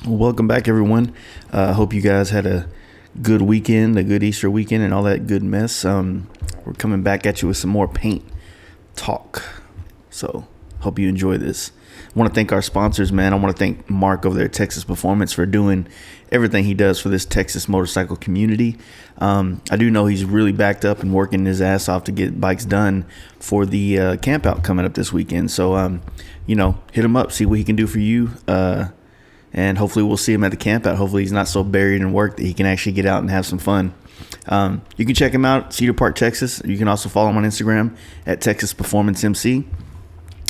Welcome back, everyone. Hope you guys had a good weekend, a good Easter weekend, and all that good mess. We're coming back at you with some more paint talk. So, hope you enjoy this. I want to thank our sponsors, man. I want to thank Mark over there at Texas Performance for doing everything he does for this Texas motorcycle community. I do know he's really backed up and working his ass off to get bikes done for the camp out coming up this weekend. So, hit him up, see what he can do for you. And hopefully we'll see him at the camp out. Hopefully he's not so buried in work that he can actually get out and have some fun. You can check him out, Cedar Park, Texas. You can also follow him on Instagram at Texas Performance MC,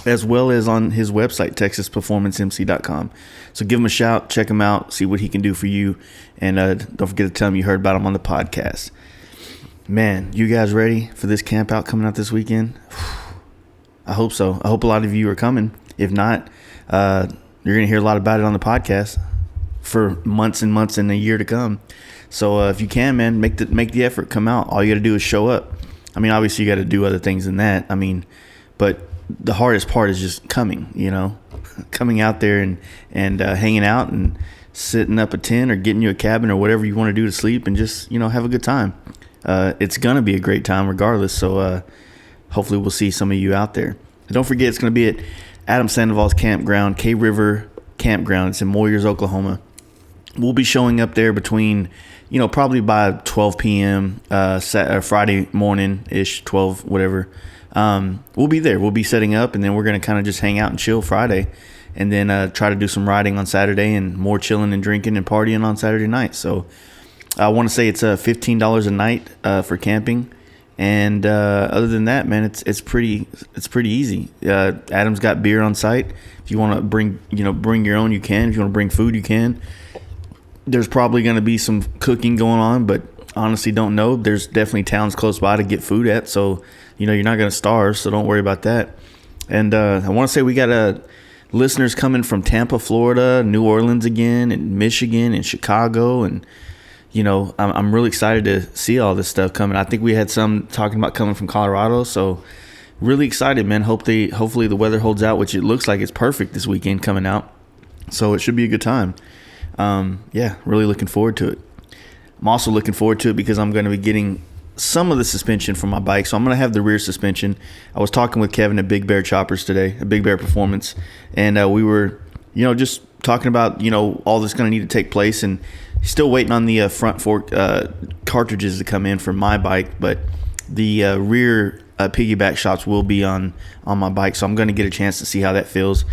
as well as on his website, texasperformancemc.com. So give him a shout, check him out, see what he can do for you. And don't forget to tell him you heard about him on the podcast. Man, you guys ready for this camp out coming out this weekend? I hope so. I hope a lot of you are coming. If not, you're going to hear a lot about it on the podcast for months and months and a year to come. So if you can, man, make the effort. Come out. All you got to do is show up. I mean, obviously you got to do other things than that. I mean, but the hardest part is just coming, coming out there and hanging out and sitting up a tent or getting you a cabin or whatever you want to do to sleep and just, have a good time. It's going to be a great time regardless. So hopefully we'll see some of you out there. And don't forget, it's going to be at Adam Sandoval's campground, K River Campground. It's in Moyers, Oklahoma. We'll be showing up there between, probably by 12 p.m. Friday morning-ish, 12, whatever. We'll be there. We'll be setting up, and then we're going to kind of just hang out and chill Friday, and then try to do some riding on Saturday and more chilling and drinking and partying on Saturday night. So I want to say it's $15 a night for camping. And other than that, man, it's pretty easy. Adam's got beer on site. If you want to bring your own, you can. If you want to bring food, you can. There's probably going to be some cooking going on, but honestly don't know. There's definitely towns close by to get food at, so you're not going to starve, so don't worry about that. And I want to say we got listeners coming from Tampa, Florida, New Orleans again, and Michigan, and Chicago, and I'm really excited to see all this stuff coming. I think we had some talking about coming from Colorado, so really excited, man. Hopefully the weather holds out, which it looks like it's perfect this weekend coming out. So it should be a good time. Really looking forward to it. I'm also looking forward to it because I'm going to be getting some of the suspension from my bike. So I'm going to have the rear suspension. I was talking with Kevin at Big Bear Choppers today, at Big Bear Performance, and we were, just talking about, all that's going to need to take place, and still waiting on the front fork cartridges to come in for my bike, but the rear piggyback shots will be on my bike, so I'm going to get a chance to see how that feels.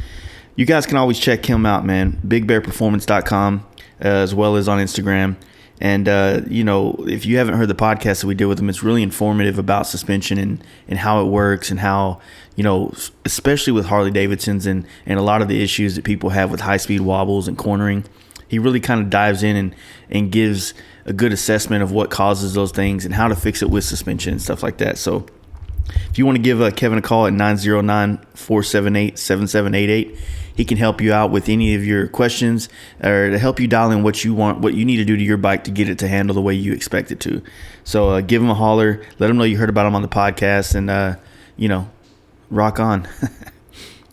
You guys can always check him out, man. BigBearPerformance.com, as well as on Instagram. And, if you haven't heard the podcast that we did with him, it's really informative about suspension and how it works and how, especially with Harley Davidsons and a lot of the issues that people have with high-speed wobbles and cornering. He really kind of dives in and gives a good assessment of what causes those things and how to fix it with suspension and stuff like that. So if you want to give Kevin a call at 909-478-7788, he can help you out with any of your questions or to help you dial in what you want, what you need to do to your bike to get it to handle the way you expect it to. So give him a holler. Let him know you heard about him on the podcast and, rock on.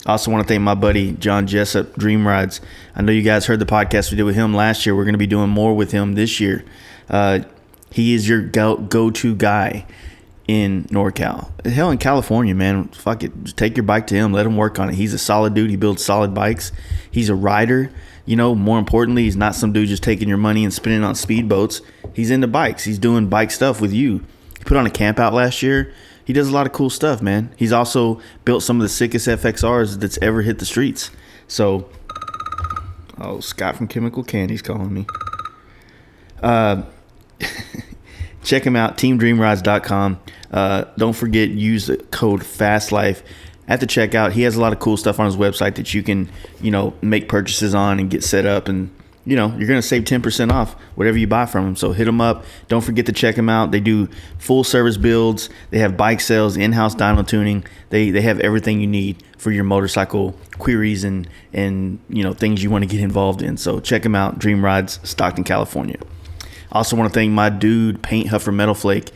I also want to thank my buddy John Jessup, Dream Rides. I know you guys heard the podcast we did with him last year. We're going to be doing more with him this year. He is your go-to guy in NorCal. Hell, in California, man. Fuck it. Just take your bike to him. Let him work on it. He's a solid dude. He builds solid bikes. He's a rider. More importantly, he's not some dude just taking your money and spinning on speedboats. He's into bikes. He's doing bike stuff with you. He put on a camp out last year. He does a lot of cool stuff, man. He's also built some of the sickest FXRs that's ever hit the streets. So, Scott from Chemical Candy's calling me. Check him out, teamdreamrides.com. Don't forget, use the code FASTLIFE at the checkout. He has a lot of cool stuff on his website that you can, make purchases on and get set up, and you're going to save 10% off whatever you buy from him. So hit him up. Don't forget to check him out. They do full service builds. They have bike sales, in-house dyno tuning. They have everything you need for your motorcycle queries and things you want to get involved in. So check him out, Dream Rides, Stockton, California. I also want to thank my dude, Paint Huffer Metal Flake.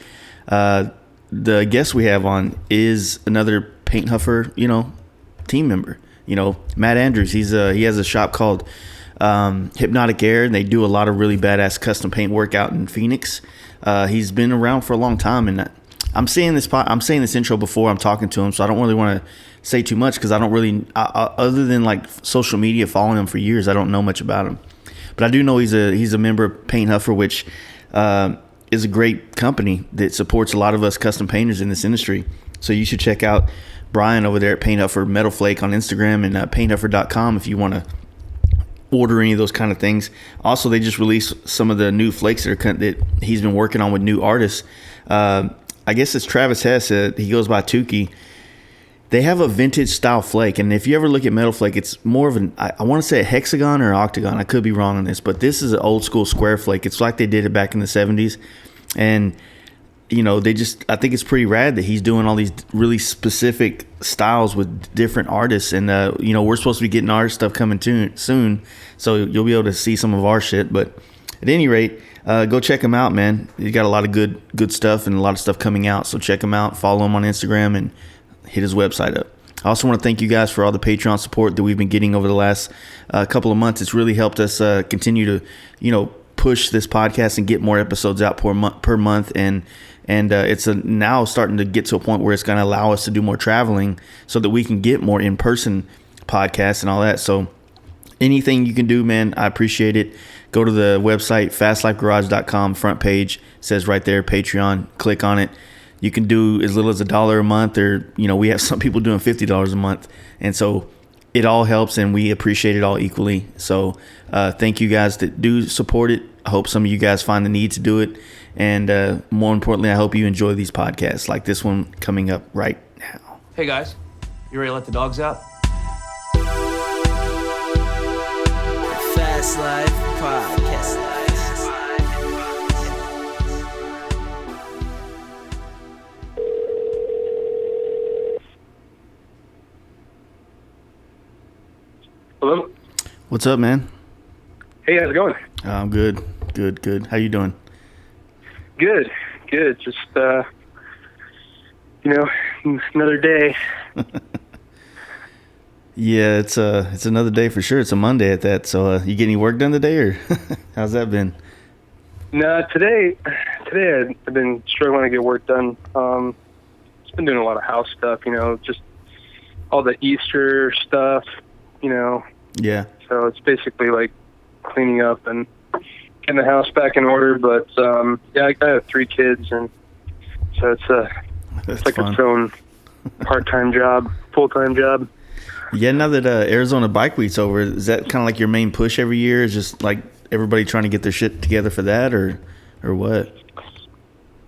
The guest we have on is another Paint Huffer, team member. Matt Andrews. He has a shop called Hypnotic Air, and they do a lot of really badass custom paint work out in Phoenix. He's been around for a long time, and I'm saying this intro before I'm talking to him, so I don't really want to say too much because I don't really, other than like social media, following him for years, I don't know much about him. But I do know he's a member of Paint Huffer, which is a great company that supports a lot of us custom painters in this industry. So you should check out Brian over there at Paint Huffer Metal Flake on Instagram and painthuffer.com if you want to order any of those kind of things. Also, they just released some of the new flakes that he's been working on with new artists. I guess it's Travis Hess. He goes by Tukey. They have a vintage style flake, and if you ever look at Metal Flake, it's more of I want to say a hexagon or an octagon. I could be wrong on this, but this is an old school square flake. It's like they did it back in the 70s, and I think it's pretty rad that he's doing all these really specific styles with different artists, and we're supposed to be getting our stuff coming soon, so you'll be able to see some of our shit. But at any rate, go check him out, man. He's got a lot of good stuff and a lot of stuff coming out, so check him out. Follow him on Instagram and hit his website up. I also want to thank you guys for all the Patreon support that we've been getting over the last couple of months. It's really helped us continue to, push this podcast and get more episodes out per month. And it's now starting to get to a point where it's going to allow us to do more traveling so that we can get more in-person podcasts and all that. So anything you can do, man, I appreciate it. Go to the website, fastlifegarage.com, front page, says right there, Patreon, click on it. You can do as little as $1 a month, or, we have some people doing $50 a month. And so it all helps, and we appreciate it all equally. So thank you guys that do support it. I hope some of you guys find the need to do it. And more importantly, I hope you enjoy these podcasts like this one coming up right now. Hey, guys. You ready to let the dogs out? Fast Life Podcast. Hello? What's up, man? Hey, how's it going? I'm good. How you doing? Good. Just, another day. Yeah, it's another day for sure. It's a Monday at that. So you get any work done today, or how's that been? No, today I've been struggling to get work done. Just been doing a lot of house stuff, just all the Easter stuff, Yeah. So it's basically like cleaning up and getting the house back in order. But I have 3 kids, and so it's like fun. its own part-time job, full-time job. Yeah, now that Arizona Bike Week's over, is that kind of like your main push every year? Is just like everybody trying to get their shit together for that, or what?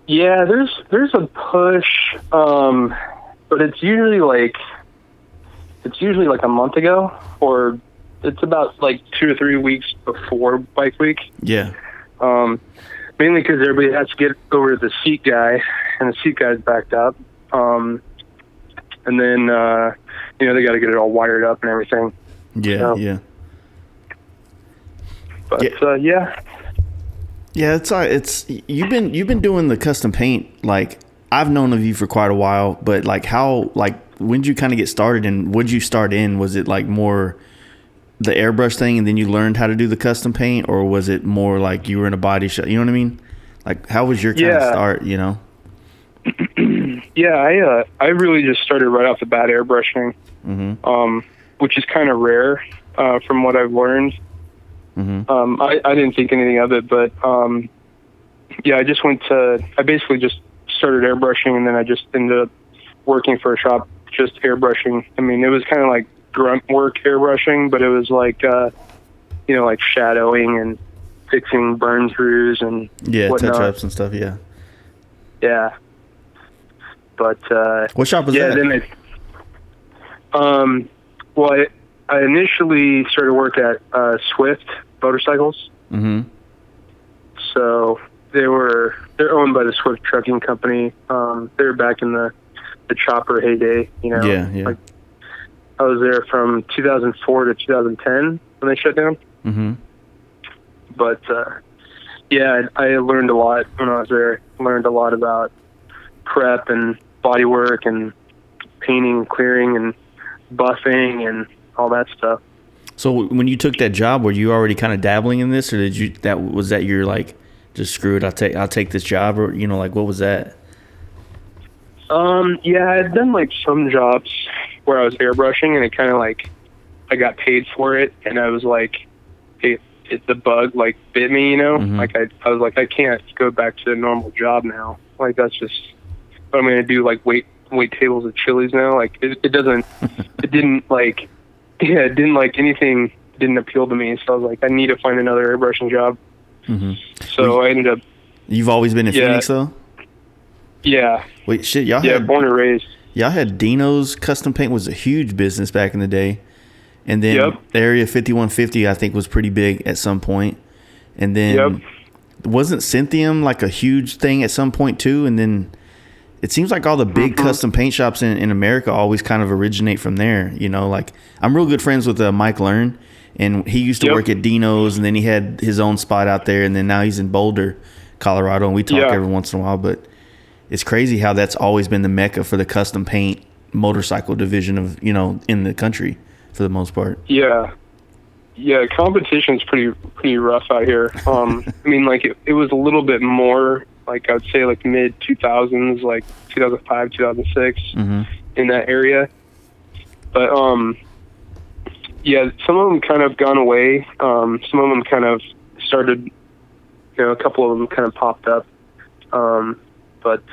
Yeah, there's a push, but it's usually like a month ago, or it's about like 2 or 3 weeks before Bike Week. Yeah. Mainly because everybody has to get over to the seat guy, and the seat guy's backed up. And then they got to get it all wired up and everything. Yeah, so, yeah. But yeah, it's you've been doing the custom paint. Like, I've known of you for quite a while, but like when did you kind of get started, and what did you start in? Was it like more the airbrush thing, and then you learned how to do the custom paint, or was it more like you were in a body shop? You know what I mean? Like, how was your kind of start? Yeah, I really just started right off the bat airbrushing, which is kind of rare from what I've learned. Mm-hmm. I didn't think anything of it, but I basically just started airbrushing, and then I just ended up working for a shop just airbrushing. I mean, it was kind of like grunt work airbrushing, but it was like, like shadowing and fixing burn through and whatnot. Touch-ups and stuff, yeah. Yeah. But what shop was that? Then I initially started work at Swift Motorcycles. Mm-hmm. So they're owned by the Swift Trucking Company. They were back in the chopper heyday. Yeah. Like, I was there from 2004 to 2010 when they shut down. Mm-hmm. But I learned a lot when I was there. Learned a lot about prep and body work and painting, clearing, and buffing and all that stuff. So when you took that job, were you already kind of dabbling in this, or was that your like, just screw it, I'll take this job, or like what was that? Yeah, I had done like some jobs where I was airbrushing, and it kind of like I got paid for it, and I was like, the bug like bit me, Like I was like, I can't go back to a normal job now. Like that's just what I'm gonna do. Like wait tables at Chili's now. Like it doesn't. It didn't like. Yeah, it didn't like anything. Didn't appeal to me. So I was like, I need to find another airbrushing job. So I ended up. You've always been in Phoenix though. Yeah. Wait, shit, y'all Yeah, had, born and raised. Y'all had Dino's Custom Paint was a huge business back in the day. And then Area 5150, I think, was pretty big at some point. And then wasn't Cynthium like a huge thing at some point too? And then it seems like all the big custom paint shops in America always kind of originate from there. Like I'm real good friends with Mike Learn, and he used to work at Dino's, and then he had his own spot out there, and then now he's in Boulder, Colorado, and we talk every once in a while. But it's crazy how that's always been the mecca for the custom paint motorcycle division of in the country. For the most part. Yeah, competition's pretty rough out here. I mean, like it was a little bit more, like I would say, like mid 2000s, like 2005, 2006, in that area. But some of them kind of gone away. Some of them kind of started. A couple of them kind of popped up. But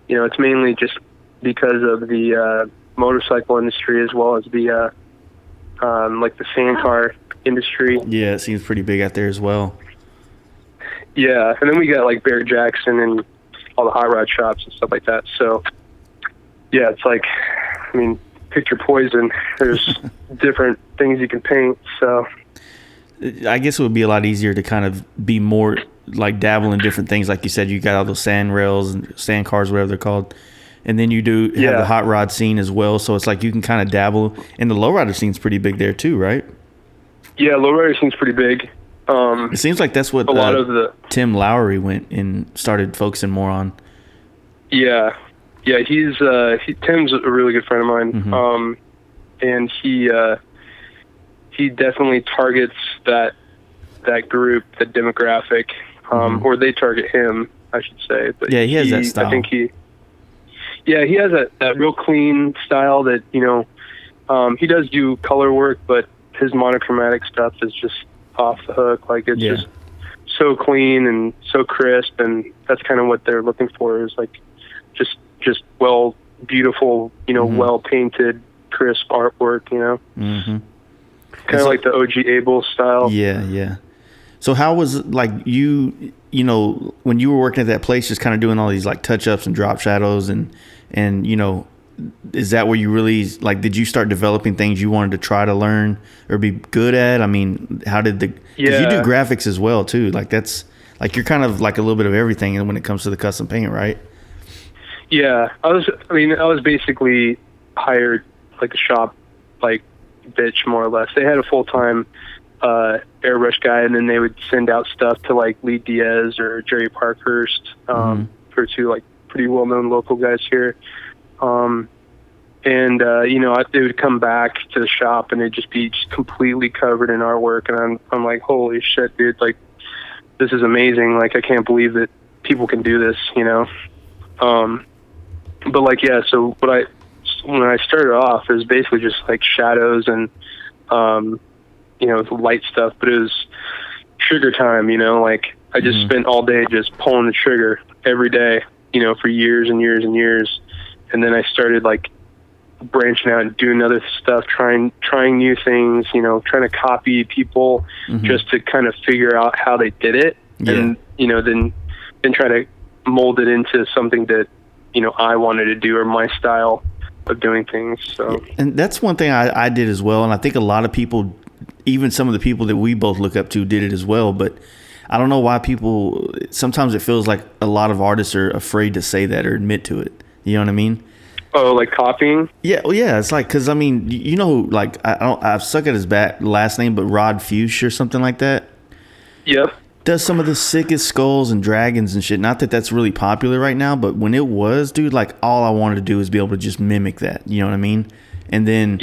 it's mainly just because of the motorcycle industry, as well as the like the sand car industry. Yeah, it seems pretty big out there as well. Yeah, and then we got like Bear Jackson and all the hot rod shops and stuff like that. So yeah, it's like, I mean, pick your poison. There's different things you can paint. So I guess it would be a lot easier to kind of be more like dabble in different things. Like you said, you got all those sand rails and sand cars, whatever they're called. And then you do have the hot rod scene as well. So it's like you can kind of dabble. And the lowrider scene's pretty big there too, right? Yeah, lowrider scene's pretty big. It seems like that's what a lot of Tim Lowry went and started focusing more on. Yeah, Tim's a really good friend of mine. And he definitely targets that group, the demographic, or they target him, I should say. But yeah, he has that style. I think he has that real clean style that, he does do color work, but his monochromatic stuff is just off the hook. Like it's just so clean and so crisp, and that's kind of what they're looking for, is like just beautiful, well painted, crisp artwork, kind of like the OG Abel style. Yeah. So how was like you when you were working at that place, just kind of doing all these like touch ups and drop shadows and is that where you really like, did you start developing things you wanted to try to learn or be good at? I mean, how did because you do graphics as well too. Like that's like, you're kind of like a little bit of everything when it comes to the custom paint, right? Yeah. I was basically hired like a shop, like bitch, more or less. They had a full-time airbrush guy, and then they would send out stuff to like Lee Diaz or Jerry Parkhurst, for two like pretty well-known local guys here. They would come back to the shop and they'd just be completely covered in artwork, and I'm like, holy shit, dude! Like, this is amazing. Like, I can't believe that people can do this, But like, yeah. So when I started off, it was basically just like shadows and the light stuff, but it was trigger time. Like I just spent all day just pulling the trigger every day, for years and years and years. And then I started like branching out and doing other stuff, trying new things, trying to copy people just to kind of figure out how they did it. Yeah. And, then try to mold it into something that, I wanted to do, or my style of doing things. So, and that's one thing I did as well. And I think a lot of people, even some of the people that we both look up to, did it as well. But I don't know why sometimes it feels like a lot of artists are afraid to say that or admit to it. You know what I mean? Oh, like copying? Yeah. Well, yeah. It's like, cause I mean, like I suck at his last name, but Rod Fuchs or something like that. Yep. Does some of the sickest skulls and dragons and shit. Not that that's really popular right now, but when it was, dude, like all I wanted to do is be able to just mimic that. You know what I mean? And then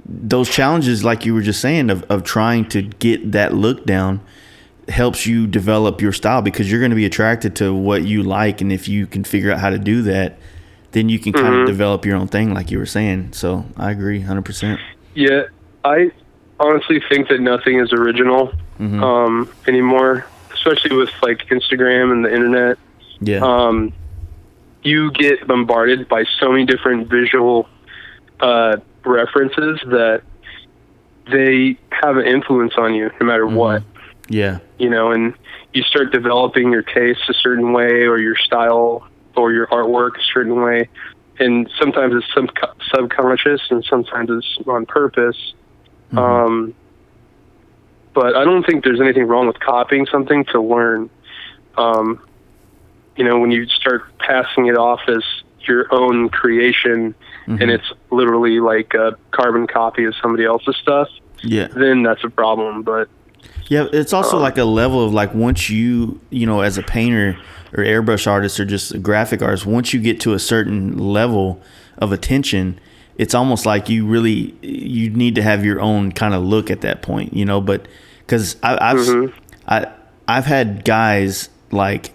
those challenges, like you were just saying, of trying to get that look down helps you develop your style, because you're going to be attracted to what you like. And if you can figure out how to do that, then you can kind of develop your own thing, like you were saying. So I agree 100%. Yeah. I honestly think that nothing is original anymore, especially with like Instagram and the internet. Yeah. You get bombarded by so many different visual references that they have an influence on you no matter what. Yeah. You know, and you start developing your taste a certain way, or your style or your artwork a certain way. And sometimes it's subconscious, and sometimes it's on purpose. But I don't think there's anything wrong with copying something to learn. You know, when you start passing it off as your own creation, and it's literally like a carbon copy of somebody else's stuff, then that's a problem. But yeah, it's also like a level of like, once you know, as a painter or airbrush artist or just a graphic artist, once you get to a certain level of attention, it's almost like you need to have your own kind of look at that point, you know. But because I've had guys like,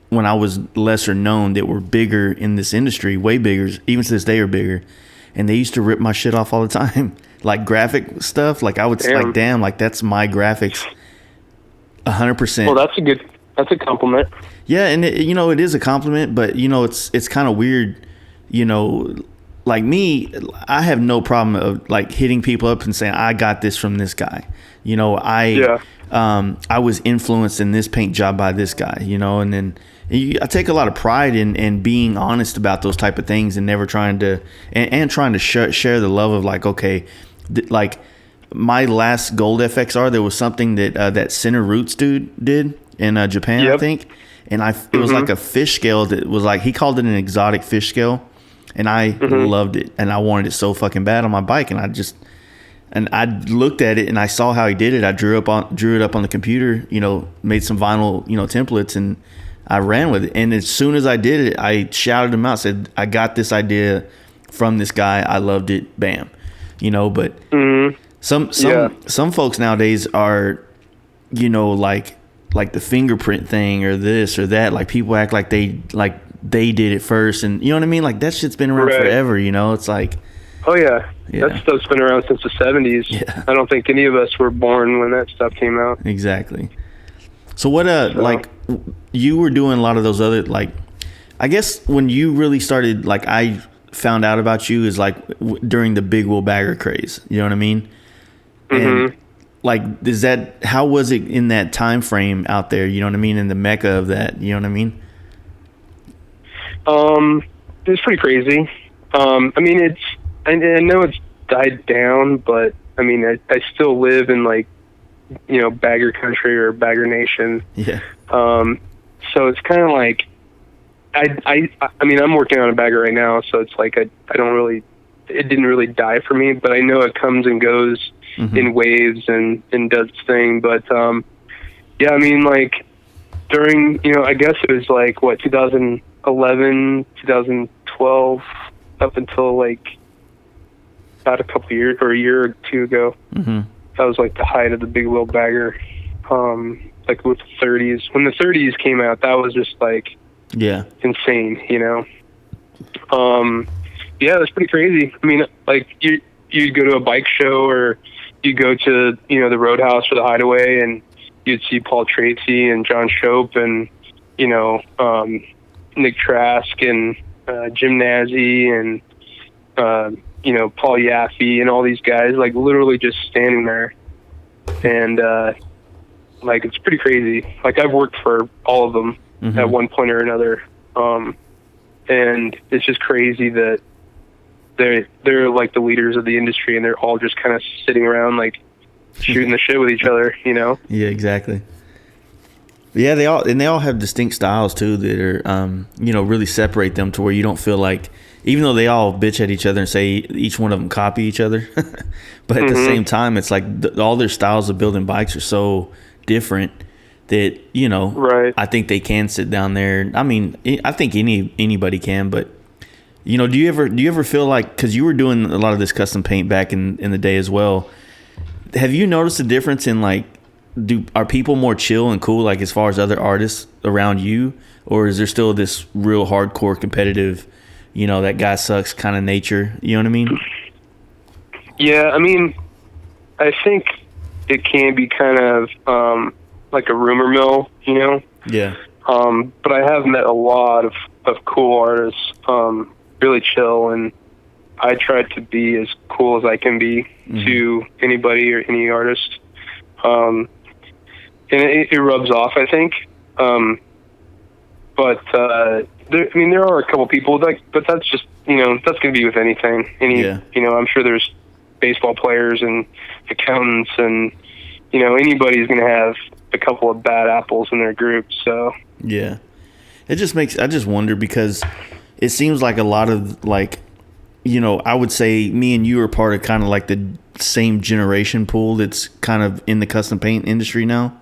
when I was lesser known, that were bigger in this industry, way bigger, even to this day are bigger, and they used to rip my shit off all the time, like graphic stuff. Like I would like, damn, like that's my graphics, 100%. Well, that's a compliment. Yeah, and you know, it is a compliment, but you know, it's kind of weird, you know. Like me, I have no problem of like hitting people up and saying, I got this from this guy. You know, I was influenced in this paint job by this guy, you know. And then I take a lot of pride in being honest about those type of things, and never trying to and trying to share the love of like, okay, like my last gold FXR, there was something that that Center Roots dude did in Japan, I think, and it was like a fish scale that was like, he called it an exotic fish scale, and I loved it, and I wanted it so fucking bad on my bike, and I looked at it and I saw how he did it. I drew it up on the computer, you know, made some vinyl, you know, templates, and I ran with it. And as soon as I did it, I shouted him out, said, I got this idea from this guy. I loved it. Bam. You know, but some folks nowadays are, you know, like the fingerprint thing or this or that. Like people act like they did it first, and you know what I mean? Like that shit's been around forever, you know? It's like, oh yeah. That stuff's been around since the 70s. Yeah. I don't think any of us were born when that stuff came out. Exactly. So what, like, you were doing a lot of those other, like, I guess when you really started, like, I found out about you is like during the Big Wheel Bagger craze. You know what I mean? And like, how was it in that time frame out there? You know what I mean? In the mecca of that, you know what I mean? It was pretty crazy. I mean, I know it's died down, but I mean, I still live in like, you know, bagger country or bagger nation. Yeah. So it's kind of like, I mean, I'm working on a bagger right now, so it's like, it didn't really die for me, but I know it comes and goes in waves and does its thing. But, yeah, I mean, like during, you know, I guess it was like 2011, 2012, up until like about a couple years or a year or two ago. That was like the height of the big wheel bagger. Like with the 30s. When the 30s came out, that was just like insane, you know. Yeah, it was pretty crazy. I mean, like you'd go to a bike show, or you go to, you know, the Roadhouse or the Hideaway, and you'd see Paul Tracy and John Shope and, you know, Nick Trask and Jim Nazi and you know, Paul Yaffe and all these guys, like literally just standing there. And like, it's pretty crazy. Like, I've worked for all of them at one point or another. And it's just crazy that they're like the leaders of the industry, and they're all just kind of sitting around like shooting the shit with each other, you know? Yeah, exactly. Yeah, they all have distinct styles too that are, you know, really separate them to where you don't feel like, even though they all bitch at each other and say each one of them copy each other, but at the same time, it's like all their styles of building bikes are so different that, you know, I think they can sit down there. I mean, I think anybody can, but Do you ever feel like, because you were doing a lot of this custom paint back in the day as well, have you noticed a difference in like, are people more chill and cool, like as far as other artists around you, or is there still this real hardcore competitive, that guy sucks kind of nature? You know what I mean? Yeah, I mean, I think it can be kind of like a rumor mill, Yeah. But I have met a lot of cool artists, really chill, and I try to be as cool as I can be to anybody or any artist. And it rubs off, I think. But there are a couple people but that's just, that's going to be with anything. I'm sure there's baseball players and accountants and, anybody's going to have a couple of bad apples in their group. So yeah, I just wonder, because it seems like a lot of like, I would say me and you are part of kind of like the same generation pool that's kind of in the custom paint industry now.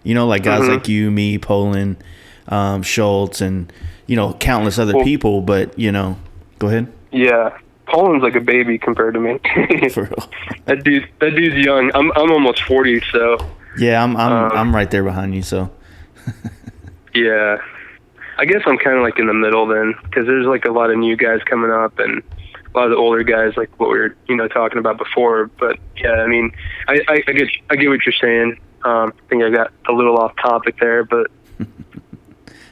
Like guys like you, me, Poland, Schultz, and countless other people. But go ahead. Yeah, Poland's like a baby compared to me. For real. That dude's young. I'm almost 40, so yeah, I'm right there behind you. So yeah, I guess I'm kind of like in the middle then, because there's like a lot of new guys coming up and a lot of the older guys, like what we were talking about before. But yeah, I mean, I get what you're saying. I think I got a little off topic there, but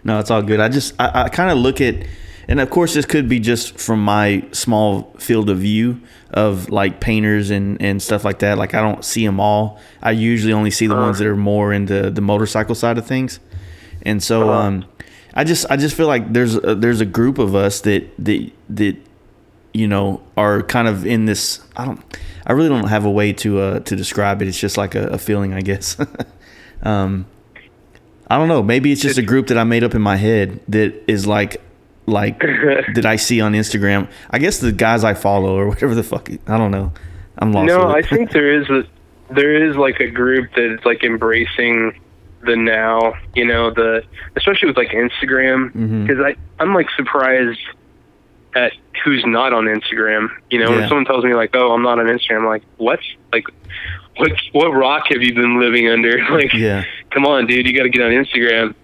no, it's all good. I kind of look at, and of course this could be just from my small field of view of like painters and stuff like that. Like I don't see them all. I usually only see the ones that are more into the motorcycle side of things. And so I just feel like there's a group of us that are kind of in this. I really don't have a way to describe it. It's just like a feeling, I guess. I don't know. Maybe it's just a group that I made up in my head that is like that I see on Instagram. I guess the guys I follow or whatever the fuck. I don't know. I'm lost. No, I think there is like a group that's like embracing the now. Especially with like Instagram, because I'm like surprised at who's not on Instagram. When someone tells me like, "Oh, I'm not on Instagram," I'm like, "What? Like, what rock have you been living under?" Like, come on, dude, you got to get on Instagram.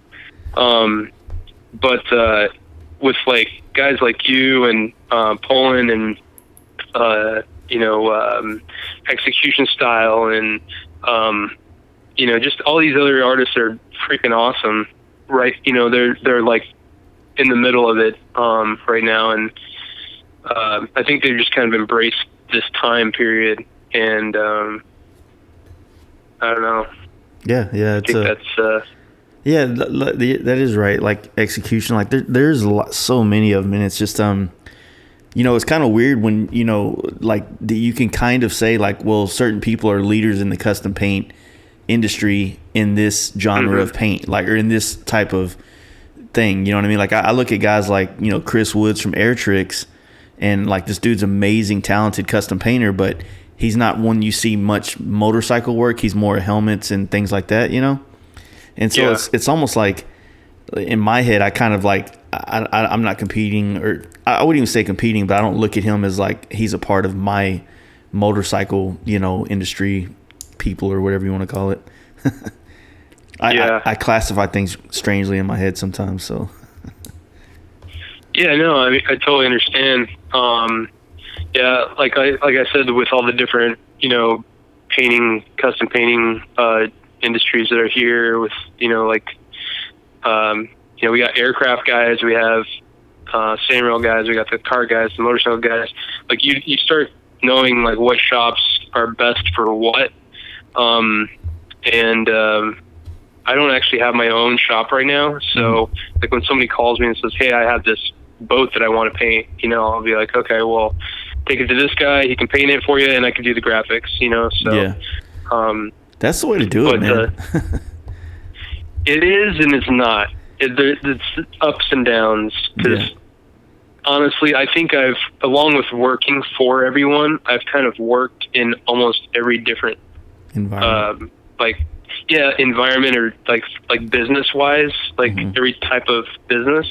But with like guys like you and Poland and Execution Style and just all these other artists are freaking awesome, right? They're like in the middle of it right now, and I think they've just kind of embraced this time period, and I don't know. Yeah, I think that's yeah, that is right. Like Execution, like there's so many of them, and it's just it's kind of weird when like you can kind of say like, well, certain people are leaders in the custom paint industry in this genre of paint, like, or in this type of thing. You know what I mean? Like I look at guys like Chris Woods from Air Tricks, and like this dude's amazing, talented custom painter, but he's not one you see much motorcycle work. He's more helmets and things like that, And so it's almost like in my head, I kind of like I'm not competing, or I wouldn't even say competing, but I don't look at him as like he's a part of my motorcycle industry people or whatever you want to call it. I classify things strangely in my head sometimes. So yeah, no, I mean, I totally understand. Yeah, like I said, with all the different custom painting industries that are here, with we got aircraft guys, we have sand guys, we got the car guys, the motorcycle guys. Like you start knowing like what shops are best for what, and I don't actually have my own shop right now, so like when somebody calls me and says, "Hey, I have this boat that I want to paint," I'll be like, "Okay, well, take it to this guy. He can paint it for you, and I can do the graphics." So yeah. That's the way to do it, man. It is and it's not. It's ups and downs. Because honestly, I think along with working for everyone, I've kind of worked in almost every different environment. Environment, or like business wise, like every type of business.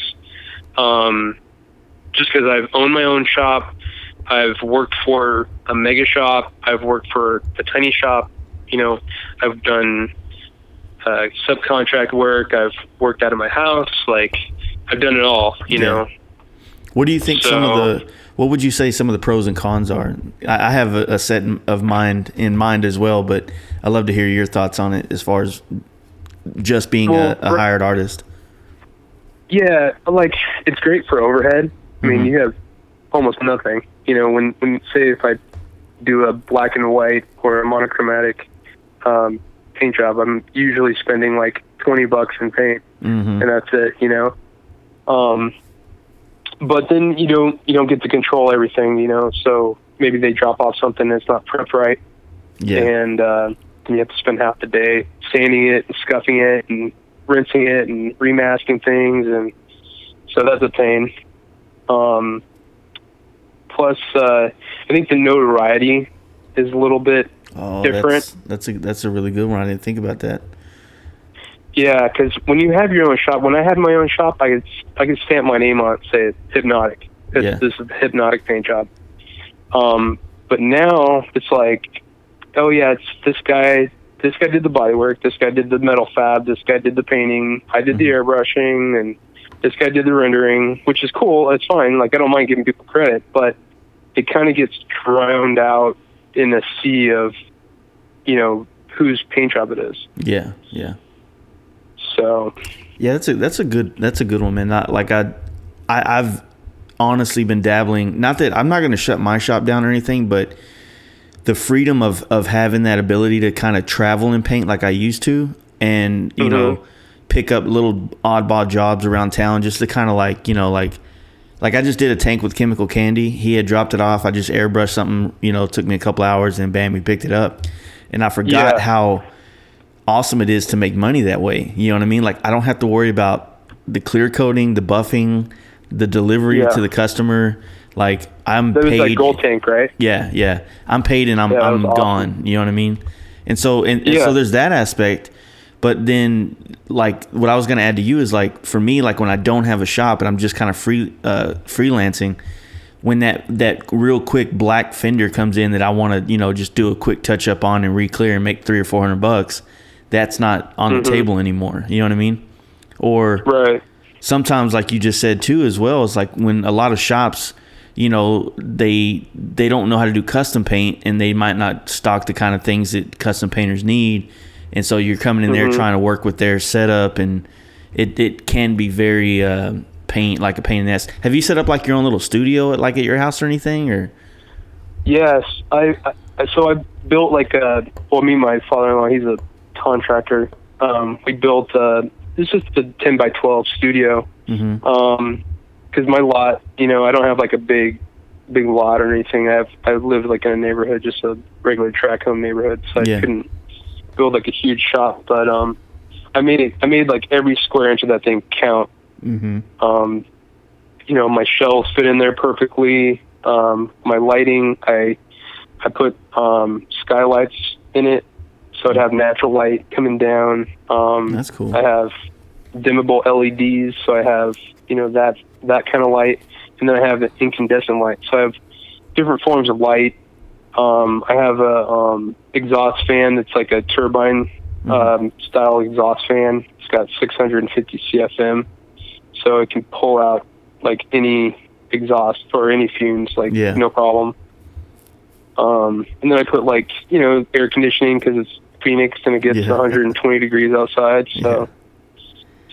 just because I've owned my own shop. I've worked for a mega shop. I've worked for a tiny shop. You know, I've done subcontract work. I've worked out of my house. Like, I've done it all, you know. What do you think what would you say some of the pros and cons are? I have a set of in mind as well, but I'd love to hear your thoughts on it as far as just being a hired artist. Yeah, like, it's great for overhead. I mean, you have almost nothing. You know, when say if I do a black and white or a monochromatic paint job, I'm usually spending like $20 in paint, and that's it, you know. But then you don't get to control everything, you know. So maybe they drop off something that's not prepped right, and you have to spend half the day sanding it and scuffing it and rinsing it and remasking things, and so that's a pain. Plus, I think the notoriety is a little bit different. That's a really good one. I didn't think about that. Yeah, because when you have your own shop, when I had my own shop, I could stamp my name on it, say Hypnotic. This is a Hypnotic paint job. But now it's like, oh yeah, it's this guy. This guy did the body work. This guy did the metal fab. This guy did the painting. I did the airbrushing, and this guy did the rendering, which is cool. It's fine. Like, I don't mind giving people credit, but it kind of gets drowned out in a sea of, you know, whose paint job it is. Yeah, yeah. So. Yeah, that's a good one, man. Not like I've honestly been dabbling. Not that I'm not going to shut my shop down or anything, but the freedom of having that ability to kind of travel and paint like I used to, and you know, pick up little oddball jobs around town just to kind of like, you know, like I just did a tank with chemical candy. He had dropped it off. I just airbrushed something, you know, it took me a couple hours, and bam, we picked it up. And I forgot how awesome it is to make money that way. You know what I mean? Like, I don't have to worry about the clear coating, the buffing, the delivery to the customer. Like, I'm paid. That was like gold tank, right? Yeah, yeah. I'm paid and I'm gone. Awesome. You know what I mean? And so so there's that aspect. But then, like, what I was going to add to you is, like, for me, like, when I don't have a shop and I'm just kind of freelancing, when that real quick black fender comes in that I want to, you know, just do a quick touch up on and re-clear and make $300 or $400, that's not on the table anymore. You know what I mean? Or sometimes, like you just said too, as well, is like when a lot of shops, you know, they don't know how to do custom paint, and they might not stock the kind of things that custom painters need. And so you're coming in there trying to work with their setup, and it can be very a pain in the ass. Have you set up like your own little studio at your house or anything? Or yes, I built like me and my father-in-law, he's a contractor. We built this is a 10 by 12 studio. Because my lot, you know, I don't have like a big lot or anything. I live like in a neighborhood, just a regular tract home neighborhood, so I couldn't build like a huge shop. But I made like every square inch of that thing count. You know, my shelves fit in there perfectly. My lighting, I put skylights in it, so I'd have natural light coming down. That's cool. I have dimmable LEDs, so I have, you know, that kind of light, and then I have an incandescent light. So I have different forms of light. I have a exhaust fan that's like a turbine style exhaust fan. It's got 650 CFM, so it can pull out like any exhaust or any fumes, like no problem. And then I put like, you know, air conditioning because it's Phoenix and it gets 120 degrees outside. So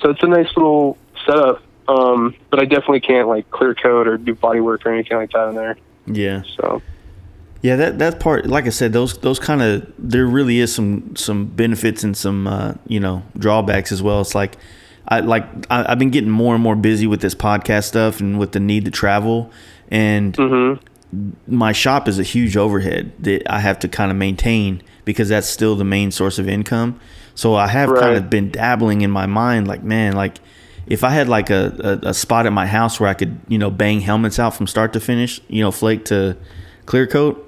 it's a nice little setup. But I definitely can't like clear coat or do body work or anything like that in there. Yeah. So. Yeah, that part, like I said, those kind of, there really is some benefits and some you know, drawbacks as well. It's like I've been getting more and more busy with this podcast stuff and with the need to travel, and my shop is a huge overhead that I have to kind of maintain because that's still the main source of income. So I have kind of been dabbling in my mind, like, man, like if I had like a spot at my house where I could, you know, bang helmets out from start to finish, you know, flake to clear coat,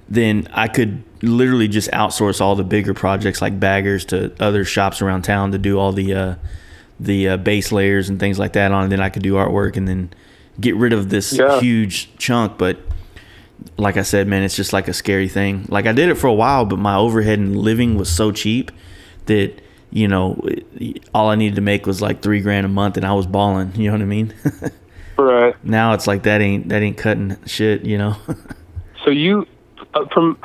then I could literally just outsource all the bigger projects like baggers to other shops around town to do all the base layers and things like that on, and then I could do artwork and then get rid of this huge chunk. But like I said, man, it's just like a scary thing. Like I did it for a while, but my overhead and living was so cheap that, you know, all I needed to make was like $3,000 a month, and I was balling. You know what I mean? Right. Now it's like that ain't cutting shit. You know. So you, from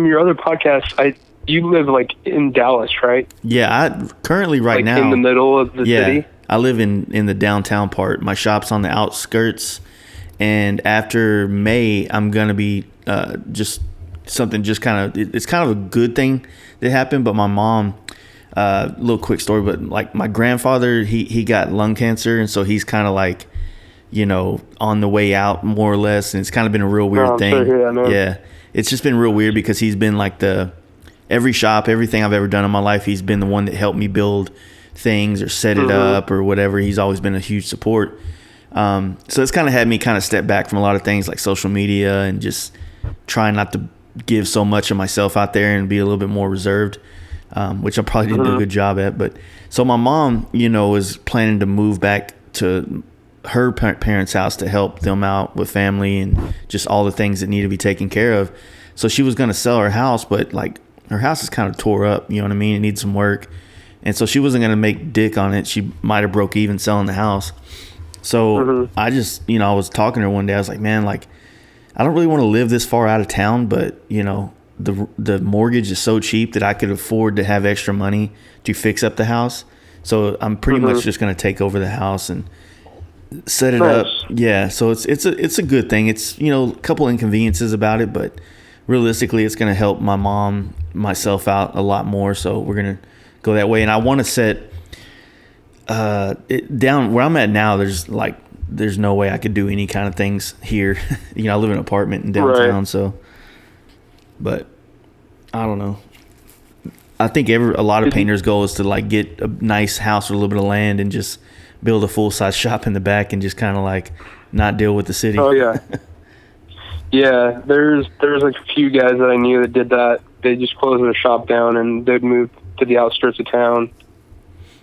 your other podcast, you live like in Dallas, right? Yeah, I currently right like now in the middle of the city. I live in the downtown part. My shop's on the outskirts, and after May, I'm gonna be just something. Just kind of, it's kind of a good thing that happened. But my mom, little quick story, but like my grandfather, he got lung cancer, and so he's kind of like, you know, on the way out more or less, and it's kind of been a real weird thing. Yeah, it's just been real weird because he's been like everything I've ever done in my life, he's been the one that helped me build things or set it up or whatever. He's always been a huge support. So it's kind of had me kind of step back from a lot of things like social media and just try not to give so much of myself out there and be a little bit more reserved, which I probably didn't do a good job at. But so my mom, you know, is planning to move back to her parents' house to help them out with family and just all the things that need to be taken care of. So she was going to sell her house, but like, her house is kind of tore up, you know what I mean? It needs some work. And so she wasn't going to make dick on it. She might have broke even selling the house. So I just, you know, I was talking to her one day. I was like, man, like, I don't really want to live this far out of town, but, you know, the mortgage is so cheap that I could afford to have extra money to fix up the house. So I'm pretty much just going to take over the house and set it up. Yeah. So it's a good thing. It's, you know, a couple inconveniences about it, but realistically, it's going to help my mom, myself out a lot more. So we're going to go that way. And I want to set it down where I'm at now. There's no way I could do any kind of things here. You know, I live in an apartment in downtown. Right. So, but I don't know. I think a lot of painters' goal is to like get a nice house with a little bit of land and just build a full size shop in the back and just kind of like not deal with the city. Oh yeah. Yeah, there's like a few guys that I knew that did that. They just closed their shop down and they'd move to the outskirts of town.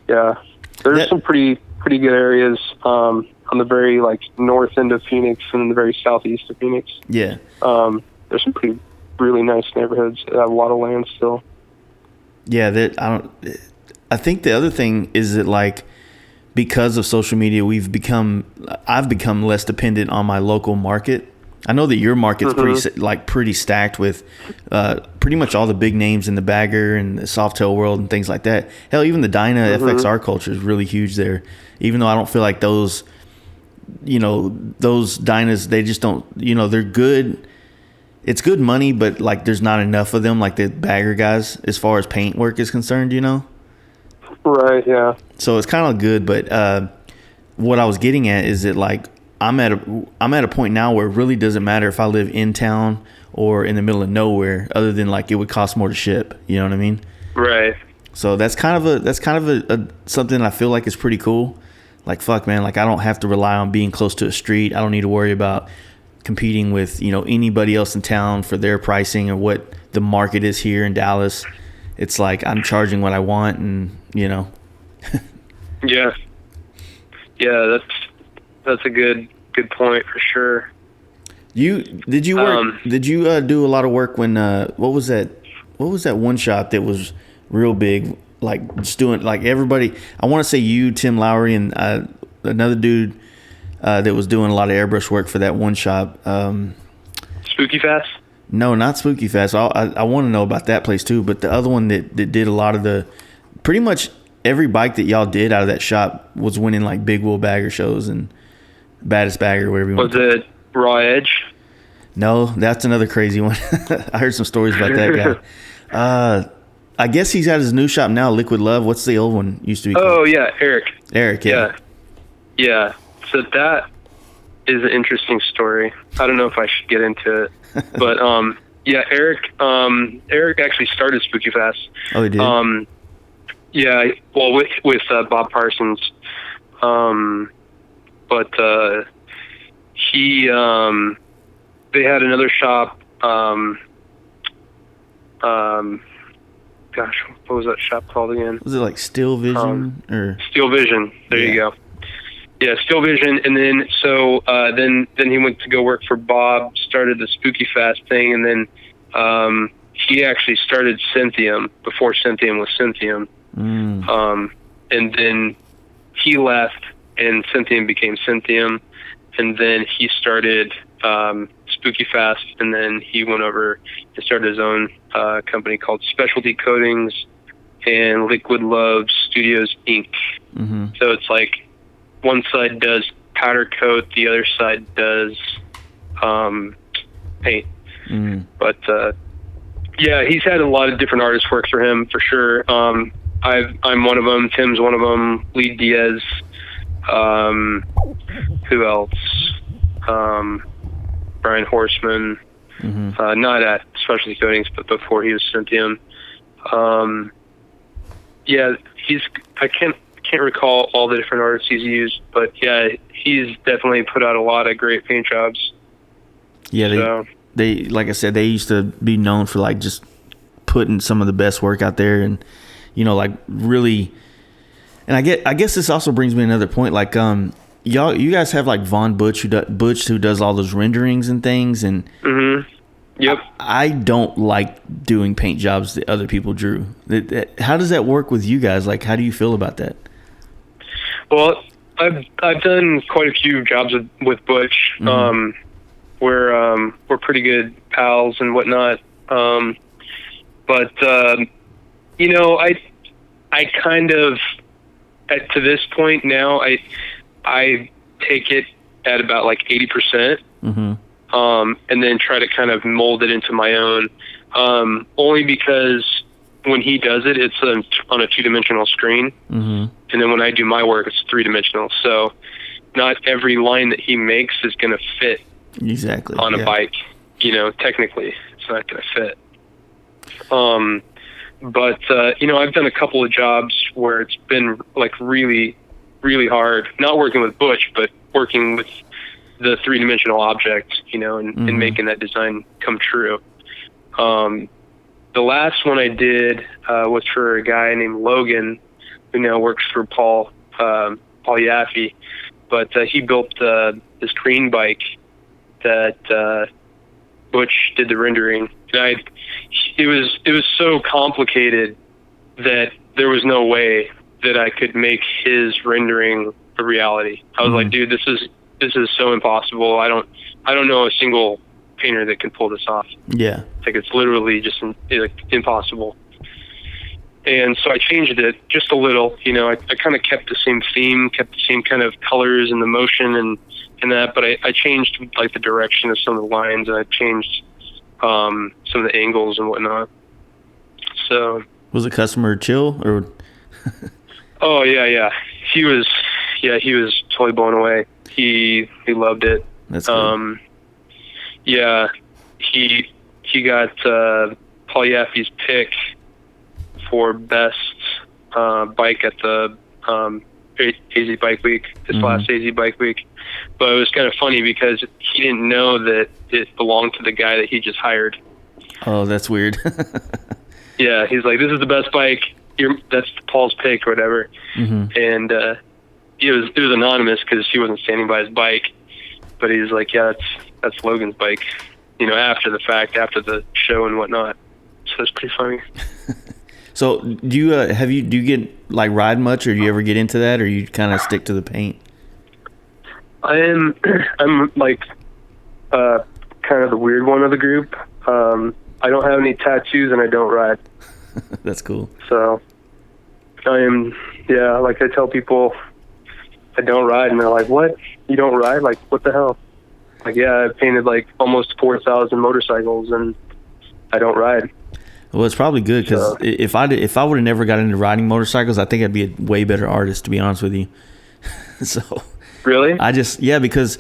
Yeah, there's some pretty good areas on the very like north end of Phoenix and in the very southeast of Phoenix. Yeah, there's some really nice neighborhoods that have a lot of land still. Yeah, I think the other thing is that like because of social media, I've become less dependent on my local market. I know that your market's pretty stacked with pretty much all the big names in the bagger and the Softail world and things like that. Hell, even the Dyna FXR culture is really huge there. Even though I don't feel like those Dynas, they just don't, you know, they're good. It's good money, but like there's not enough of them like the bagger guys as far as paint work is concerned, you know? Right, yeah. So it's kind of good, but what I was getting at is that like I'm at a point now where it really doesn't matter if I live in town or in the middle of nowhere, other than like it would cost more to ship. You know what I mean? Right. So that's kind of a something I feel like is pretty cool. Like fuck, man. Like I don't have to rely on being close to a street. I don't need to worry about competing with, you know, anybody else in town for their pricing or what the market is here in Dallas. It's like I'm charging what I want, and you know. Yeah. Yeah, that's a good point for sure. Did you do a lot of work when what was that one shop that was real big, like just doing like everybody, I want to say you, Tim Lowry, and another dude that was doing a lot of airbrush work for that one shop. Spooky Fast? No, not Spooky Fast. I want to know about that place too, but the other one that did a lot of the, pretty much every bike that y'all did out of that shop was winning like Big Wheel Bagger shows and Baddest Bagger, whatever you want. Was it Raw Edge? No, that's another crazy one. I heard some stories about that guy. I guess he's at his new shop now, Liquid Love. What's the old one used to be called? Oh, yeah, Eric. Yeah. Yeah. So that is an interesting story. I don't know if I should get into it. But, yeah, Eric actually started Spooky Fast. Oh, he did? Yeah, well, with Bob Parsons. But they had another shop. Gosh, what was that shop called again? Was it like Steel Vision or Steel Vision? There you go. Yeah, Still Vision, and then then he went to go work for Bob, started the Spooky Fast thing, and then he actually started Synthium before Synthium was Synthium. And then he left, and Synthium became Synthium, and then he started Spooky Fast, and then he went over and started his own company called Specialty Coatings and Liquid Love Studios Inc. So it's like one side does powder coat, the other side does paint. But yeah, he's had a lot of different artists work for him for sure. I'm one of them. Tim's one of them. Lee Diaz. Who else? Brian Horseman. Not at Specialty Coatings, but before he was Synthium. Yeah, I can't recall all the different artists he's used, but yeah, he's definitely put out a lot of great paint jobs. Yeah, they like I said, they used to be known for like just putting some of the best work out there, and like really. And I guess this also brings me to another point. Like you guys have like Von Butch who does all those renderings and things, and Yep. I don't like doing paint jobs that other people drew. How does that work with you guys? Like, how do you feel about that? Well, I've done quite a few jobs with Butch. We're pretty good pals and whatnot. But I kind of to this point now I take it at about like 80%. And then try to kind of mold it into my own, only because when he does it, it's on a 2-dimensional screen. And then when I do my work, it's 3-dimensional. So not every line that he makes is going to fit exactly on a bike. Technically, it's not going to fit. But I've done a couple of jobs where it's been like really, really hard, not working with Butch, but working with the 3-dimensional object, and making that design come true. The last one I did was for a guy named Logan, who now works for Paul Yaffe. But he built this green bike that Butch did the rendering. And it was so complicated that there was no way that I could make his rendering a reality. I was like, dude, this is so impossible. I don't know a single painter that can pull this off. Yeah. Like, it's literally just impossible. And so I changed it just a little. I kind of kept the same theme, kept the same kind of colors and the motion and that, but I changed like the direction of some of the lines, and I changed some of the angles and whatnot. So was the customer chill or? Oh yeah. He was totally blown away. He loved it. That's good. Yeah, he got Paul Yaffe's pick for best bike at the AZ Bike Week, this last AZ Bike Week. But it was kind of funny because he didn't know that it belonged to the guy that he just hired. Oh, that's weird. Yeah, he's like, this is the best bike. That's Paul's pick or whatever. And it was anonymous because he wasn't standing by his bike. But he's like, yeah, that's Logan's bike. After the fact, after the show and whatnot. So it's pretty funny. So do you get like ride much, or do you ever get into that, or you kind of stick to the paint? I'm like kind of the weird one of the group. I don't have any tattoos and I don't ride. That's cool. So like I tell people I don't ride, and they're like, what? You don't ride? Like, what the hell? Like, yeah, I painted like almost 4,000 motorcycles and I don't ride. Well, it's probably good because if I would have never got into riding motorcycles, I think I'd be a way better artist, to be honest with you. So really, because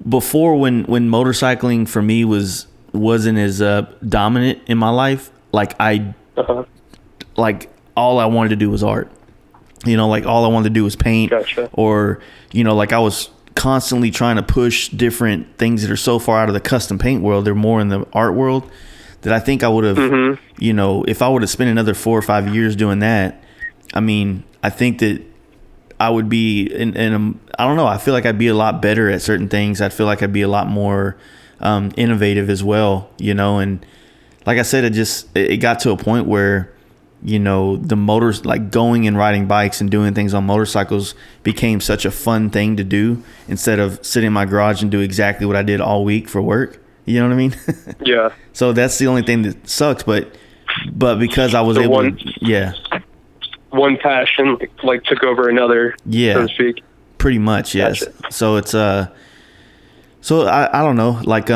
before when motorcycling for me wasn't as dominant in my life, like like all I wanted to do was art. Like all I wanted to do was paint. Gotcha. Or like I was constantly trying to push different things that are so far out of the custom paint world. They're more in the art world. That I think I would have, if I would have spent another 4 or 5 years doing that, I mean, I think that I would be I don't know. I feel like I'd be a lot better at certain things. I feel like I'd be a lot more innovative as well, and like I said, it got to a point where, the motors, like going and riding bikes and doing things on motorcycles became such a fun thing to do instead of sitting in my garage and do exactly what I did all week for work. You know what I mean? Yeah. So that's the only thing that sucks, but because I was able to, one passion like took over another, so to speak. Pretty much, yes. Gotcha. So it's so I don't know, like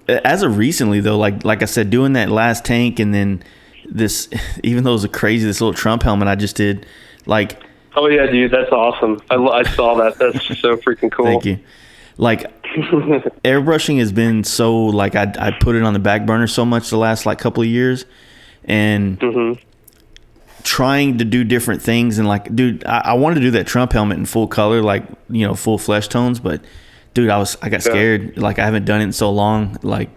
as of recently though, like I said, doing that last tank and then this, even though it was this little Trump helmet I just did, like. Oh yeah, dude, that's awesome. I saw that. That's so freaking cool. Thank you. Like airbrushing has been so, like, I put it on the back burner so much the last like couple of years, and trying to do different things, and like, dude, I wanted to do that Trump helmet in full color, like, full flesh tones, but dude, I got scared. Like, I haven't done it in so long, like,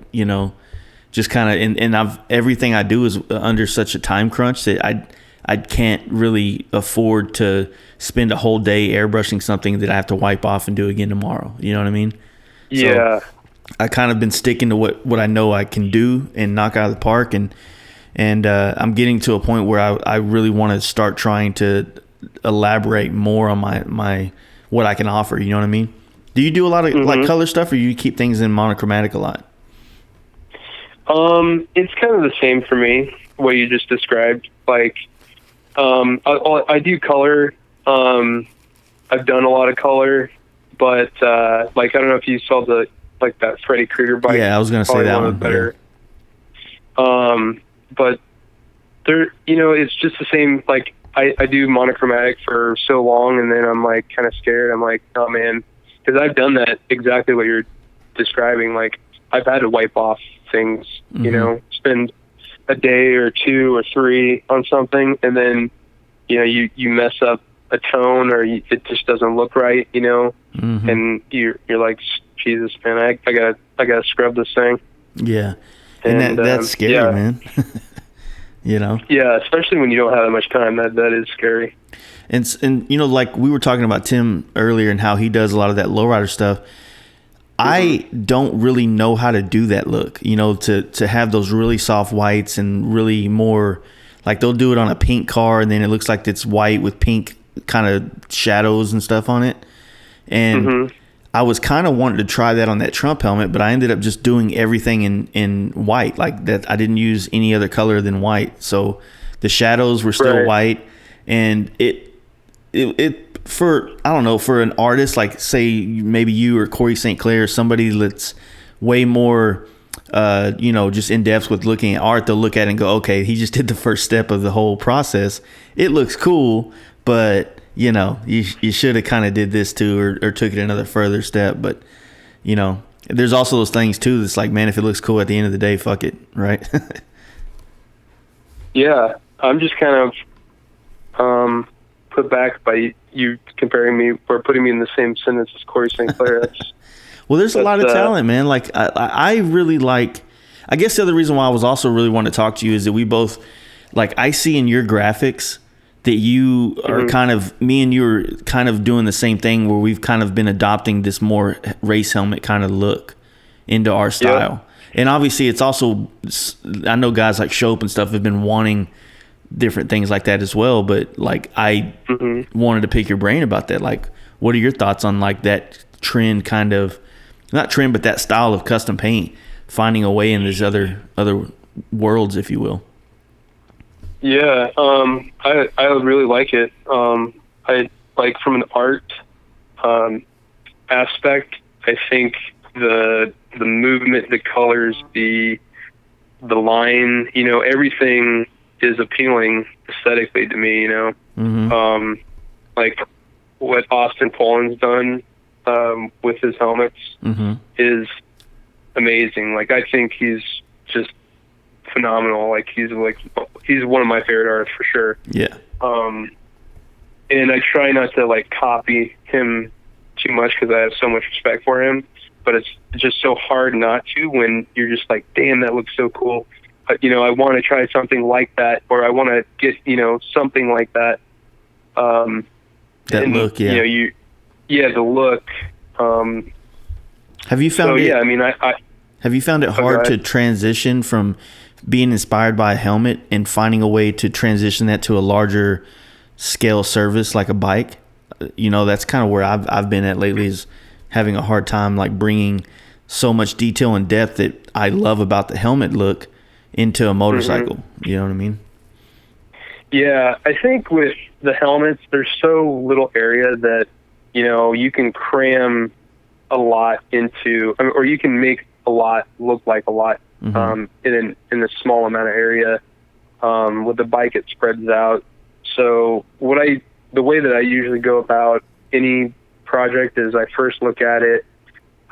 just kind of, and everything I do is under such a time crunch that I can't really afford to spend a whole day airbrushing something that I have to wipe off and do again tomorrow. You know what I mean? Yeah. So I kind of been sticking to what I know I can do and knock out of the park, and I'm getting to a point where I really want to start trying to elaborate more on my what I can offer. You know what I mean? Do you do a lot of like color stuff, or you keep things in monochromatic a lot? It's kind of the same for me, what you just described. Like, I do color. I've done a lot of color, but like, I don't know if you saw that Freddy Krueger bike. Yeah, I was gonna say that one. Better. But there, it's just the same. Like, I do monochromatic for so long, and then I'm like kind of scared. I'm like, oh man, because I've done that exactly what you're describing. Like, I've had to wipe off things, spend a day or 2 or 3 on something, and then, you mess up a tone, or it just doesn't look right, and you're like, Jesus, man, I gotta scrub this thing. Yeah. And that's scary, man. Yeah, especially when you don't have that much time. That is scary. And like we were talking about Tim earlier and how he does a lot of that lowrider stuff. I don't really know how to do that look, to have those really soft whites and really more, like, they'll do it on a pink car and then it looks like it's white with pink kind of shadows and stuff on it. And I was kind of wanting to try that on that Trump helmet, but I ended up just doing everything in white, like that. I didn't use any other color than white. So the shadows were still white, and it for, I don't know, for an artist, like say maybe you or Corey St. Clair, somebody that's way more, just in depth with looking at art, they'll look at it and go, okay, he just did the first step of the whole process. It looks cool, but you should have kind of did this too, or took it another further step. But, there's also those things too that's like, man, if it looks cool at the end of the day, fuck it, right? Yeah, I'm just kind of put back by you comparing me or putting me in the same sentence as Corey St. Clair. Well, there's a lot of talent, man. Like, I really like, I guess the other reason why I was also really wanting to talk to you is that we both, like, I see in your graphics that you are kind of, me and you are kind of doing the same thing, where we've kind of been adopting this more race helmet kind of look into our style. Yeah. And obviously it's also, I know guys like Shope and stuff have been wanting different things like that as well, but like, I wanted to pick your brain about that. Like, what are your thoughts on like that trend, kind of, not trend, but that style of custom paint finding a way in these other worlds, if you will? Yeah, I really like it. I like, from an art aspect, I think the movement, the colors, the line, everything is appealing aesthetically to me. Like what Austin Poland's done with his helmets is amazing. Like, I think he's just phenomenal. Like, he's one of my favorite artists for sure. Yeah. And I try not to like copy him too much because I have so much respect for him, but it's just so hard not to, when you're just like, damn, that looks so cool. But, I want to try something like that, or I want to get, something like that. That look, yeah. The look. Have you found it? Yeah, I mean, have you found it hard to transition from being inspired by a helmet and finding a way to transition that to a larger scale service like a bike? That's kind of where I've been at lately, is having a hard time like bringing so much detail and depth that I love about the helmet look into a motorcycle. Mm-hmm. You know what I mean? Yeah, I think with the helmets, there's so little area that, you can cram a lot into, or you can make a lot look like a lot in a small amount of area. With the bike, it spreads out. So the way that I usually go about any project is I first look at it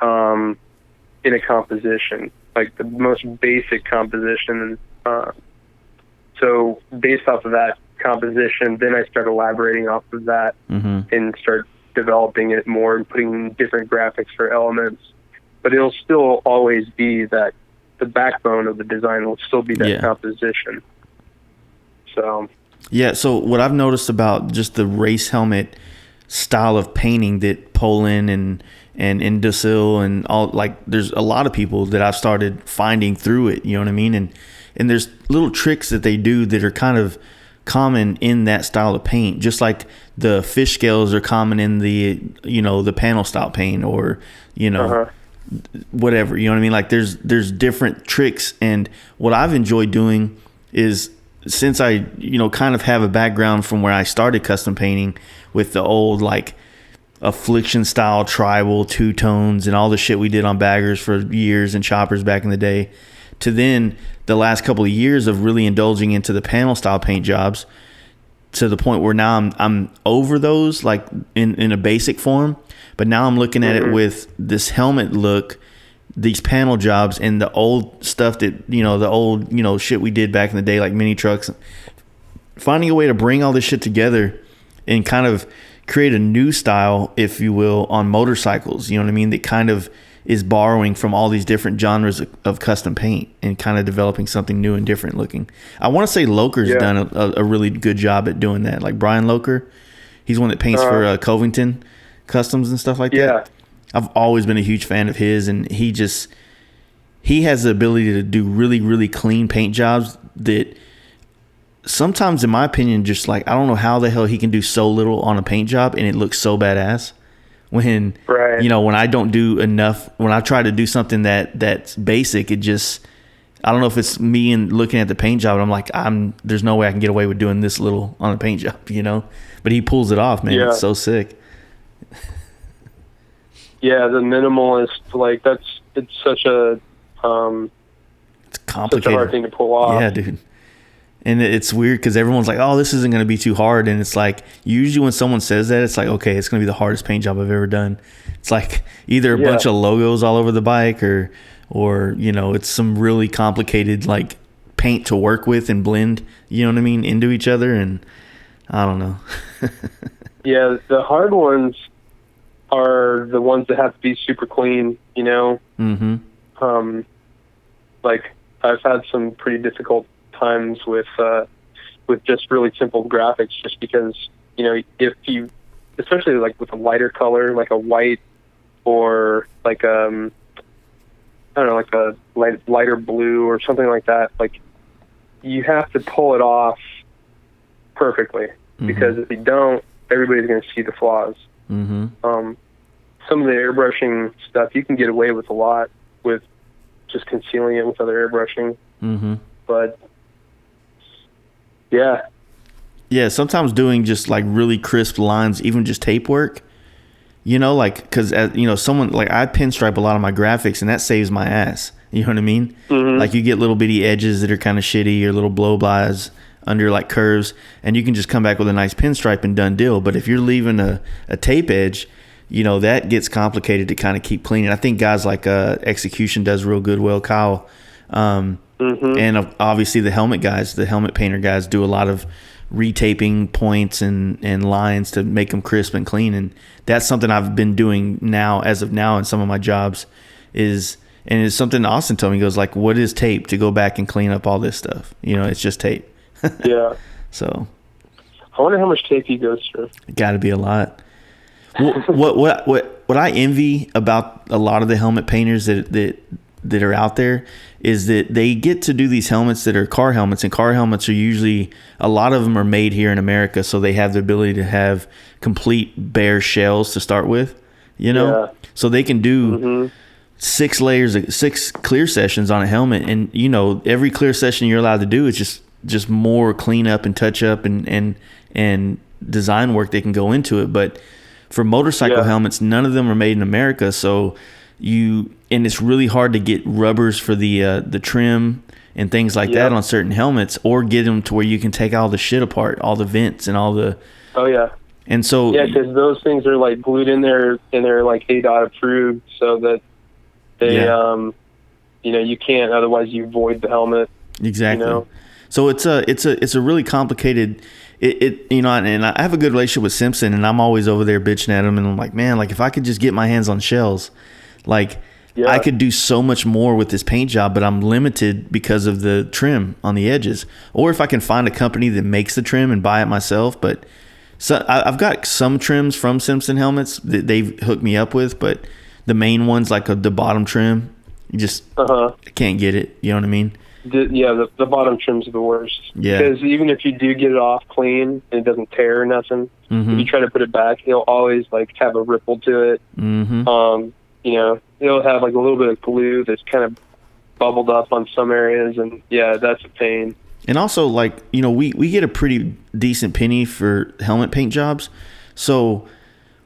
in a composition, like the most basic composition. So based off of that composition, then I start elaborating off of that and start developing it more and putting different graphics for elements. But it'll still always be that the backbone of the design will still be that composition. So what I've noticed about just the race helmet style of painting that Poland and Indosil and all, like, there's a lot of people that I've started finding through it, you know what I mean? And there's little tricks that they do that are kind of common in that style of paint, just like the fish scales are common in the the panel style paint, or whatever, you know what I mean? Like there's different tricks. And what I've enjoyed doing is, since I kind of have a background from where I started custom painting with the old like affliction style tribal two tones and all the shit we did on baggers for years and choppers back in the day, to then the last couple of years of really indulging into the panel style paint jobs, to the point where now I'm over those, like in a basic form, but now I'm looking at it with this helmet look, these panel jobs, and the old stuff that the old shit we did back in the day, like mini trucks, finding a way to bring all this shit together and kind of create a new style, if you will, on motorcycles, you know what I mean, that kind of is borrowing from all these different genres of custom paint and kind of developing something new and different looking. I want to say Loker's done a really good job at doing that. Like Brian Loker, he's one that paints for Covington Customs and stuff like that. I've always been a huge fan of his, and he has the ability to do really, really clean paint jobs that sometimes, in my opinion, just like, I don't know how the hell he can do so little on a paint job and it looks so badass. When when I don't do enough, when I try to do something that's basic, it just, I don't know if it's me and looking at the paint job, and I'm like, there's no way I can get away with doing this little on a paint job, but he pulls it off, man. It's so sick. Yeah, the minimalist, like, it's such a it's complicated, such a hard thing to pull off. Yeah, dude. And it's weird because everyone's like, oh, this isn't going to be too hard. And it's like, usually when someone says that, it's like, okay, it's going to be the hardest paint job I've ever done. It's like either a bunch of logos all over the bike or it's some really complicated like paint to work with and blend, you know what I mean, into each other. And I don't know. Yeah, the hard ones are the ones that have to be super clean, like I've had some pretty difficult times with just really simple graphics, just because if you, especially like with a lighter color like a white or like I don't know, like a lighter blue or something like that, like you have to pull it off perfectly, because if you don't, everybody's going to see the flaws. Some of the airbrushing stuff you can get away with a lot with just concealing it with other airbrushing, but yeah, sometimes doing just like really crisp lines, even just tape work, like, because someone, like, I pinstripe a lot of my graphics, and that saves my ass, you know what I mean? Like, you get little bitty edges that are kind of shitty, or little blow-bys under like curves, and you can just come back with a nice pinstripe and done deal. But if you're leaving a tape edge, that gets complicated to kind of keep cleaning. I think guys like Execution does real good, Kyle, and obviously the helmet guys, the helmet painter guys, do a lot of retaping points and lines to make them crisp and clean. And that's something I've been doing as of now in some of my jobs, and it's something Austin told me. He goes like, what is tape to go back and clean up all this stuff? It's just tape. Yeah. So I wonder how much tape he goes through. Got to be a lot. What I envy about a lot of the helmet painters that are out there is that they get to do these helmets that are car helmets, and car helmets are usually, a lot of them are made here in America, so they have the ability to have complete bare shells to start with, you know? Yeah. So they can do 6 clear sessions on a helmet, and you know, every clear session you're allowed to do is just more cleanup and touch up and design work they can go into it. But for motorcycle helmets, none of them are made in America, so and it's really hard to get rubbers for the trim and things like that on certain helmets, or get them to where you can take all the shit apart, all the vents and all the. Oh yeah. And so because those things are like glued in there, and they're like ADOT approved, so that they you know, you can't, otherwise you void the helmet. Exactly. You know? So it's a really complicated. You know, and I have a good relationship with Simpson, and I'm always over there bitching at him, and I'm like, man, like if I could just get my hands on shells, like I could do so much more with this paint job, but I'm limited because of the trim on the edges. Or if I can find a company that makes the trim and buy it myself. But so I've got some trims from Simpson helmets that they've hooked me up with, but the main ones, like the bottom trim, you just can't get it. You know what I mean? The bottom trim's the worst. Yeah. Because even if you do get it off clean and it doesn't tear or nothing, if you try to put it back, it'll always like have a ripple to it. You know, it'll have like a little bit of glue that's kind of bubbled up on some areas, and that's a pain. And also, like, you know, we get a pretty decent penny for helmet paint jobs. So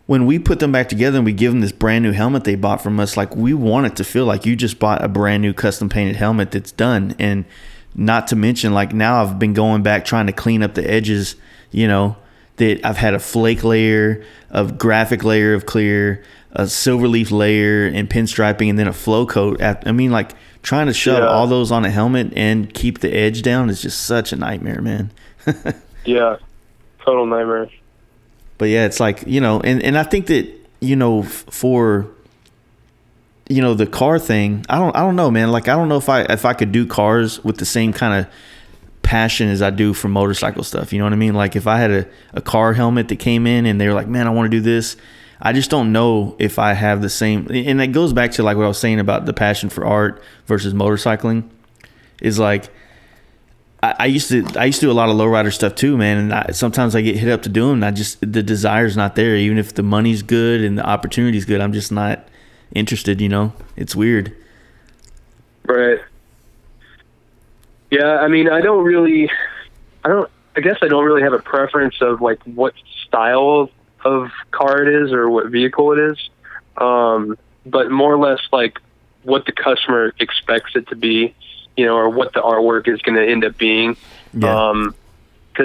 when we put them back together and we give them this brand new helmet they bought from us, like, we want it to feel like you just bought a brand new custom painted helmet that's done. And not to mention, like, now I've been going back trying to clean up the edges, you know, that I've had a flake layer, a graphic layer of clear, a silver leaf layer, and pinstriping, and then a flow coat. I mean, like, trying to shove all those on a helmet and keep the edge down is just such a nightmare, man. Yeah, total nightmare. But yeah, it's like, you know, and I think that, you know, for, you know, the car thing, I don't know, man. Like, I don't know if I could do cars with the same kind of passion as I do for motorcycle stuff. You know what I mean? Like, if I had a car helmet that came in and they were like, man, I want to do this, I just don't know if I have the same. And it goes back to like what I was saying about the passion for art versus motorcycling. Is like, I used to do a lot of lowrider stuff too, man. And sometimes I get hit up to do them, and the desire's not there. Even if the money's good and the opportunity's good, I'm just not interested. You know, it's weird. Right. Yeah, I mean, I guess I don't really have a preference of like what style of car it is or what vehicle it is, but more or less like what the customer expects it to be, you know, or what the artwork is going to end up being. Because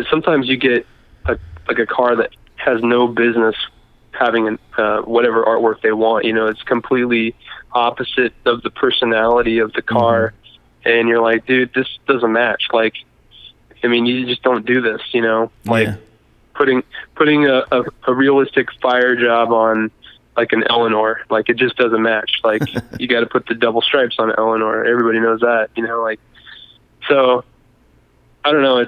sometimes you get a car that has no business having whatever artwork they want. You know, it's completely opposite of the personality of the car, and you're like, dude, this doesn't match. Like, I mean, you just don't do this, you know, like. Putting a realistic fire job on like an Eleanor, like it just doesn't match. Like you got to put the double stripes on an Eleanor. Everybody knows that, you know. Like, so I don't know.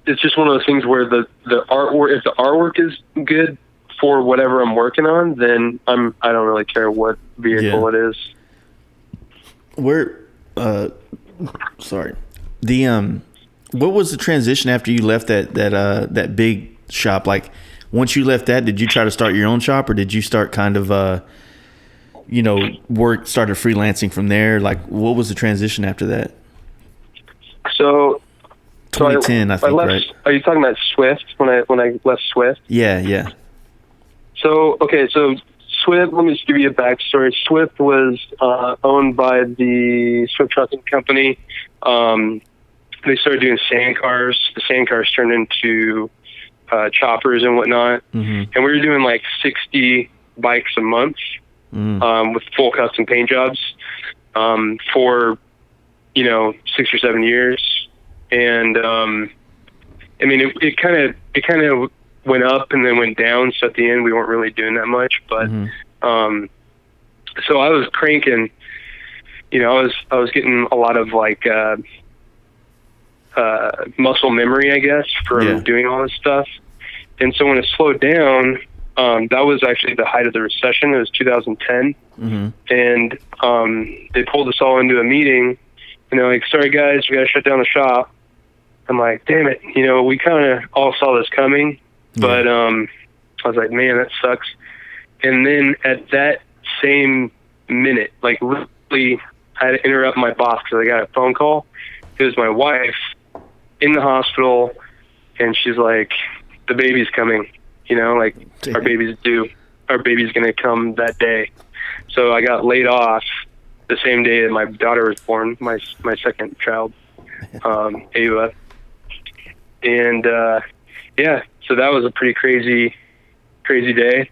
It's just one of those things where the artwork, if the artwork is good for whatever I'm working on, then I don't really care what vehicle it is. What was the transition after you left that big shop? Like, once you left that, did you try to start your own shop, or did you start kind of, started freelancing from there? Like, what was the transition after that? So 2010, I think, right? Are you talking about Swift, when I left Swift? Yeah. So Swift, let me just give you a backstory. Swift was owned by the Swift Trucking Company. They started doing sand cars. The sand cars turned into choppers and whatnot. And we were doing like 60 bikes a month with full custom paint jobs for, 6 or 7 years. And I mean, it kind of went up and then went down. So at the end, we weren't really doing that much. But so I was cranking. I was getting a lot of like muscle memory, I guess, from doing all this stuff. And so when it slowed down, that was actually the height of the recession. It was 2010. And they pulled us all into a meeting, and they're like, sorry guys, we got to shut down the shop. I'm like, damn it, we kind of all saw this coming, but I was like, man, that sucks. And then at that same minute, like literally, I had to interrupt my boss because I got a phone call. It was my wife in the hospital, and she's like, the baby's coming, like our baby's due. Our baby's going to come that day. So I got laid off the same day that my daughter was born, my second child, Ava. And, so that was a pretty crazy day.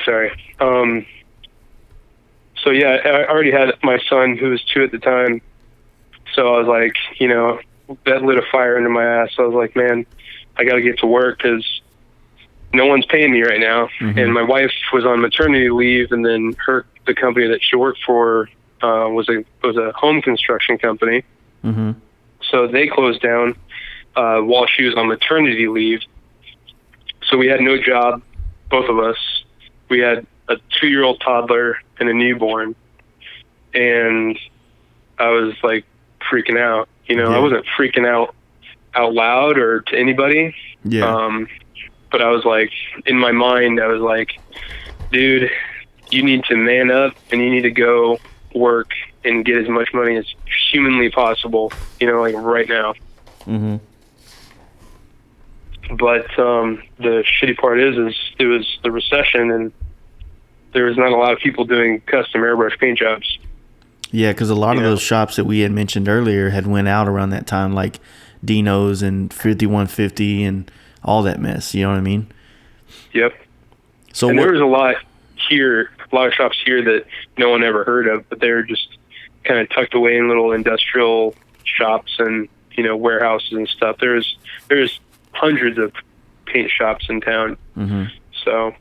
Sorry. So yeah, I already had my son who was 2 at the time. So I was like, that lit a fire under my ass. So I was like, man, I got to get to work because no one's paying me right now. And my wife was on maternity leave, and then the company that she worked for was a home construction company. So they closed down while she was on maternity leave. So we had no job, both of us. We had a 2-year-old toddler and a newborn, and I was like freaking out. I wasn't freaking out loud or to anybody. But I was like, in my mind, I was like, dude, you need to man up and you need to go work and get as much money as humanly possible, like right now. But the shitty part is it was the recession, and there was not a lot of people doing custom airbrush paint jobs. Yeah, because a lot of those shops that we had mentioned earlier had went out around that time, like Dino's and 5150 and all that mess. You know what I mean? Yep. So there was a lot of shops here that no one ever heard of, but they were just kind of tucked away in little industrial shops and warehouses and stuff. There's hundreds of paint shops in town. So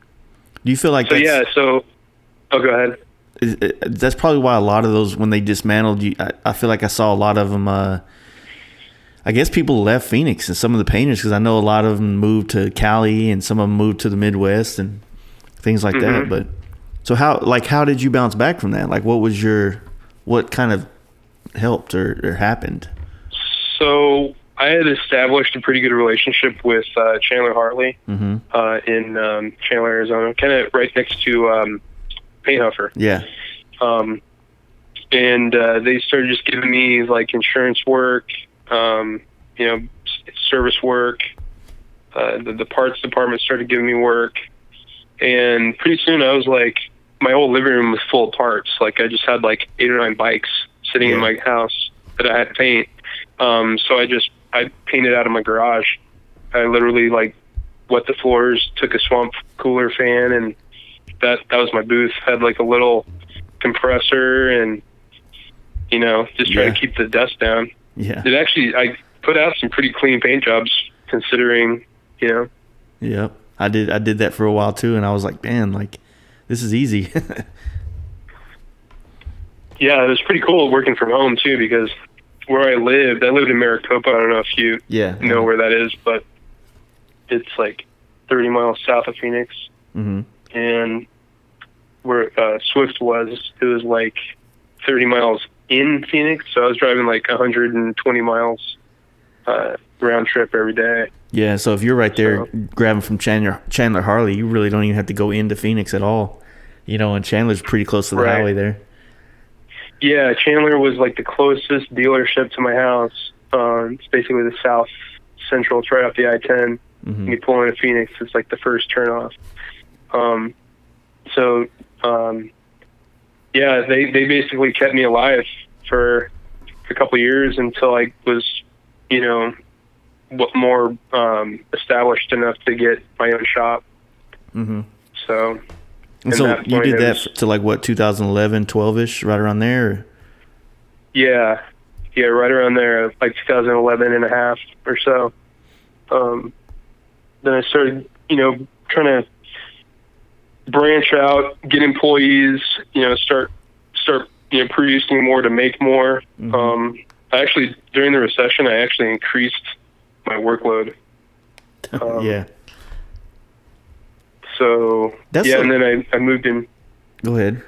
do you feel like oh, go ahead. That's probably why a lot of those, when they dismantled you, I feel like I saw a lot of them. I guess people left Phoenix, and some of the painters, because I know a lot of them moved to Cali and some of them moved to the Midwest and things like that. But so how did you bounce back from that? Like, what kind of helped or happened? So I had established a pretty good relationship with Chandler Hartley in Chandler, Arizona, kind of right next to Paint Huffer. Yeah. And they started just giving me like insurance work, service work. The parts department started giving me work, and pretty soon I was like, my whole living room was full of parts. Like I just had like 8 or 9 bikes sitting in my house that I had to paint. So I painted out of my garage. I literally like wet the floors, took a swamp cooler fan, and that was my booth. Had like a little compressor and just trying to keep the dust down. I put out some pretty clean paint jobs considering. Yep. I did that for a while too, and I was like, man, like this is easy. Yeah, it was pretty cool working from home too, because where I lived in Maricopa. I don't know if you know where that is, but it's like 30 miles south of Phoenix. And where Swift was, it was like 30 miles in Phoenix. So I was driving like 120 miles round trip every day. Yeah, so if you're right there grabbing from Chandler Harley, you really don't even have to go into Phoenix at all. And Chandler's pretty close to the highway there. Yeah, Chandler was like the closest dealership to my house. It's basically the south central. It's right off the I-10. When you pull into Phoenix, it's like the first turnoff. They basically kept me alive for a couple of years until I was, more established enough to get my own shop. So you did that to like what, 2011, 12-ish, right around there? Yeah, right around there, like 2011 and a half or so. Then I started, trying to branch out, get employees, start producing more to make more. I actually, during the recession, I actually increased my workload. Yeah. So, and then I moved in. Go ahead.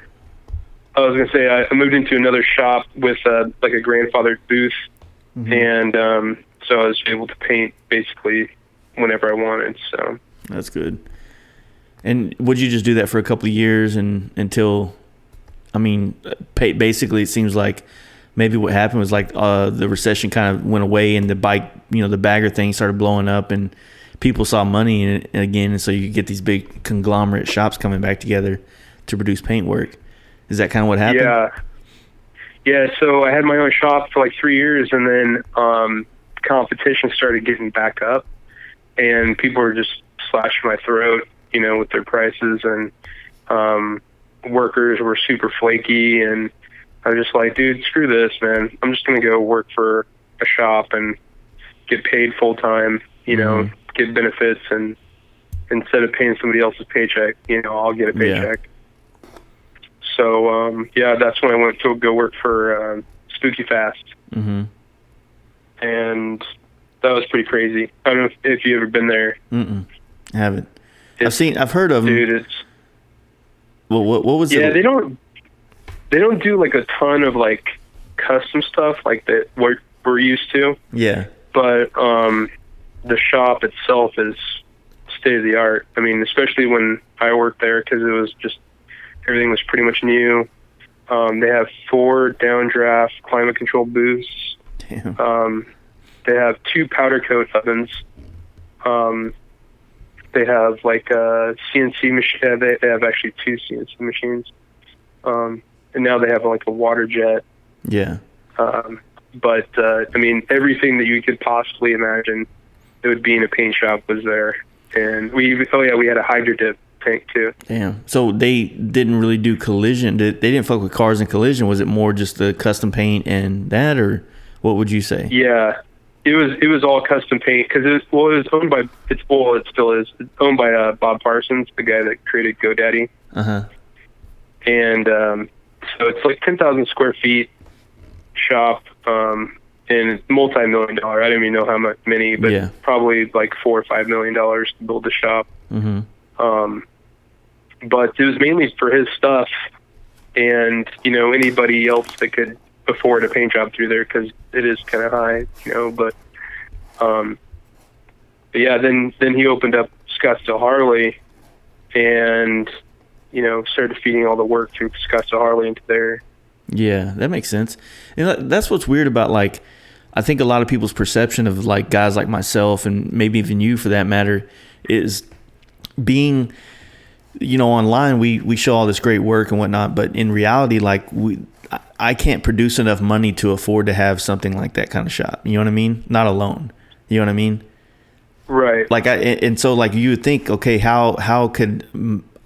I was going to say, I moved into another shop with like a grandfathered booth. And so I was able to paint basically whenever I wanted. So that's good. And would you just do that for a couple of years until, I mean, basically it seems like maybe what happened was like the recession kind of went away and the the bagger thing started blowing up and people saw money in it again. And so you get these big conglomerate shops coming back together to produce paint work. Is that kind of what happened? Yeah. Yeah, so I had my own shop for like 3 years, and then competition started getting back up, and people were just slashing my throat, with their prices, and workers were super flaky, and I was just like, dude, screw this, man. I'm just going to go work for a shop and get paid full time, get benefits, and instead of paying somebody else's paycheck, I'll get a paycheck. Yeah. So, that's when I went to go work for Spooky Fast. And that was pretty crazy. I don't know if you've ever been there. I haven't. I've heard of them. Dude, it's... Well, what was it? Yeah, they don't do like a ton of like custom stuff like that we're used to. Yeah. But the shop itself is state of the art. I mean, especially when I worked there, because it was just... everything was pretty much new. They have 4 downdraft climate control booths. Damn. They have 2 powder coat ovens. They have like a CNC machine. They have actually 2 CNC machines. And now they have like a water jet. Yeah. But I mean, everything that you could possibly imagine it would be in a paint shop was there. And we had a hydro dip tank too. Damn. So they didn't really do collision. They didn't fuck with cars and collision. Was it more just the custom paint and that, or what would you say? Yeah, it was all custom paint because it was owned by it still is. It's owned by Bob Parsons, the guy that created GoDaddy. And so it's like 10,000 square feet shop, and it's multi-million-dollar. I don't even know how many, but probably like $4 or $5 million to build the shop. But it was mainly for his stuff and, anybody else that could afford a paint job through there because it is kind of high, but yeah, then he opened up Scottsdale Harley and, started feeding all the work through Scottsdale Harley into there. Yeah, that makes sense. And that's what's weird about, like, I think a lot of people's perception of, like, guys like myself and maybe even you for that matter is being, online, we show all this great work and whatnot, but in reality, like, I can't produce enough money to afford to have something like that kind of shop. You know what I mean? Not alone. You know what I mean? Right. Like, and so, like, you would think, okay, how could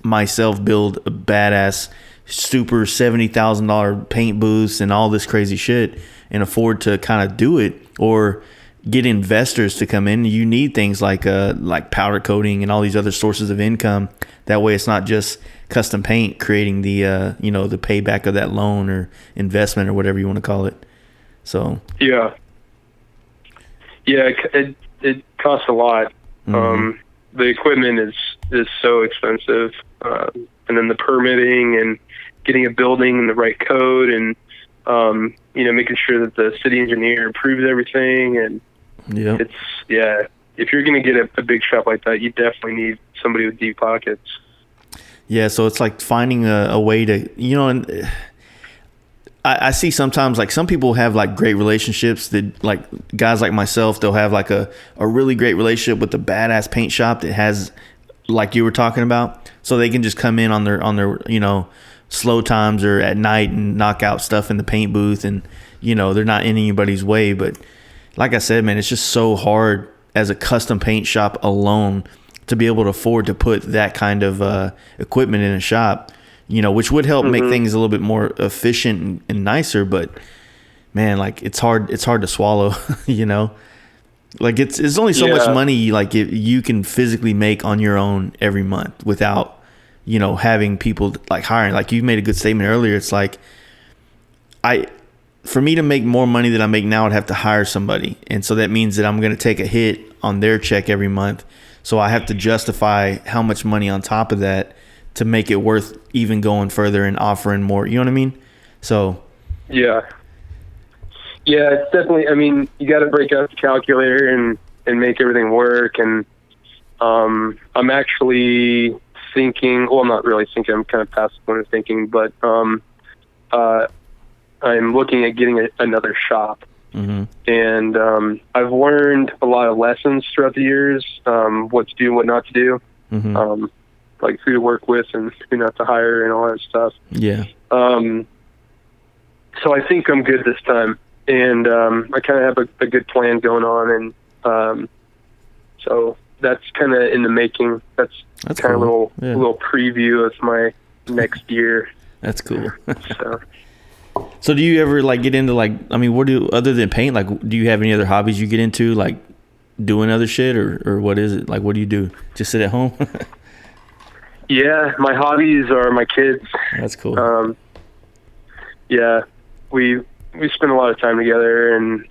myself build a badass, super $70,000 paint booths and all this crazy shit and afford to kind of do it, or get investors to come in? You need things like powder coating and all these other sources of income. That way it's not just custom paint creating the the payback of that loan or investment or whatever you want to call it. So yeah, it costs a lot. The equipment is so expensive, and then the permitting and getting a building in the right code, and making sure that the city engineer approves everything. And if you're going to get a big shop like that, you definitely need somebody with deep pockets. Yeah, so it's like finding a way to, and I see sometimes, like, some people have like great relationships that, like, guys like myself, they'll have like a really great relationship with a badass paint shop that has, like you were talking about, so they can just come in on their slow times or at night and knock out stuff in the paint booth, and they're not in anybody's way. But like I said, man, it's just so hard as a custom paint shop alone to be able to afford to put that kind of equipment in a shop, which would help make things a little bit more efficient and nicer. But man, like, it's hard to swallow, like it's only so much money, like, you can physically make on your own every month without, having people like hiring. Like, you made a good statement earlier. It's like, for me to make more money than I make now, I'd have to hire somebody. And so that means that I'm going to take a hit on their check every month. So I have to justify how much money on top of that to make it worth even going further and offering more. You know what I mean? So. Yeah. Yeah, it's definitely, I mean, you got to break out the calculator and make everything work. And I'm actually thinking, well, I'm not really thinking, I'm kind of past the point of thinking, but I'm looking at getting another shop. Mm-hmm. And I've learned a lot of lessons throughout the years, what to do, what not to do, Mm-hmm. like who to work with and who not to hire and all that stuff. Yeah. So I think I'm good this time. And I kind of have a good plan going on. And so that's kind of in the making. That's kind cool. of a Yeah. little preview of my next year. That's cool. So. So do you ever like get into like, I mean, other than paint, like do you have any other hobbies you get into, like doing other shit or what is it? Like, what do you do? Just sit at home? Yeah, my hobbies are my kids. That's cool. Yeah, we spend a lot of time together, and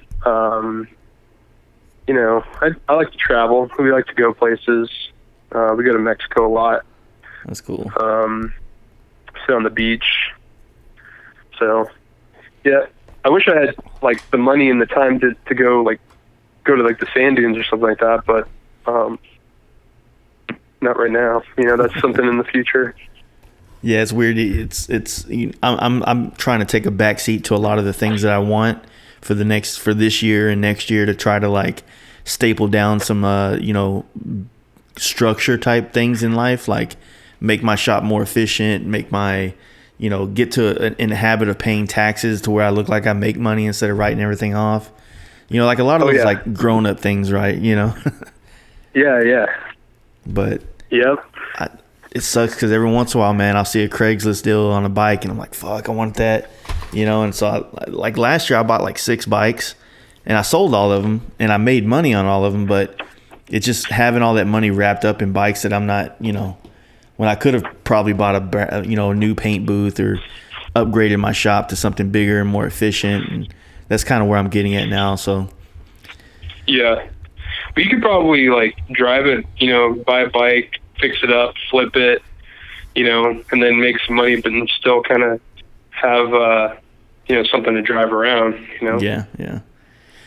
you know, I like to travel. We like to go places. We go to Mexico a lot. That's cool. Sit on the beach. So, yeah, I wish I had like the money and the time to go to like the sand dunes or something like that, but not right now. You know, that's something in the future. Yeah, it's weird. I'm trying to take a back seat to a lot of the things that I want for this year and next year to try to like staple down some structure type things in life, like make my shop more efficient, make my get to in the habit of paying taxes to where I look like I make money instead of writing everything off. Like a lot of those like grown up things, right? Yeah. But yep. It sucks because every once in a while, man, I'll see a Craigslist deal on a bike and I'm like, fuck, I want that, And so like last year I bought like 6 bikes and I sold all of them and I made money on all of them, but it's just having all that money wrapped up in bikes that I'm not, when I could have probably bought a new paint booth or upgraded my shop to something bigger and more efficient. And that's kind of where I'm getting at now. So. Yeah. But you could probably like drive it, buy a bike, fix it up, flip it, and then make some money, but still kind of have, something to drive around, Yeah.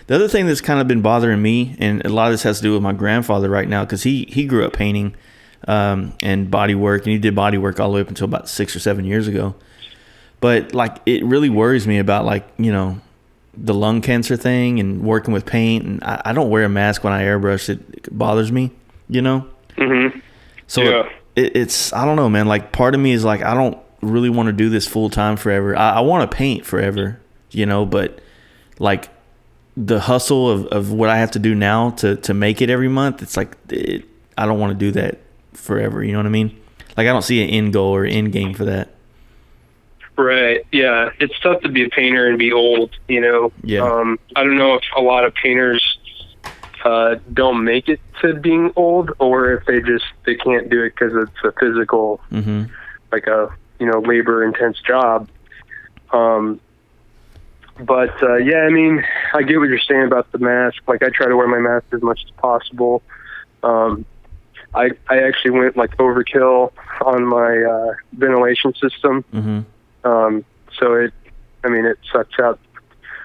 The other thing that's kind of been bothering me, and a lot of this has to do with my grandfather right now, because he grew up painting and body work, and he did body work all the way up until about 6 or 7 years ago. But like, it really worries me about like, the lung cancer thing and working with paint. And I don't wear a mask when I airbrush. It bothers me, Mm-hmm. So yeah. it's, I don't know, man. Like part of me is like, I don't really want to do this full time forever. I want to paint forever, but like the hustle of what I have to do now to make it every month, it's like, I don't want to do that forever. You know what I mean? Like I don't see an end goal or end game for that. Right. Yeah. It's tough to be a painter and be old, Yeah. I don't know if a lot of painters don't make it to being old, or if they can't do it because it's a physical, Mm-hmm. like a, labor intense job. But yeah, I mean, I get what you're saying about the mask. Like I try to wear my mask as much as possible. I actually went like overkill on my ventilation system. Mm-hmm. So it sucks out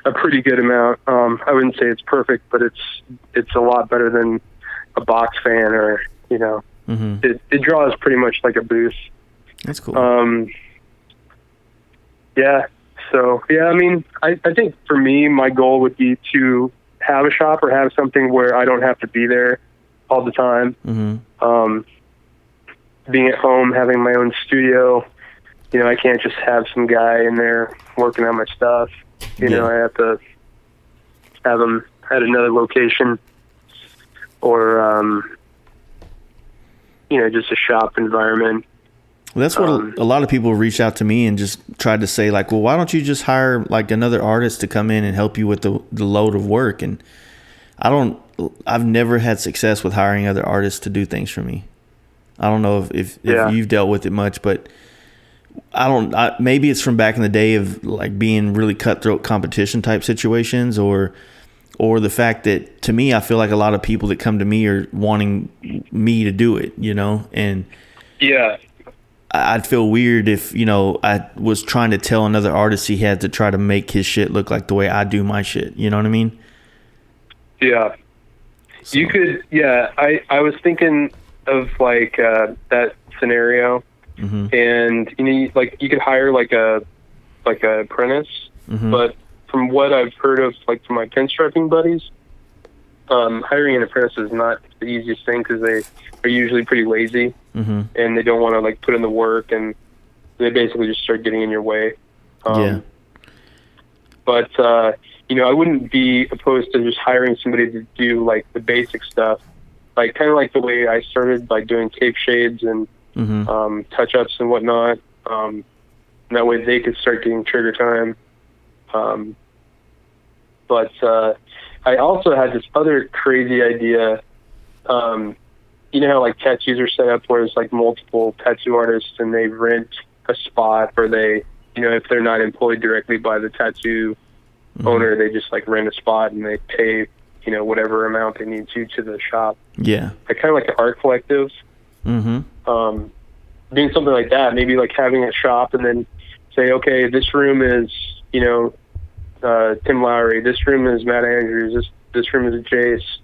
a pretty good amount. I wouldn't say it's perfect, but it's a lot better than a box fan or, Mm-hmm. it draws pretty much like a booth. That's cool. Yeah. So, yeah, I mean, I think for me, my goal would be to have a shop or have something where I don't have to be there all the time. Mm-hmm. Being at home, having my own studio, I can't just have some guy in there working on my stuff. I have to have him at another location or, just a shop environment. Well, that's what a lot of people reach out to me and just tried to say like, well, why don't you just hire like another artist to come in and help you with the load of work? And I've never had success with hiring other artists to do things for me. I don't know if you've dealt with it much, but maybe it's from back in the day of like being really cutthroat competition type situations, or the fact that, to me, I feel like a lot of people that come to me are wanting me to do it, and Yeah. I'd feel weird if, I was trying to tell another artist he had to try to make his shit look like the way I do my shit. You know what I mean? Yeah. So. You could, yeah, I was thinking of like that scenario, and you could hire like a apprentice, but from what I've heard of, like from my pinstriping buddies, hiring an apprentice is not the easiest thing because they are usually pretty lazy, and they don't want to like put in the work, and they basically just start getting in your way. Yeah. But I wouldn't be opposed to just hiring somebody to do like the basic stuff, like kind of like the way I started by doing tape shades and touch-ups and whatnot. And that way they could start getting trigger time. But I also had this other crazy idea. You know how like tattoos are set up where it's like multiple tattoo artists and they rent a spot, or they, if they're not employed directly by the tattoo owner, they just like rent a spot and they pay, whatever amount they need to the shop. Yeah. Like kind of like an art collective. Doing something like that, maybe like having a shop and then say, okay, this room is, Tim Lowry, this room is Matt Andrews, this room is Jace.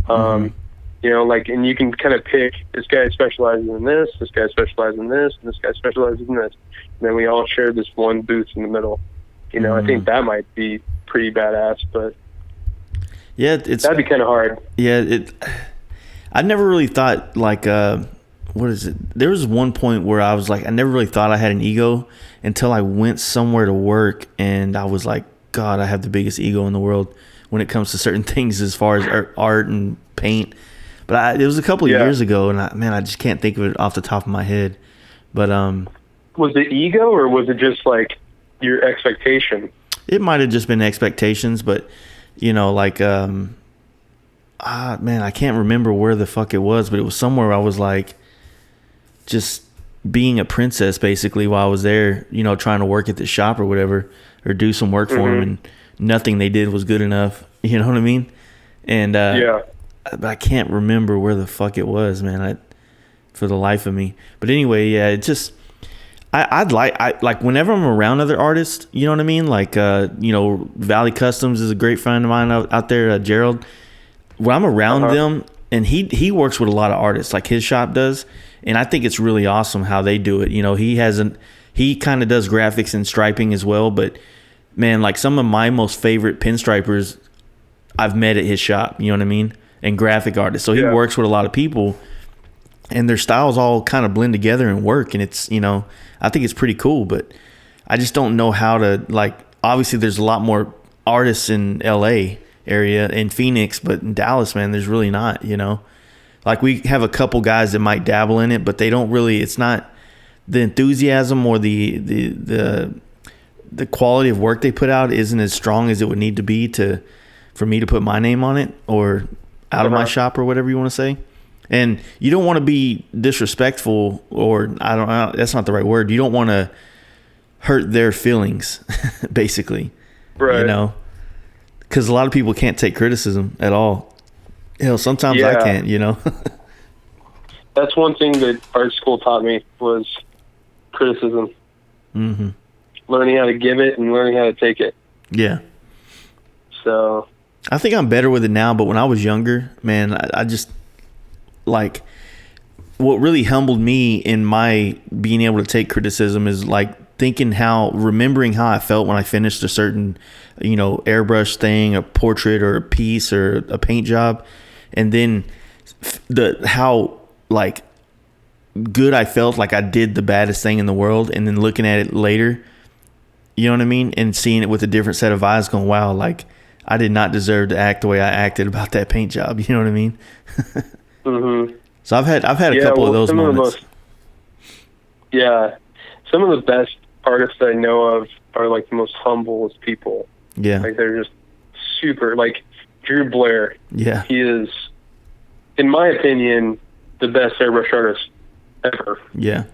And you can kind of pick, this guy specializes in this guy specializes in this, and this guy specializes in this. And then we all share this one booth in the middle. I think that might be pretty badass, but yeah, that'd be kind of hard. Yeah, I never really thought like, what is it? There was one point where I was like, I never really thought I had an ego until I went somewhere to work, and I was like, God, I have the biggest ego in the world when it comes to certain things as far as art and paint. But it was a couple of years ago, and I just can't think of it off the top of my head. But was it ego, or was it just like your expectation? It might have just been expectations, but like I can't remember where the fuck it was, but it was somewhere I was like just being a princess basically while I was there, trying to work at the shop or whatever, or do some work for them, and nothing they did was good enough. You know what I mean? And but I can't remember where the fuck it was, man. For the life of me. But anyway, yeah, it just I'd like whenever I'm around other artists, you know what I mean? Like Valley Customs is a great friend of mine out there, Gerald. When I'm around them, and he works with a lot of artists, like his shop does, and I think it's really awesome how they do it. He kind of does graphics and striping as well, but man, like some of my most favorite pinstripers I've met at his shop, you know what I mean? And graphic artists. So he works with a lot of people, and their styles all kind of blend together and work, and it's, I think it's pretty cool, but I just don't know how to, like, obviously there's a lot more artists in LA area, in Phoenix, but in Dallas, man, there's really not, like we have a couple guys that might dabble in it, but they don't really, it's not the enthusiasm or the quality of work they put out isn't as strong as it would need to be for me to put my name on it, or out of my shop, or whatever you want to say. And you don't want to be disrespectful, or that's not the right word. You don't want to hurt their feelings, basically. Right. Because a lot of people can't take criticism at all. Hell, sometimes I can't, That's one thing that art school taught me was criticism. Learning how to give it and learning how to take it. Yeah. So I think I'm better with it now, but when I was younger, man, I just, like, what really humbled me in my being able to take criticism is like remembering how I felt when I finished a certain, airbrush thing, a portrait or a piece or a paint job. And then how like good I felt, like I did the baddest thing in the world. And then looking at it later, you know what I mean? And seeing it with a different set of eyes, going, wow, like I did not deserve to act the way I acted about that paint job. You know what I mean? So I've had a couple of those moments. Some of the best artists I know of are like the most humblest people. Yeah. Like they're just super, like Drew Blair. Yeah. He is, in my opinion, the best airbrush artist ever. Yeah.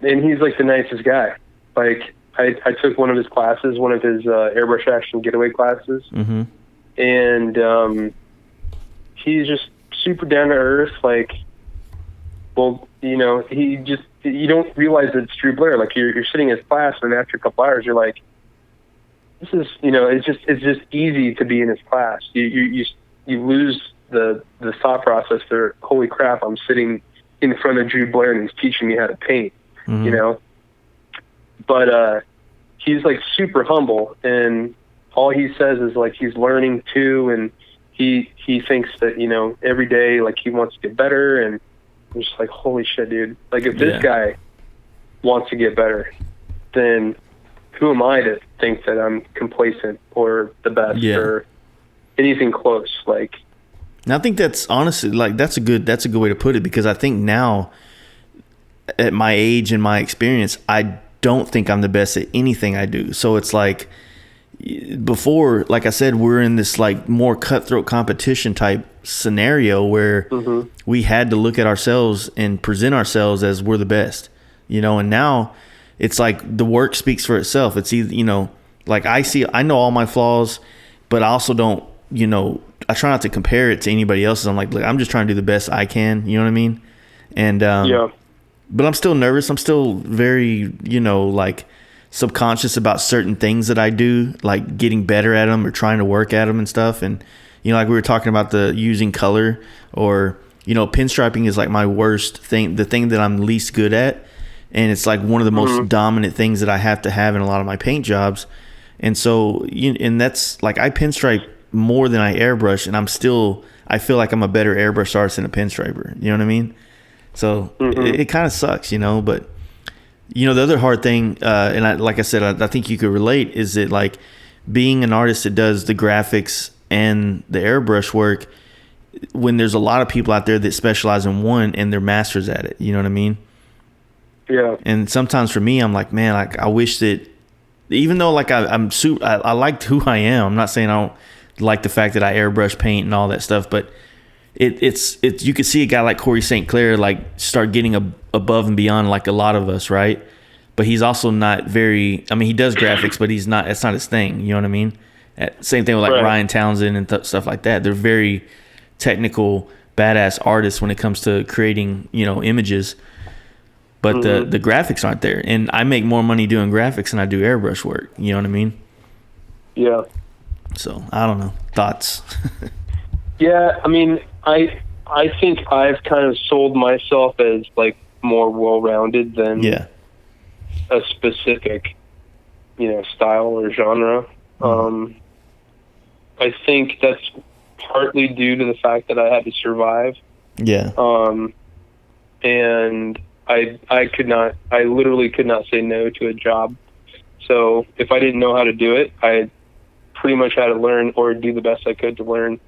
and he's like the nicest guy. Like I took one of his classes, one of his airbrush action getaway classes, and he's just super down to earth. Like, well, you know, you don't realize that it's Drew Blair. Like you're sitting in his class, and after a couple hours, you're like, this is, you know, it's just easy to be in his class. You lose the thought process there. Holy crap, I'm sitting in front of Drew Blair and he's teaching me how to paint, you know? But he's like super humble, and all he says is like he's learning too, and he thinks that, you know, every day like he wants to get better, and I'm just like, holy shit, dude. Like if this guy wants to get better, then who am I to think that I'm complacent or the best or anything close? Like, and I think that's honestly, like, that's a good way to put it, because I think now at my age and my experience, I don't think I'm the best at anything I do. So it's like, before, like I said, we're in this like more cutthroat competition type scenario where we had to look at ourselves and present ourselves as we're the best, you know. And now it's like the work speaks for itself. It's either, you know, like I know all my flaws, but I also don't, you know, I try not to compare it to anybody else's. I'm like, look, I'm just trying to do the best I can, you know what I mean? And but I'm still nervous. I'm still very, you know, like subconscious about certain things that I do, like getting better at them or trying to work at them and stuff. And, you know, like we were talking about the using color, or, you know, pinstriping is like my worst thing, the thing that I'm least good at. And it's like one of the most dominant things that I have to have in a lot of my paint jobs. And so, and that's like, I pinstripe more than I airbrush, and I feel like I'm a better airbrush artist than a pinstriper. You know what I mean? So it kind of sucks, you know. But, you know, the other hard thing, and like I said, I think you could relate, is that like being an artist that does the graphics and the airbrush work, when there's a lot of people out there that specialize in one and they're masters at it. You know what I mean? Yeah. And sometimes for me, I'm like, man, I wish that, even though like I liked who I am. I'm not saying I don't like the fact that I airbrush paint and all that stuff, but it's you could see a guy like Corey St. Clair like start getting above and beyond like a lot of us, right? But he's also not very, I mean, he does graphics, but it's not his thing. You know what I mean? Same thing with like Ryan Townsend and stuff like that. They're very technical, badass artists when it comes to creating, you know, images. But the graphics aren't there. And I make more money doing graphics than I do airbrush work. You know what I mean? Yeah. So, I don't know. Thoughts? Yeah, I mean, I think I've kind of sold myself as, like, more well-rounded than a specific, you know, style or genre. I think that's partly due to the fact that I had to survive. Yeah. And I literally could not say no to a job. So if I didn't know how to do it, I pretty much had to learn or do the best I could to learn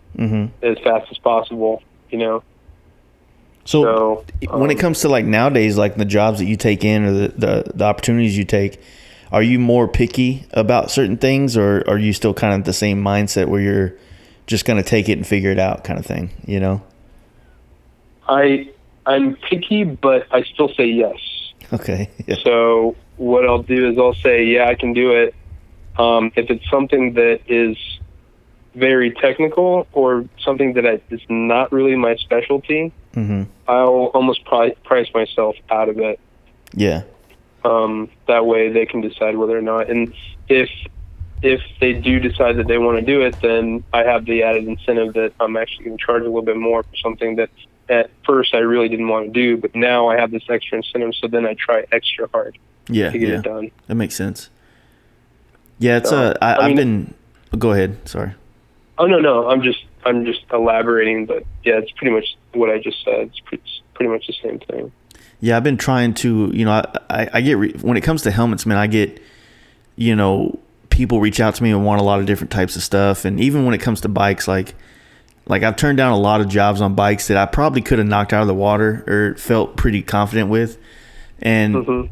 as fast as possible, you know? So when it comes to like nowadays, like the jobs that you take in or the opportunities you take, are you more picky about certain things, or are you still kind of the same mindset where you're just going to take it and figure it out kind of thing, you know? I'm picky, but I still say yes. Okay. Yeah. So what I'll do is I'll say, yeah, I can do it. If it's something that is very technical or something that is not really my specialty, I'll almost price myself out of it. Yeah. That way they can decide whether or not. And if they do decide that they want to do it, then I have the added incentive that I'm actually going to charge a little bit more for something that at first I really didn't want to do, but now I have this extra incentive, so then I try extra hard to get it done. That makes sense. Yeah, it's go ahead. Sorry. Oh no, I'm just elaborating, but yeah, it's pretty much what I just said. It's pretty much the same thing. Yeah, I've been trying to, you know, I get when it comes to helmets, man, I get, you know, people reach out to me and want a lot of different types of stuff, and even when it comes to bikes, like I've turned down a lot of jobs on bikes that I probably could have knocked out of the water or felt pretty confident with. And,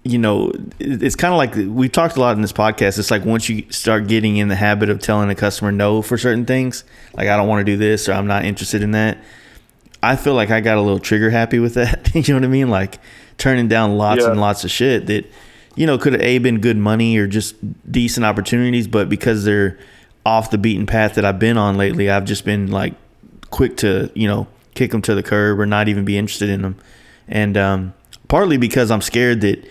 you know, it's kind of like we've talked a lot in this podcast. It's like once you start getting in the habit of telling a customer no for certain things, like I don't want to do this or I'm not interested in that, I feel like I got a little trigger happy with that. You know what I mean? Like turning down lots and lots of shit that, you know, could have been good money or just decent opportunities, but because they're off the beaten path that I've been on lately, I've just been like quick to, you know, kick them to the curb or not even be interested in them. And partly because I'm scared that,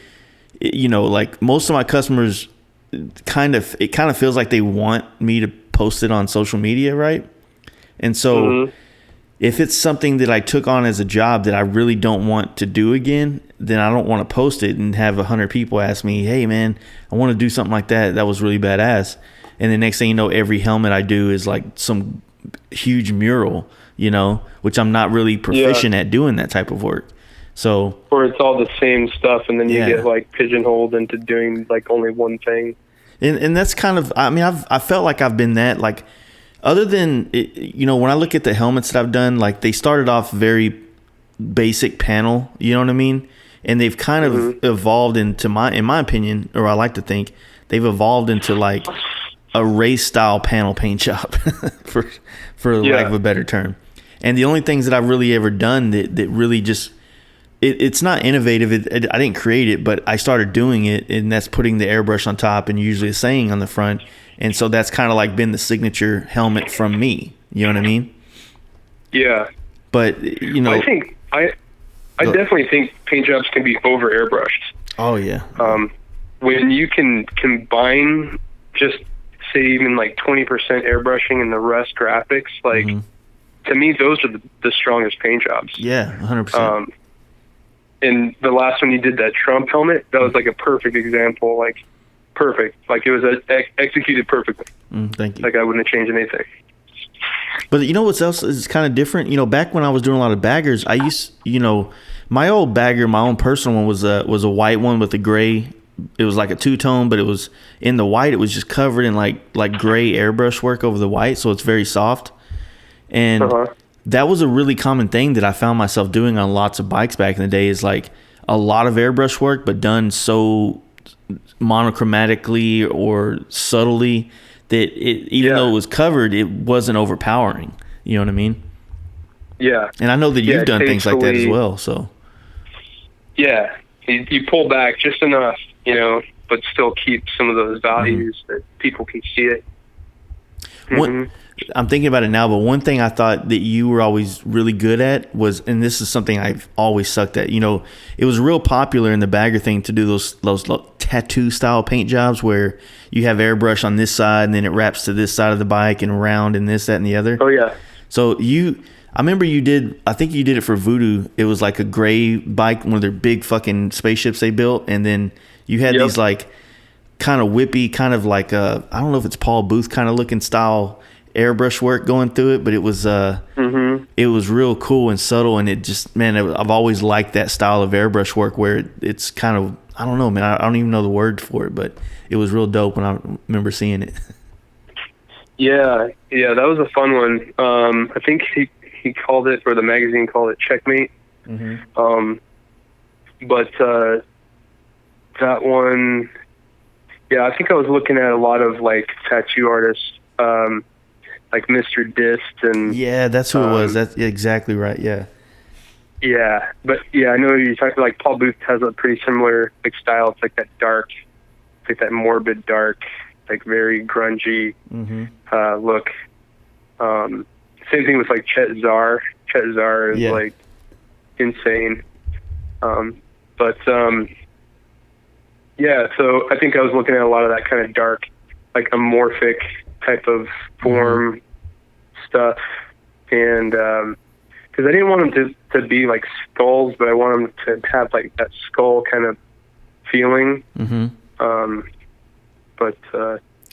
you know, like most of my customers it kind of feels like they want me to post it on social media, right? And so if it's something that I took on as a job that I really don't want to do again, then I don't want to post it and have 100 people ask me, hey man, I want to do something like that. That was really badass. And the next thing you know, every helmet I do is like some huge mural, you know, which I'm not really proficient at doing that type of work. So, or it's all the same stuff, and then you get like pigeonholed into doing like only one thing. And that's kind of, I mean, I felt like I've been that, like, other than, you know, when I look at the helmets that I've done, like they started off very basic panel, you know what I mean? And they've kind of evolved into in my opinion, or I like to think, they've evolved into like a race style panel paint job for lack of a better term. And the only things that I've really ever done that really just, it's not innovative. I didn't create it, but I started doing it, and that's putting the airbrush on top and usually a saying on the front. And so that's kind of like been the signature helmet from me. You know what I mean? Yeah. But, you know, I definitely think paint jobs can be over airbrushed. Oh yeah. When you can combine just say even like 20% airbrushing and the rest graphics, like to me, those are the strongest paint jobs. Yeah. 100%. And the last one you did, that Trump helmet, that was like a perfect example, like perfect. Like it was executed perfectly. Thank you. Like I wouldn't have changed anything. But you know what else is kind of different? You know, back when I was doing a lot of baggers, I used, you know, my old bagger, my own personal one was a white one with a gray. It was like a two-tone, but it was in the white. It was just covered in like gray airbrush work over the white, so it's very soft. And that was a really common thing that I found myself doing on lots of bikes back in the day, is like a lot of airbrush work, but done so monochromatically or subtly that even though it was covered, it wasn't overpowering. You know what I mean? Yeah. And I know that you've done things like that as well. So. Yeah, you pull back just enough, you know, but still keep some of those values that people can see it. I'm thinking about it now, but one thing I thought that you were always really good at was, and this is something I've always sucked at, you know, it was real popular in the bagger thing to do those tattoo style paint jobs where you have airbrush on this side and then it wraps to this side of the bike and around and this, that, and the other. Oh yeah. So I remember I think you did it for Voodoo. It was like a gray bike, one of their big fucking spaceships they built. And then you had these like kind of whippy, kind of like I don't know if it's Paul Booth kind of looking style airbrush work going through it, but it was it was real cool and subtle, and it just, man, I've always liked that style of airbrush work where it's kind of, I don't know, man, I don't even know the word for it, but it was real dope when I remember seeing it. Yeah, that was a fun one. I think he called it, or the magazine called it, Checkmate. But that one, yeah, I think I was looking at a lot of like tattoo artists, like Mr. Dist and that's who it was. That's exactly right. Yeah, but yeah, I know you talked, like Paul Booth has a pretty similar like style. It's like that dark, it's like that morbid dark, like very grungy look. Same thing with like Chet Zar. Chet Zar is like insane. Yeah, so I think I was looking at a lot of that kind of dark, like amorphic type of form stuff, and because I didn't want them to be like skulls, but I want them to have like that skull kind of feeling. But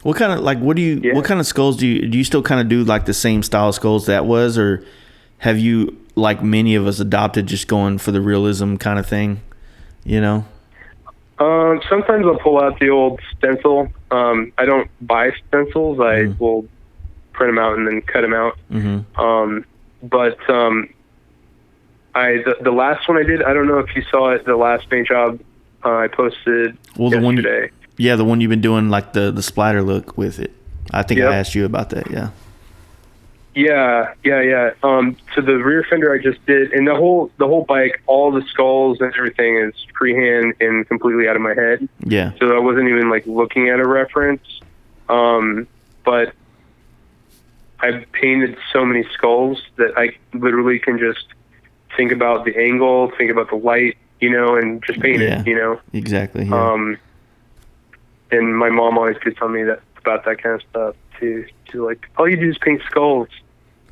what kind of, like, what kind of skulls do you still kind of do, like the same style skulls that was, or have you, like many of us, adopted just going for the realism kind of thing, you know? Sometimes I'll pull out the old stencil. I don't buy stencils. I will print them out and then cut them out. But the last one I did, I don't know if you saw it, the last paint job I posted yesterday. The one you've been doing, like the splatter look with it. I think I asked you about that. Yeah. So the rear fender I just did, and the whole bike, all the skulls and everything is freehand and completely out of my head. Yeah. So I wasn't even like looking at a reference. But I've painted so many skulls that I literally can just think about the angle, think about the light, and just paint it, Exactly. Yeah. And my mom always could tell me about that kind of stuff too. She's like, all you do is paint skulls.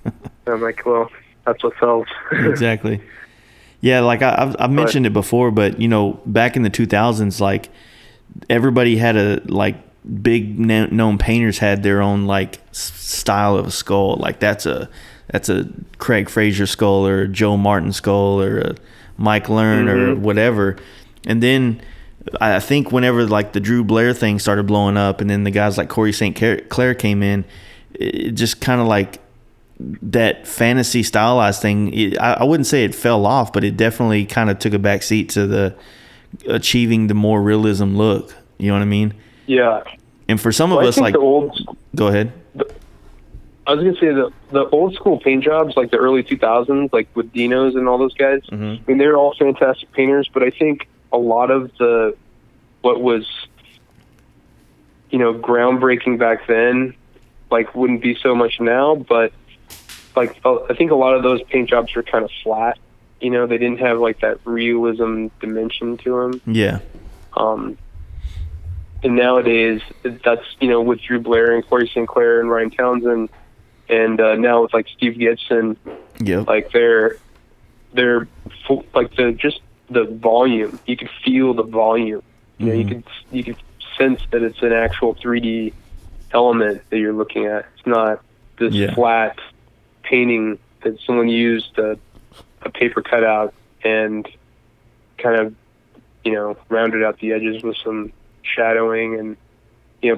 And I'm like, well, that's what sells. Exactly. Yeah, like I've mentioned it before, but back in the 2000s, like everybody had big known painters had their own like style of a skull. Like that's a Craig Fraser skull or a Joe Martin skull or a Mike Learn or whatever. And then I think whenever like the Drew Blair thing started blowing up, and then the guys like Corey St. Clair came in, it just kind of like that fantasy stylized thing. I wouldn't say it fell off, but it definitely kind of took a back seat to the achieving the more realism look. You know what I mean? Yeah. And for some of us, like, go ahead. I was gonna say the old school paint jobs, like the early 2000s, like with Dino's and all those guys. I mean, they're all fantastic painters, but I think a lot of what was, groundbreaking back then, like wouldn't be so much now. But like, I think a lot of those paint jobs were kind of flat. They didn't have like that realism dimension to them. Yeah. And nowadays, that's, with Drew Blair and Corey St. Clair and Ryan Townsend, and now with like Steve Gibson, like they're full, like the volume. You could feel the volume. You could sense that it's an actual 3D element that you're looking at. It's not this flat painting that someone used a paper cutout and kind of rounded out the edges with some shadowing and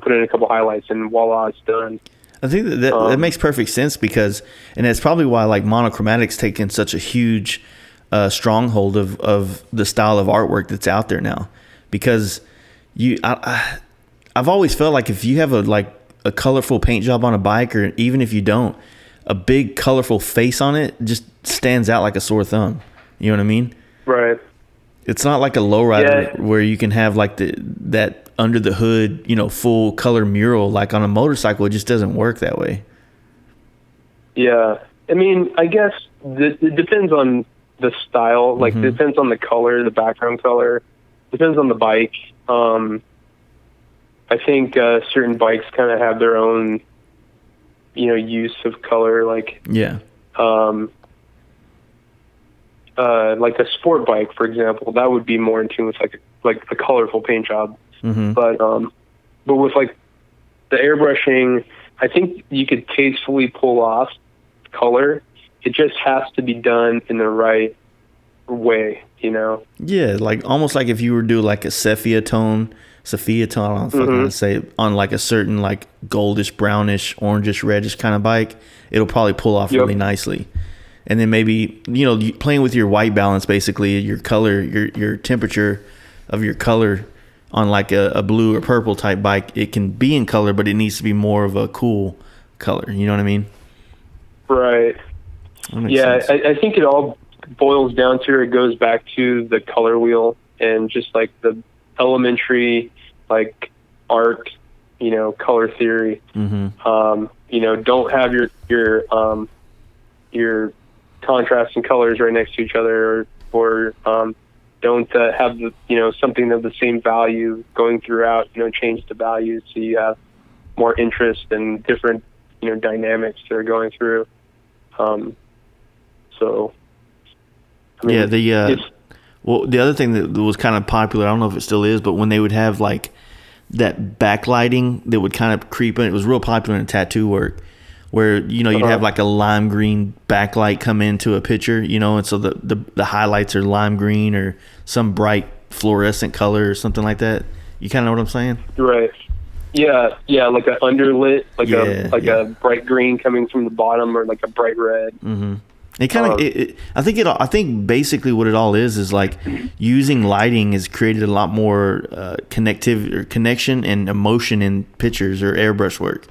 put in a couple highlights and voila, it's done. I think that makes perfect sense because, and that's probably why like monochromatic's taken such a huge stronghold of the style of artwork that's out there now, because I've always felt like if you have a colorful paint job on a bike, or even if you don't, a big colorful face on it just stands out like a sore thumb. You know what I mean? Right. It's not like a lowrider where you can have like that under the hood, full color mural. Like on a motorcycle, it just doesn't work that way. Yeah. I mean, I guess it depends on the style. Like, it depends on the color, the background color. Depends on the bike. I think certain bikes kind of have their own, use of color. Like, like a sport bike, for example, that would be more in tune with like a colorful paint job. But with like the airbrushing, I think you could tastefully pull off color. It just has to be done in the right way, Yeah, like almost like if you were to do like a sepia tone, I don't know if I can say it, on like a certain like goldish, brownish, orangish, reddish kind of bike, it'll probably pull off really nicely. And then maybe, playing with your white balance, basically your color, your temperature of your color on like a blue or purple type bike, it can be in color, but it needs to be more of a cool color. You know what I mean? Right. Yeah, I think it all boils down to, or it goes back to the color wheel and just like the elementary, like art, color theory. Don't have your contrasting colors right next to each other, or don't have something of the same value going throughout. Change the values so you have more interest and different dynamics that are going through. So I mean, the other thing that was kind of popular, I don't know if it still is, but when they would have like that backlighting that would kind of creep in, it was real popular in tattoo work, where you'd have like a lime green backlight come into a picture, and so the highlights are lime green or some bright fluorescent color or something like that. You kind of know what I'm saying? Right. Yeah, like an underlit, a bright green coming from the bottom, or like a bright red. It kind of, I think basically what it all is like using lighting has created a lot more connection and emotion in pictures or airbrush work.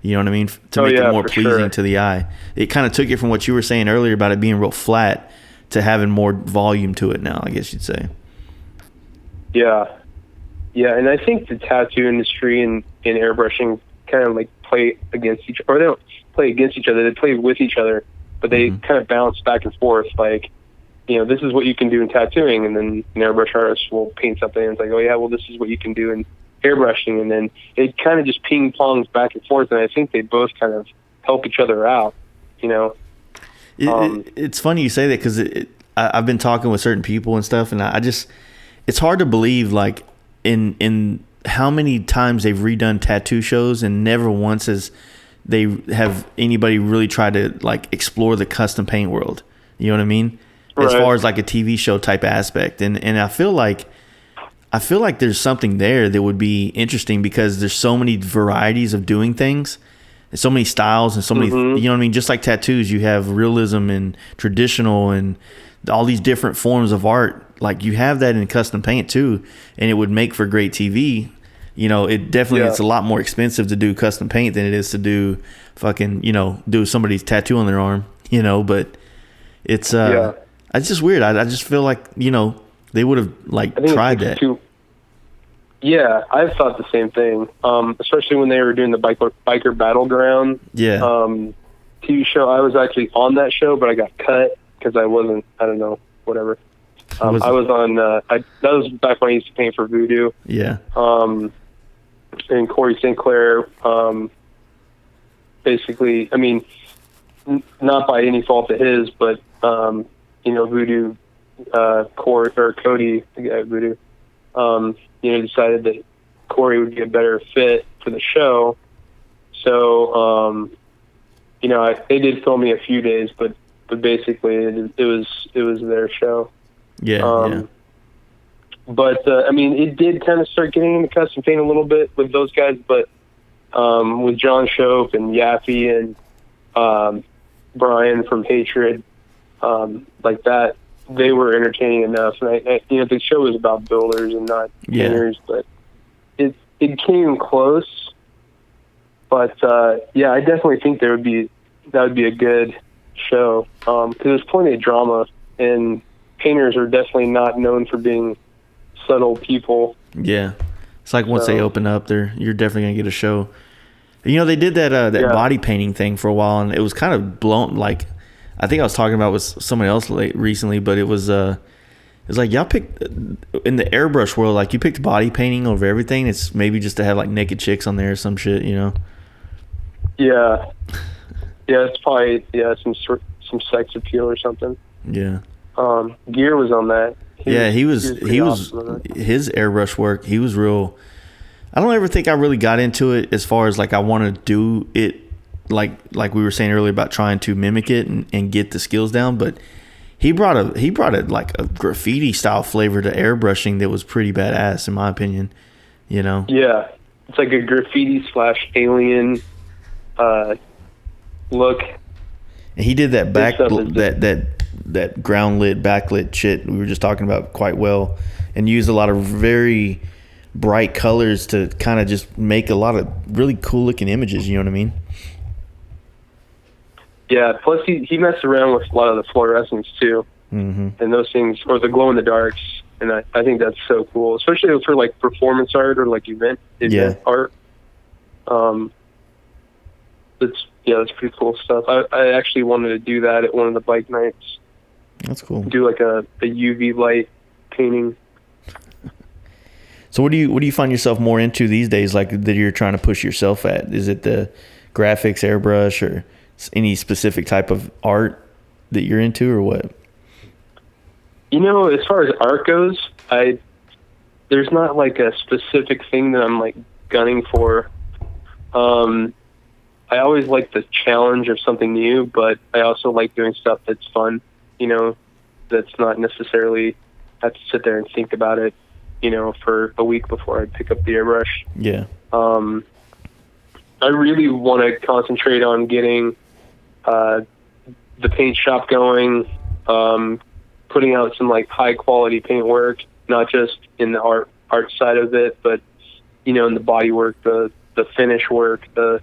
You know what I mean? To make it more for pleasing sure. to the eye. It kind of took it from what you were saying earlier about it being real flat to having more volume to it now, I guess you'd say. Yeah. Yeah, and I think the tattoo industry and airbrushing kind of like play against each, or they don't play against each other, they play with each other, but they kind of bounce back and forth. Like, this is what you can do in tattooing, and then an airbrush artist will paint something, and it's like, oh yeah, well, this is what you can do in airbrushing, and then it kind of just ping pongs back and forth, and I think they both kind of help each other out. It's funny you say that because I've been talking with certain people and stuff, and it's hard to believe like in how many times they've redone tattoo shows, and never once has they have anybody really tried to like explore the custom paint world. You know what I mean? As far as like a TV show type aspect, and I feel like there's something there that would be interesting because there's so many varieties of doing things, and so many styles, and so many, you know what I mean? Just like tattoos, you have realism and traditional and all these different forms of art. Like you have that in custom paint too, and it would make for great TV. It definitely, it's a lot more expensive to do custom paint than it is to do fucking, do somebody's tattoo on their arm, but it's, it's just weird. I just feel like, they would have like tried that. Yeah, I've thought the same thing. Especially when they were doing the biker battleground TV show. I was actually on that show, but I got cut because I wasn't. I don't know, whatever. I was on. that was back when I used to paint for Voodoo. Yeah. And Corey St. Clair. Basically, I mean, not by any fault of his, but Voodoo. Cody, the guy at Voodoo, decided that Corey would be a better fit for the show. So, they did film me a few days, but basically it was their show. Yeah. But it did kind of start getting into custom paint a little bit with those guys, but with John Shope and Yaffe and Brian from Hatred, like that. They were entertaining enough, and I the show was about builders and not painters, but it came close. But I definitely think that would be a good show because there's plenty of drama, and painters are definitely not known for being subtle people. Yeah, it's like once they open up, you're definitely gonna get a show. They did that body painting thing for a while, and it was kind of blown like. I think I was talking about with somebody else recently, but it was like y'all picked in the airbrush world, like you picked body painting over everything. It's maybe just to have like naked chicks on there or some shit, Yeah, it's probably some sex appeal or something. Yeah. Gear was on that. He was awesome his airbrush work. He was real. I don't ever think I really got into it as far as like I want to do it. Like we were saying earlier about trying to mimic it and get the skills down, but he brought like a graffiti style flavor to airbrushing that was pretty badass in my opinion. Yeah, it's like a graffiti / alien look. And he did that that ground lit backlit shit we were just talking about quite well, and used a lot of very bright colors to kind of just make a lot of really cool looking images. You know what I mean? Yeah, plus he messed around with a lot of the fluorescence too, and those things, or the glow in the darks, and I think that's so cool, especially for like performance art or like event art. That's pretty cool stuff. I actually wanted to do that at one of the bike nights. That's cool. Do like a UV light painting. So what do you find yourself more into these days? Like that you're trying to push yourself at? Is it the graphics, airbrush, or any specific type of art that you're into, or what? As far as art goes, there's not like a specific thing that I'm like gunning for. I always like the challenge of something new, but I also like doing stuff that's fun, that's not necessarily have to sit there and think about it, for a week before I pick up the airbrush. Yeah. I really want to concentrate on getting the paint shop going, putting out some like high quality paint work, not just in the art side of it, but in the body work, the finish work, the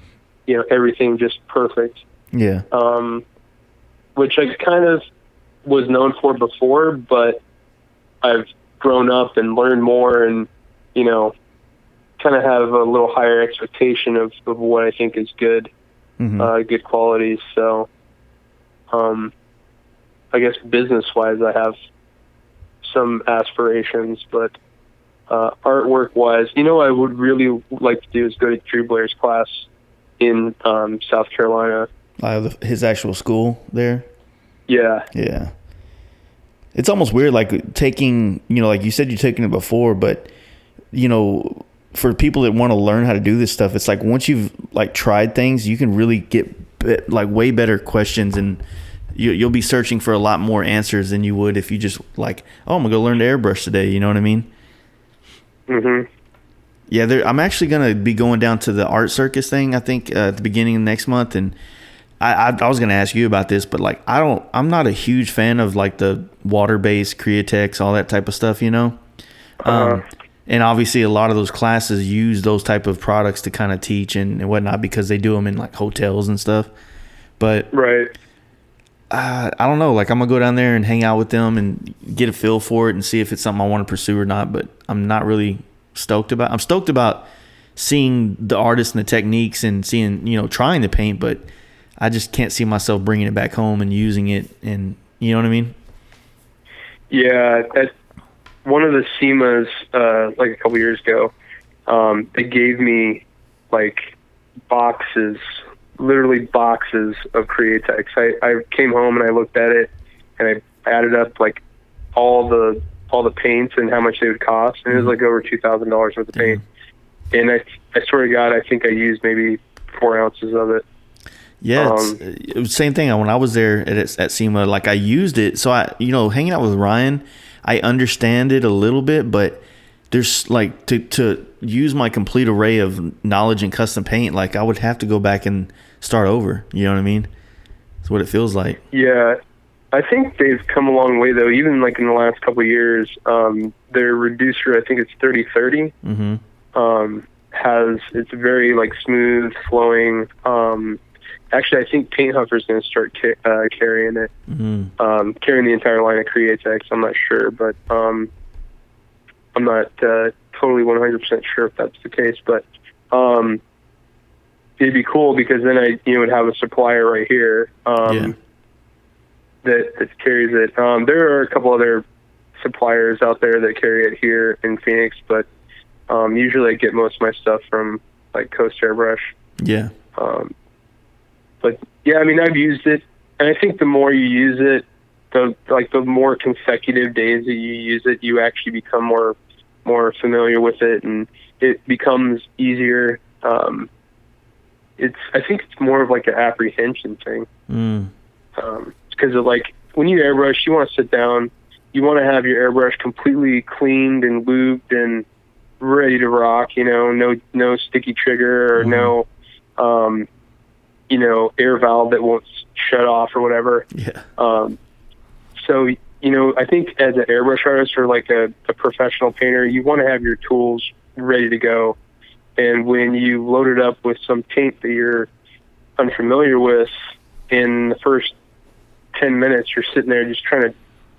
everything just perfect. Yeah. Which I kind of was known for before, but I've grown up and learned more, and kind of have a little higher expectation of what I think is good, good qualities. So, I guess business-wise, I have some aspirations, but artwork-wise, I would really like to do is go to Drew Blair's class in South Carolina. His actual school there? Yeah. Yeah. It's almost weird, like taking, like you said, you're taking it before, but, for people that want to learn how to do this stuff, it's like once you've like tried things, you can really get like way better questions, and you'll be searching for a lot more answers than you would if you just like, oh, I'm gonna go learn to airbrush today. You know what I mean? Mm-hmm. Yeah, I'm actually gonna be going down to the art circus thing, I think, at the beginning of next month, and I was gonna ask you about this, but like I'm not a huge fan of like the water-based Createx, all that type of stuff, and obviously a lot of those classes use those type of products to kind of teach and whatnot, because they do them in like hotels and stuff. But right. I don't know, like I'm gonna go down there and hang out with them and get a feel for it and see if it's something I want to pursue or not. But I'm not really stoked about. I'm stoked about seeing the artists and the techniques and seeing, trying to paint, but I just can't see myself bringing it back home and using it, and you know what I mean? Yeah, at one of the SEMAs, like a couple years ago, they gave me like literally boxes of Createx. I came home and I looked at it, and I added up like all the paints and how much they would cost, and it was like over $2,000 worth of paint. And I swear to God, I think I used maybe 4 ounces of it. Yeah, it was the same thing. When I was there at SEMA, like I used it. So hanging out with Ryan, I understand it a little bit, but there's like to use my complete array of knowledge in custom paint, like I would have to go back and start over. You know what I mean? That's what it feels like. Yeah, I think they've come a long way though. Even like in the last couple of years, their reducer, I think it's 3030. It's very like smooth flowing. Actually, I think Paint Huffer is going to start carrying it, carrying the entire line of Createx. I'm not sure, but I'm not totally 100% sure if that's the case. But it'd be cool because then I would have a supplier right here that carries it. There are a couple other suppliers out there that carry it here in Phoenix, but usually I get most of my stuff from like Coast Airbrush. Yeah. But yeah, I mean, I've used it, and I think the more you use it, the more consecutive days that you use it, you actually become more familiar with it, and it becomes easier. I think it's more of like an apprehension thing. Because of like when you airbrush, you want to sit down, you want to have your airbrush completely cleaned and lubed and ready to rock. No sticky trigger or no. Air valve that won't shut off or whatever. Yeah. So, I think as an airbrush artist or like a professional painter, you want to have your tools ready to go. And when you load it up with some paint that you're unfamiliar with, in the first 10 minutes, you're sitting there just trying to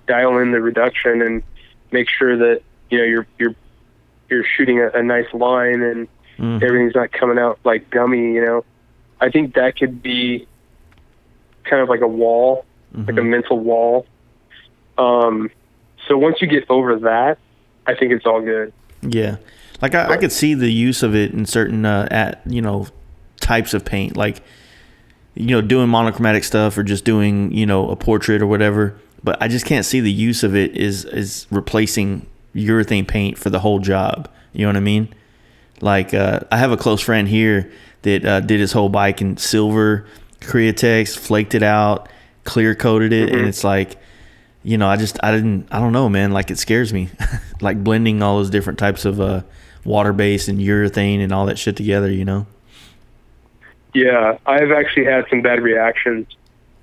dial in the reduction and make sure that, you're shooting a nice line and everything's not coming out like gummy, I think that could be kind of like a wall, like a mental wall. So once you get over that, I think it's all good. Yeah. Like I could see the use of it in certain, types of paint, like, doing monochromatic stuff or just doing, a portrait or whatever. But I just can't see the use of it is replacing urethane paint for the whole job. You know what I mean? Like, I have a close friend here that did his whole bike in silver Createx, flaked it out, clear coated it, and it's like, I don't know, man. Like, it scares me, like blending all those different types of water based and urethane and all that shit together. Yeah, I've actually had some bad reactions.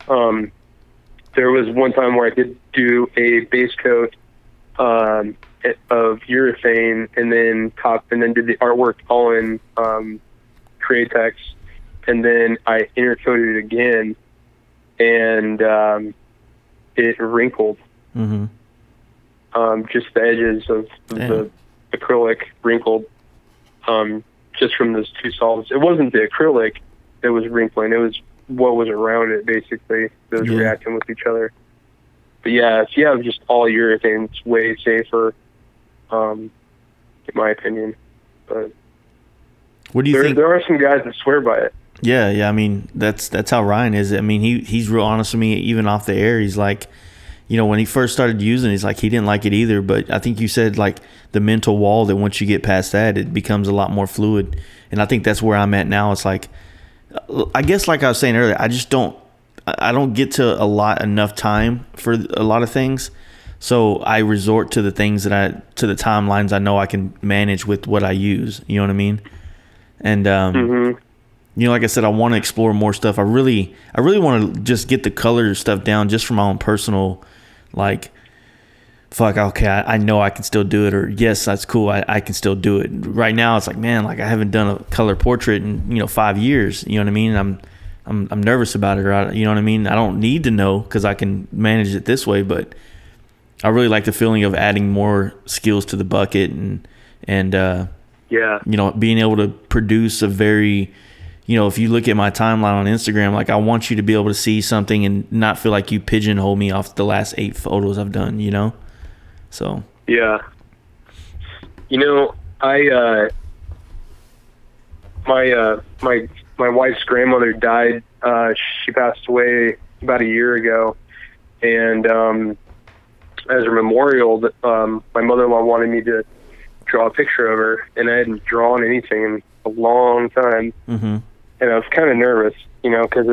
There was one time where I did do a base coat of urethane and then did the artwork all in Createx, and then I intercoated it again, and it wrinkled. Mm-hmm. Just the edges of the acrylic wrinkled, just from those two solvents. It wasn't the acrylic that was wrinkling. It was what was around it, basically, that was reacting with each other. But yeah, if you have just all urethane, it's way safer, in my opinion. But what do you think? There are some guys that swear by it. Yeah. I mean, that's how Ryan is. I mean, he's real honest with me, even off the air. He's like, when he first started using it, he's like, he didn't like it either. But I think you said, like, the mental wall, that once you get past that, it becomes a lot more fluid. And I think that's where I'm at now. It's like, I guess, like I was saying earlier, I don't get to enough time for a lot of things. So I resort to the things to the timelines I know I can manage with what I use. You know what I mean? And, like I said, I want to explore more stuff. I really want to just get the color stuff down just for my own personal, like, okay, I know I can still do it, or yes, that's cool, I can still do it. Right now, it's like, man, like, I haven't done a color portrait in 5 years. You know what I mean? I'm nervous about it, or you know what I mean? I don't need to know because I can manage it this way, but I really like the feeling of adding more skills to the bucket and being able to produce a very, if you look at my timeline on Instagram, like, I want you to be able to see something and not feel like you pigeonhole me off the last 8 photos I've done, So. Yeah. My wife's grandmother died. She passed away about a year ago, and as a memorial, my mother-in-law wanted me to draw a picture of her, and I hadn't drawn anything in a long time. Mm-hmm. And I was kind of nervous, because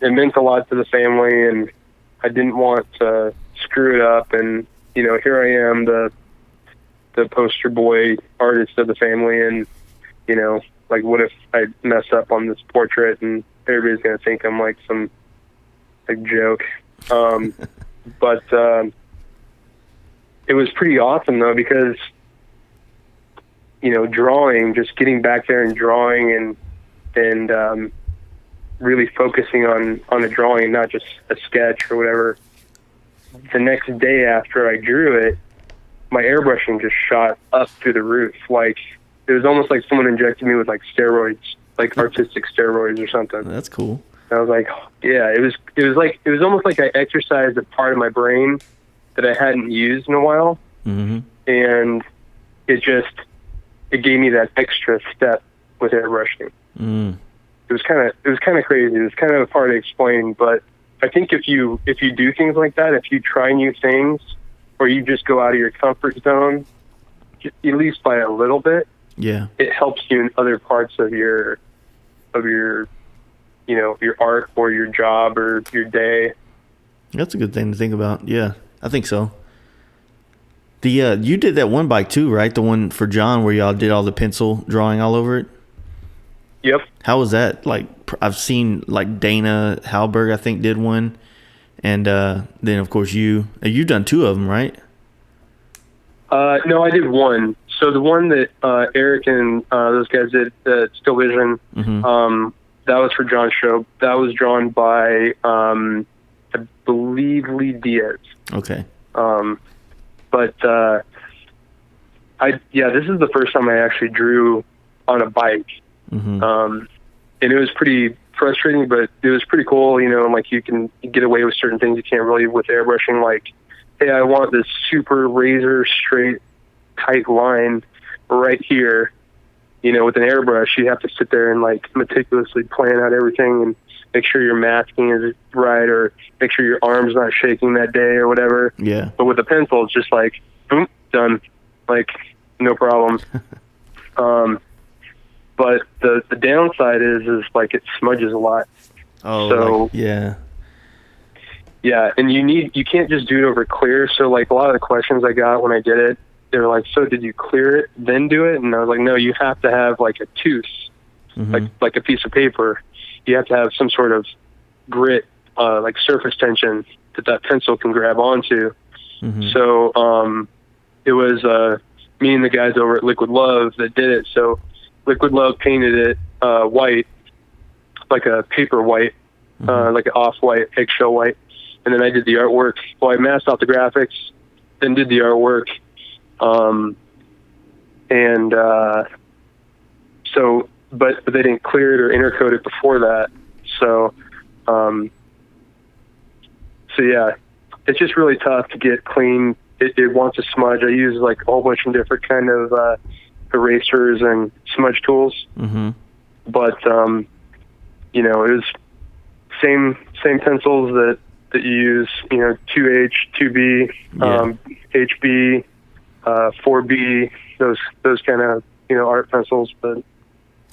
it meant a lot to the family, and I didn't want to screw it up. And here I am, the poster boy artist of the family, and like, what if I mess up on this portrait and everybody's gonna think I'm like some joke. But it was pretty awesome though, because drawing, just getting back there and drawing and really focusing on a drawing, not just a sketch or whatever. The next day after I drew it, my airbrushing just shot up through the roof. Like, it was almost like someone injected me with like steroids, like artistic steroids or something. That's cool. And I was like, yeah, it was almost like I exercised a part of my brain that I hadn't used in a while. Mm-hmm. And it gave me that extra step with airbrushing. Mm. It was kind of crazy. It was kind of hard to explain, but I think if you do things like that, if you try new things, or you just go out of your comfort zone, at least by a little bit, it helps you in other parts of your your art or your job or your day. That's a good thing to think about. Yeah, I think so. The you did that one bike too, right? The one for John where y'all did all the pencil drawing all over it. Yep. How was that? Like, I've seen like Dana Halberg, I think, did one, and then of course you've done 2 of them, right? No, I did one. So the one that Eric and those guys did at Still Vision, Mm-hmm. That was for John's show. That was drawn by I believe Lee Diaz. Okay. But this is the first time I actually drew on a bike. Mm-hmm. And it was pretty frustrating, but it was pretty cool, and like you can get away with certain things you can't really with airbrushing. Like, hey, I want this super razor straight tight line right here. With an airbrush, you have to sit there and like meticulously plan out everything and make sure your masking is right, or make sure your arm's not shaking that day or whatever. Yeah. But with a pencil, it's just like, boom, done. Like, no problem. But the downside is like it smudges a lot. Oh, so yeah. Yeah, and you can't just do it over clear. So like a lot of the questions I got when I did it, they were like, so did you clear it then do it? And I was like, no, you have to have like a tooth, Mm-hmm. like a piece of paper. You have to have some sort of grit, like surface tension that pencil can grab onto. Mm-hmm. So it was me and the guys over at Liquid Love that did it. So Liquid Love painted it white, like a paper white, like an off-white, eggshell white. And then I did the artwork. Well, I masked out the graphics, then did the artwork. So, but they didn't clear it or intercoat it before that. So yeah, it's just really tough to get clean. It wants a smudge. I use like a whole bunch of different kind of erasers and smudge tools. Mm-hmm. But it was same pencils that you use. 2H, 2B, HB, 4B. Those kind of art pencils. But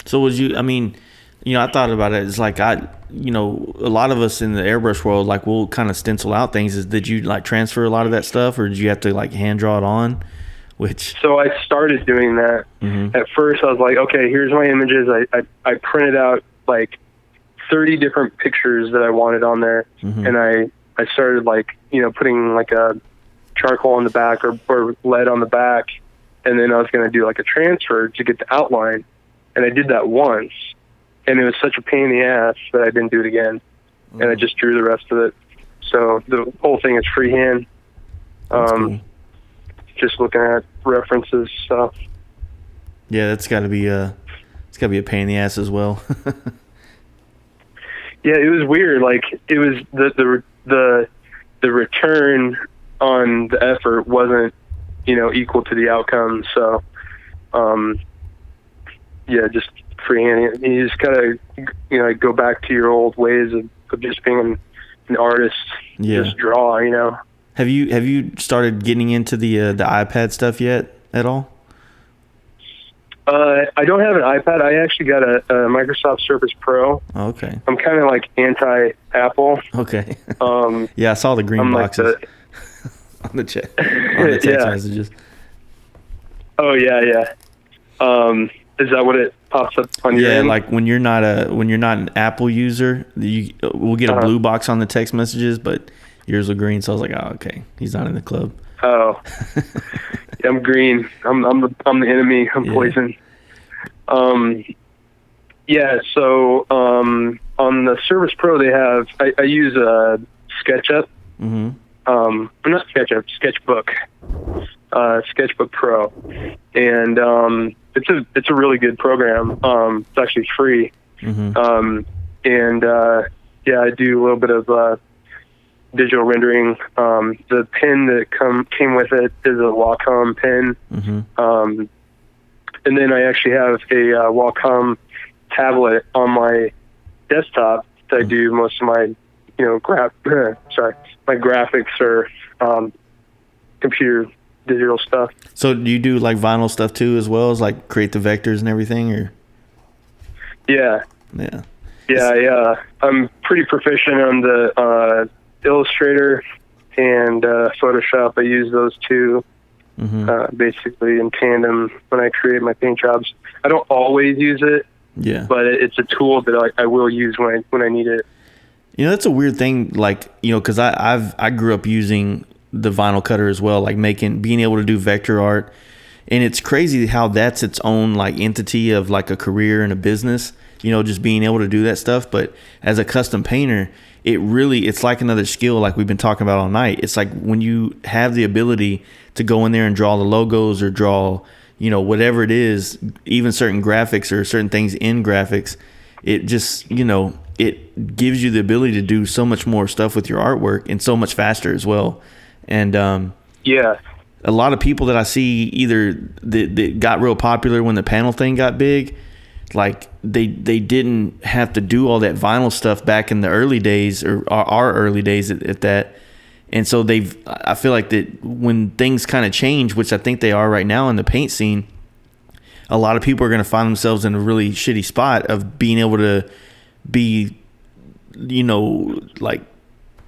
so I thought about it. It's like a lot of us in the airbrush world, like we'll kind of stencil out things. Did you like transfer a lot of that stuff, or did you have to like hand draw it on? So I started doing that. Mm-hmm. At first, I was like, okay, here's my images. I printed out like 30 different pictures that I wanted on there, mm-hmm. and I started like putting like a charcoal on the back or lead on the back, and then I was going to do like a transfer to get the outline, and I did that once. And it was such a pain in the ass that I didn't do it again. And I just drew the rest of it. So the whole thing is freehand. Cool. Just looking at references, stuff. Yeah, that's got to be a pain in the ass as well. Yeah, it was weird. Like it was the return on the effort wasn't equal to the outcome. So yeah, just freehand. You just gotta go back to your old ways of just being an artist. Yeah. Just draw. Have you started getting into the iPad stuff yet at all? I don't have an iPad. I actually got a Microsoft Surface Pro. Oh, okay. I'm kind of like anti-Apple. Okay. Yeah, I saw the green boxes on the chat, on the text messages. Oh yeah. Is that what it pops up on your end? Like when you're not an Apple user, we'll get a blue box on the text messages, but yours are green. So I was like, oh, okay, he's not in the club. Oh, yeah, I'm green. I'm the enemy. I'm poison. Yeah. So on the Surface Pro, they have I use SketchUp. Mm-hmm. Not SketchUp, Sketchbook. Sketchbook Pro, and it's a really good program. It's actually free. Mm-hmm. I do a little bit of digital rendering. The pen that came with it is a Wacom pen. Mm-hmm. And then I actually have a Wacom tablet on my desktop that I do most of my my graphics or computer digital stuff. So do you do like vinyl stuff too, as well as like create the vectors and everything, or? Yeah. I'm pretty proficient on the Illustrator and Photoshop. I use those two basically in tandem when I create my paint jobs. I don't always use it, but it's a tool that I will use when I need it. That's a weird thing, like, because I grew up using the vinyl cutter as well, like being able to do vector art, and it's crazy how that's its own like entity of like a career and a business, just being able to do that stuff. But as a custom painter, it's like another skill, like we've been talking about all night. It's like when you have the ability to go in there and draw the logos or draw, whatever it is, even certain graphics or certain things in graphics, it just, it gives you the ability to do so much more stuff with your artwork and so much faster as well. And a lot of people that I see either that got real popular when the panel thing got big, like they didn't have to do all that vinyl stuff back in the early days or our early days at that. And so I feel like that when things kind of change, which I think they are right now in the paint scene, a lot of people are going to find themselves in a really shitty spot of being able to be, like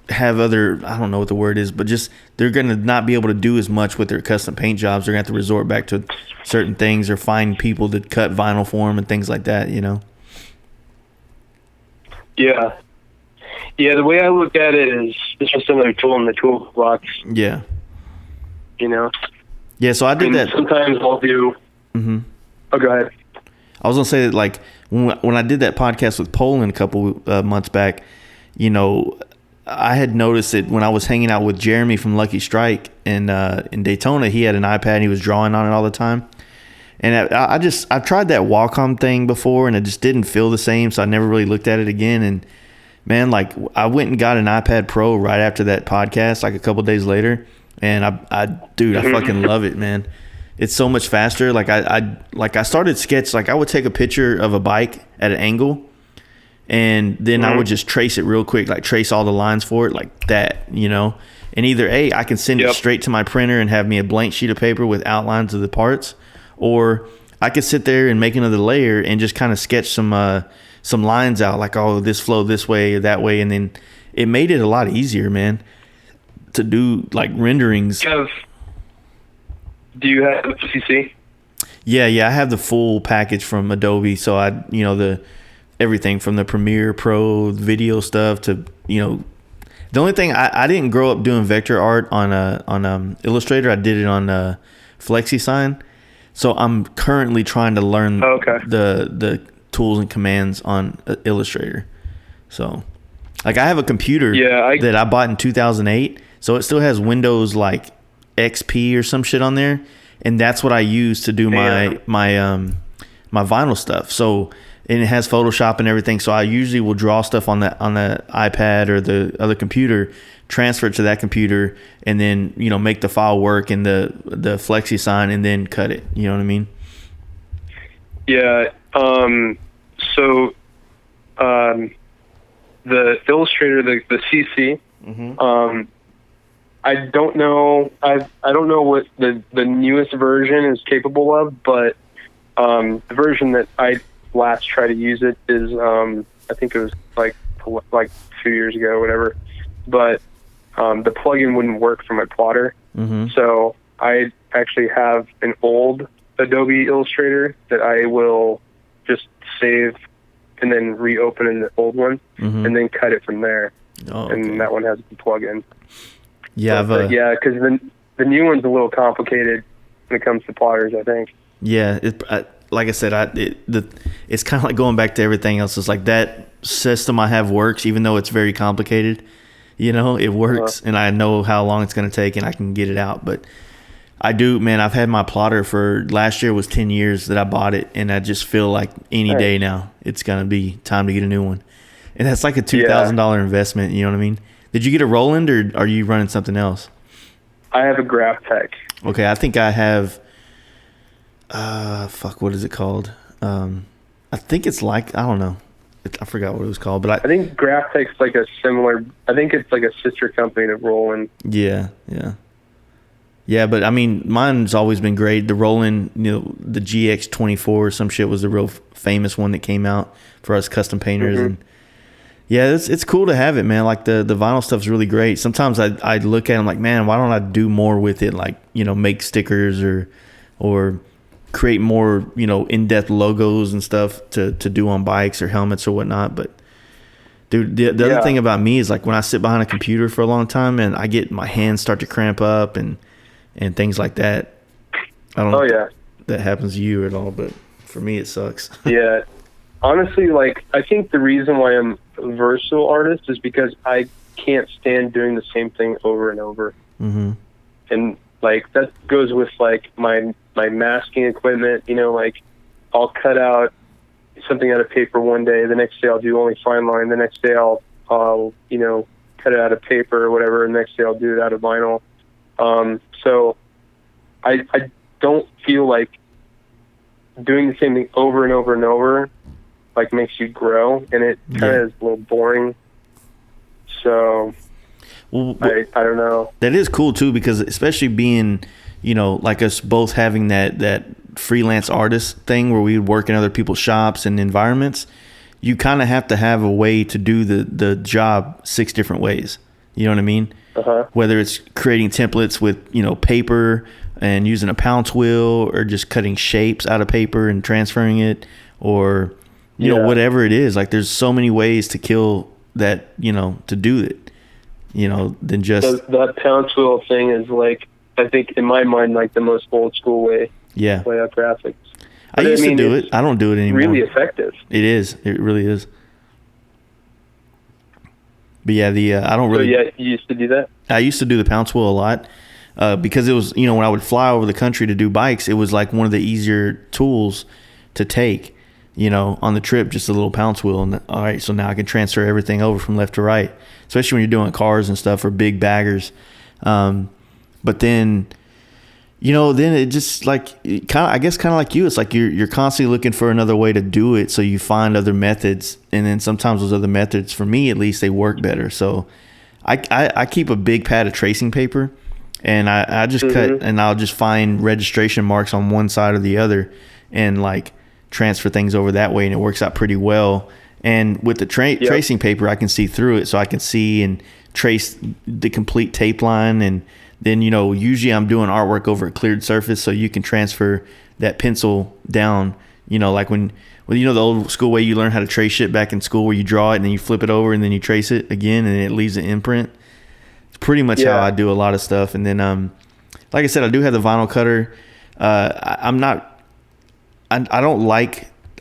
have other, I don't know what the word is, but just they're going to not be able to do as much with their custom paint jobs. They're going to have to resort back to certain things or find people that cut vinyl for them and things like that, Yeah. Yeah, the way I look at it is it's just another tool in the toolbox. Yeah. Yeah, so I did that. Sometimes I'll do... Mm-hmm. Oh, go ahead. I was going to say that, like, when I did that podcast with Poland a couple months back, you know, I had noticed that when I was hanging out with Jeremy from Lucky Strike in Daytona, he had an iPad and he was drawing on it all the time. And I've tried that Wacom thing before and it just didn't feel the same, so I never really looked at it again. And man, like I went and got an iPad Pro right after that podcast, like a couple days later, and I fucking love it, man. It's so much faster. Like I started sketch, like I would take a picture of a bike at an angle, and then I would just trace it real quick, like trace all the lines for it like that, you know. And either I can send it straight to my printer and have me a blank sheet of paper with outlines of the parts, or I could sit there and make another layer and just kind of sketch some lines out, like, oh, this flow this way or that way, and then it made it a lot easier, man, to do like renderings. Do you have CC? Yeah, I have the full package from Adobe, so the everything from the Premiere Pro video stuff to, you know, the only thing I didn't grow up doing vector art on Illustrator. I did it on FlexiSign, so I'm currently trying to learn the tools and commands on Illustrator. So, like, I have a computer that I bought in 2008, so it still has Windows like XP or some shit on there, and that's what I use to do my vinyl stuff. So, and it has Photoshop and everything. So I usually will draw stuff on the iPad or the other computer, transfer it to that computer, and then, you know, make the file work in the FlexiSign and then cut it. You know what I mean? Yeah. The Illustrator, the CC, I don't know. I don't know what the newest version is capable of, but the version that I last tried to use it is I think it was like 2 years ago or whatever. But the plugin wouldn't work for my plotter, so I actually have an old Adobe Illustrator that I will just save and then reopen in the old one and then cut it from there. Oh, okay. And that one has the plugin. Yeah, because the new one's a little complicated when it comes to plotters, I think. Yeah, like I said, it's kind of like going back to everything else. It's like that system I have works, even though it's very complicated. You know, it works, and I know how long it's going to take, and I can get it out. But I do, man. I've had my plotter for last year was 10 years that I bought it, and I just feel like any day now it's going to be time to get a new one. And that's like a $2,000 investment. You know what I mean? Did you get a Roland, or are you running something else? I have a Graph Tech. Okay, I think I have. What is it called? I think it's like, I don't know. I forgot what it was called, but I think Graph Tech's like a similar. I think it's like a sister company to Roland. Yeah. But I mean, mine's always been great. The Roland, you know, the GX24 or some shit was the real famous one that came out for us custom painters, and yeah, it's cool to have it, man. Like the vinyl stuff's really great. Sometimes I look at them like, man, why don't I do more with it? Like, you know, make stickers or create more, you know, in-depth logos and stuff to do on bikes or helmets or whatnot. But dude, the other thing about me is, like, when I sit behind a computer for a long time and I get my hands start to cramp up and things like that. I don't know if that happens to you at all, but for me it sucks. Yeah. Honestly, like, I think the reason why I'm a versatile artist is because I can't stand doing the same thing over and over. And like that goes with like my masking equipment. You know, like I'll cut out something out of paper one day, the next day I'll do only fine line, the next day I'll you know, cut it out of paper or whatever, and the next day I'll do it out of vinyl. So I don't feel like doing the same thing over and over and over like makes you grow, and it kind of is a little boring. So well, I don't know. That is cool too, because especially being, you know, like us both having that freelance artist thing where we would work in other people's shops and environments, you kind of have to have a way to do the job 6 different ways. You know what I mean? Whether it's creating templates with, you know, paper and using a pounce wheel, or just cutting shapes out of paper and transferring it, or you know, whatever it is. Like, there's so many ways to kill that, you know, to do it, you know, than just that pounce wheel thing is, like, I think in my mind, like the most old school way. Yeah. Lay out graphics. I used to do it. I don't do it anymore. Really effective. It is. It really is. But yeah, I don't really. So yeah, you used to do that? I used to do the pounce wheel a lot because it was, when I would fly over the country to do bikes, it was like one of the easier tools to take, on the trip, just a little pounce wheel. And all right, so now I can transfer everything over from left to right, especially when you're doing cars and stuff or big baggers. But then, then it just like kind of like you. It's like you're constantly looking for another way to do it, so you find other methods, and then sometimes those other methods, for me at least, they work better. So I keep a big pad of tracing paper, and I just cut, and I'll just find registration marks on one side or the other, and like transfer things over that way, and it works out pretty well. And with the tracing paper, I can see through it, so I can see and trace the complete tape line. And then, usually I'm doing artwork over a cleared surface, so you can transfer that pencil down, like when the old school way you learn how to trace shit back in school, where you draw it and then you flip it over and then you trace it again and it leaves an imprint. It's pretty much how I do a lot of stuff. And then, like I said, I do have the vinyl cutter.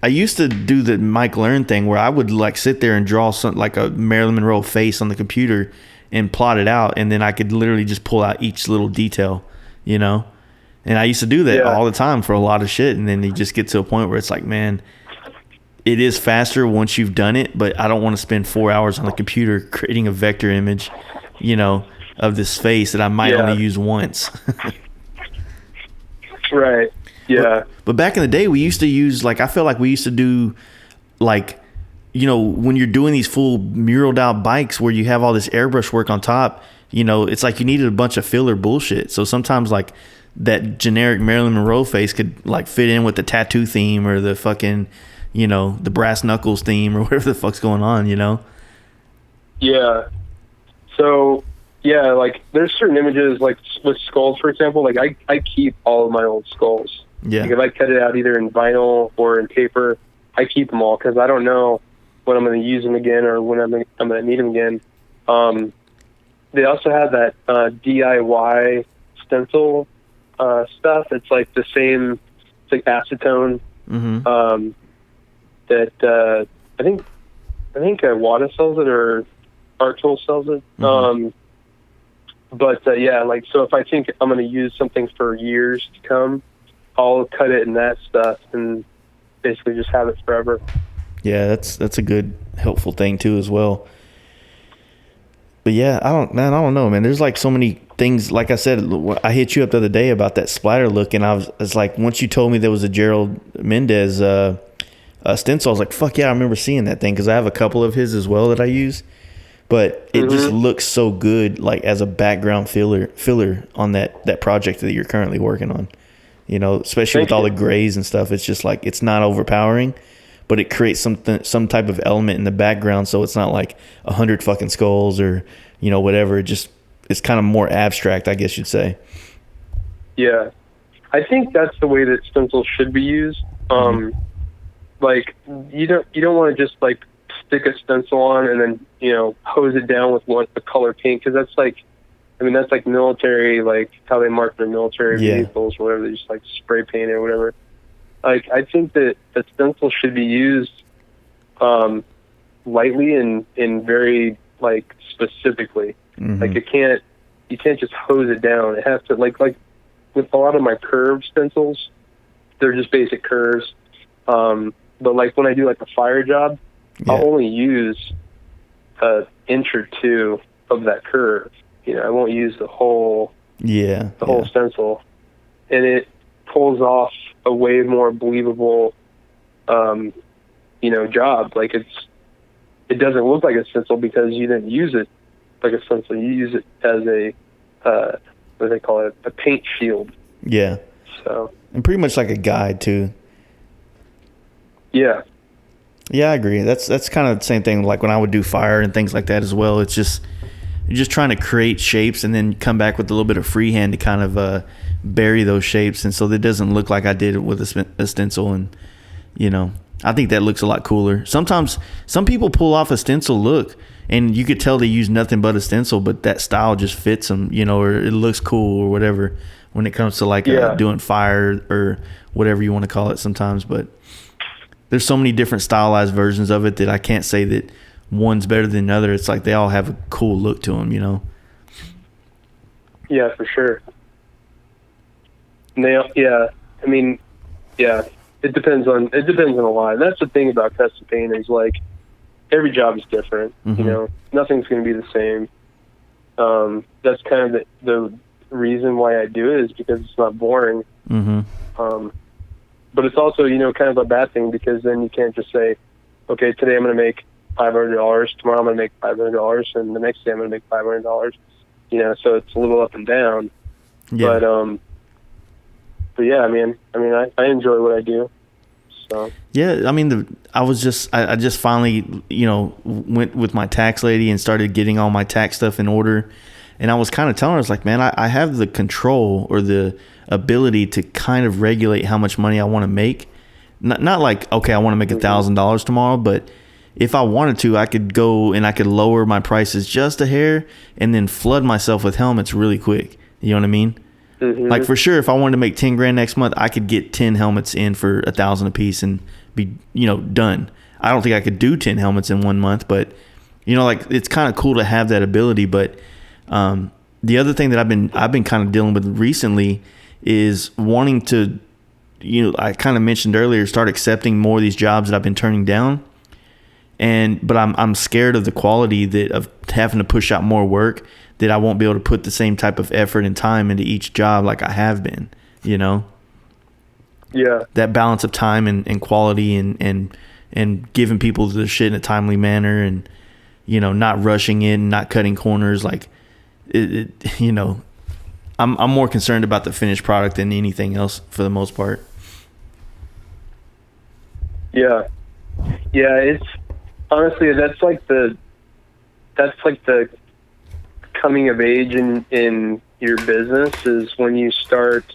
I used to do the Mike Learn thing where I would like sit there and draw something like a Marilyn Monroe face on the computer and plot it out, and then I could literally just pull out each little detail, and I used to do that all the time for a lot of shit. And then you just get to a point where it's like, man, it is faster once you've done it, but I don't want to spend 4 hours on the computer creating a vector image, of this face that I might only use once. Right. Yeah. But back in the day, we used to use, I feel like we used to do, when you're doing these full muraled out bikes where you have all this airbrush work on top, it's like you needed a bunch of filler bullshit. So sometimes that generic Marilyn Monroe face could fit in with the tattoo theme or the fucking, the brass knuckles theme or whatever the fuck's going on, Yeah. So, yeah, there's certain images, with skulls, for example, I keep all of my old skulls. Yeah. If I cut it out either in vinyl or in paper, I keep them all because I don't know when I'm going to use them again or when I'm going to need them again. They also have that DIY stencil stuff. It's like the same, it's like acetone. That I think Wada sells it or Art Tool sells it. But so if I think I'm going to use something for years to come, I'll cut it in that stuff and basically just have it forever. Yeah, that's a good helpful thing too as well. But yeah, I don't know, man. There's so many things. Like I said, I hit you up the other day about that splatter look, and I was like, once you told me there was a Gerald Mendez stencil, I was like, fuck yeah, I remember seeing that thing because I have a couple of his as well that I use. But it just looks so good, as a background filler on that project that you're currently working on. Especially with all the grays and stuff. It's just it's not overpowering, but it creates some type of element in the background, so it's not 100 fucking skulls or whatever. It's kind of more abstract, I guess you'd say. Yeah, I think that's the way that stencils should be used. You don't want to just stick a stencil on and then hose it down with the color paint, because that's that's military, how they mark their military vehicles or whatever. They just spray paint it or whatever. I think that the stencil should be used lightly and very specifically. You can't just hose it down. It has to with a lot of my curved stencils, they're just basic curves. But when I do a fire job, I'll only use an inch or two of that curve. I won't use the whole whole stencil, and it pulls off a way more believable job. It doesn't look like a stencil because you didn't use it like a stencil. You use it as a what do they call it, a paint shield. Yeah. So, and pretty much like a guide too. Yeah. Yeah, I agree. That's kind of the same thing when I would do fire and things like that as well. It's just you're just trying to create shapes and then come back with a little bit of freehand to kind of bury those shapes, and so that doesn't look like I did it with a stencil. And I think that looks a lot cooler. Sometimes some people pull off a stencil look and you could tell they use nothing but a stencil, but that style just fits them, you know, or it looks cool or whatever when it comes to like doing fire or whatever you want to call it sometimes. But there's so many different stylized versions of it that I can't say that one's better than another. It's like they all have a cool look to them, you know? Yeah, for sure. I mean, yeah, it depends on a lot. That's the thing about custom paint is like every job is different. You know, nothing's going to be the same. That's kind of the reason why I do it is because it's not boring. But it's also, you know, kind of a bad thing because then you can't just say, okay, today I'm going to make $500, tomorrow I'm going to make $500, and the next day I'm going to make $500. You know, so it's a little up and down. Yeah. But yeah, I mean, I enjoy what I do. So. Yeah, I mean, I just finally, you know, went with my tax lady and started getting all my tax stuff in order. And I was kind of telling her, I was like, man, I have the control or the ability to kind of regulate how much money I want to make. Not like, okay, I want to make $1,000 tomorrow, but if I wanted to, I could go and I could lower my prices just a hair and then flood myself with helmets really quick. You know what I mean? Like for sure, if I wanted to make 10 grand next month, I could get 10 helmets in for $1,000 a piece and be, you know, done. I don't think I could do 10 helmets in 1 month, but you know, like it's kind of cool to have that ability. But the other thing that I've been kind of dealing with recently is wanting to, you know, I kind of mentioned earlier, start accepting more of these jobs that I've been turning down. But I'm scared of the quality of having to push out more work, that I won't be able to put the same type of effort and time into each job like I have been, you know? Yeah. That balance of time and quality and giving people the shit in a timely manner and, you know, not rushing in, not cutting corners. Like, you know, I'm more concerned about the finished product than anything else for the most part. Yeah. Yeah, it's honestly, that's like the coming of age in your business is when you start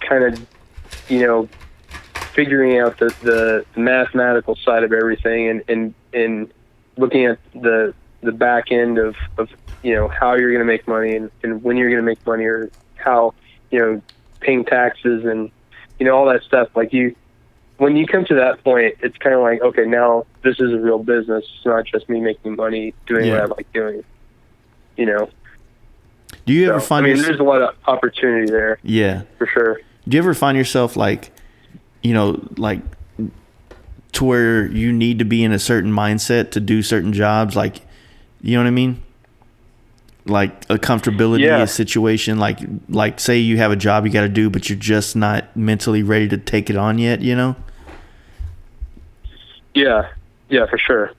kind of, you know, figuring out the mathematical side of everything and looking at the back end of, you know, how you're going to make money and when you're going to make money, or how, you know, paying taxes and, you know, all that stuff. Like when you come to that point, it's kind of like, okay, now this is a real business. It's not just me making money doing what I like doing, you know? Do you ever find there's a lot of opportunity there. Yeah. For sure. Do you ever find yourself like, you know, like to where you need to be in a certain mindset to do certain jobs? Like, you know what I mean? Like a comfortability situation, like say you have a job you got to do, but you're just not mentally ready to take it on yet, you know? Yeah, for sure.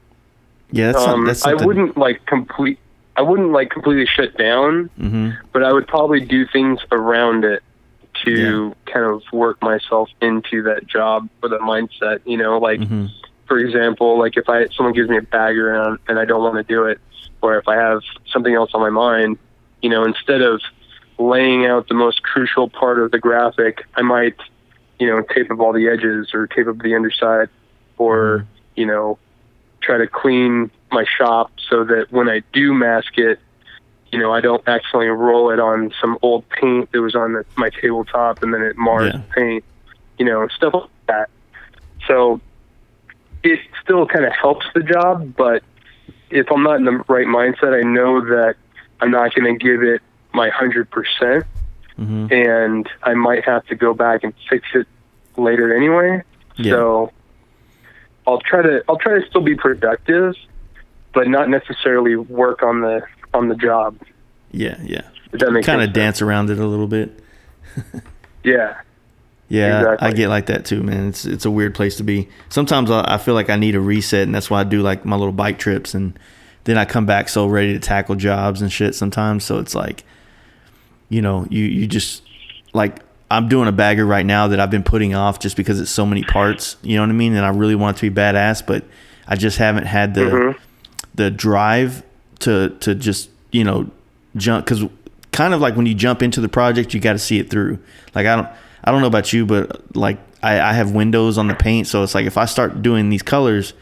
Yeah, that's something. I wouldn't completely shut down, but I would probably do things around it to kind of work myself into that job or the mindset, you know, like for example, like if someone gives me a bagger and I don't want to do it, or if I have something else on my mind, you know, instead of laying out the most crucial part of the graphic, I might, you know, tape up all the edges or tape up the underside, or, you know, try to clean my shop so that when I do mask it, you know, I don't accidentally roll it on some old paint that was on my tabletop and then it mars the paint, you know, stuff like that. So it still kind of helps the job, but if I'm not in the right mindset, I know that I'm not going to give it my 100%, and I might have to go back and fix it later anyway. Yeah. So I'll try to still be productive, but not necessarily work on the job. Yeah. Kind of dance around it a little bit. Yeah. Yeah, exactly. I get like that too, man. It's a weird place to be. Sometimes I feel like I need a reset, and that's why I do like my little bike trips, and then I come back so ready to tackle jobs and shit sometimes. So it's like, you know, you just like, I'm doing a bagger right now that I've been putting off just because it's so many parts, you know what I mean? And I really want it to be badass, but I just haven't had the drive to just, you know, jump, because kind of like when you jump into the project, you got to see it through. Like I don't know about you, but like I have windows on the paint, so it's like if I start doing these colors,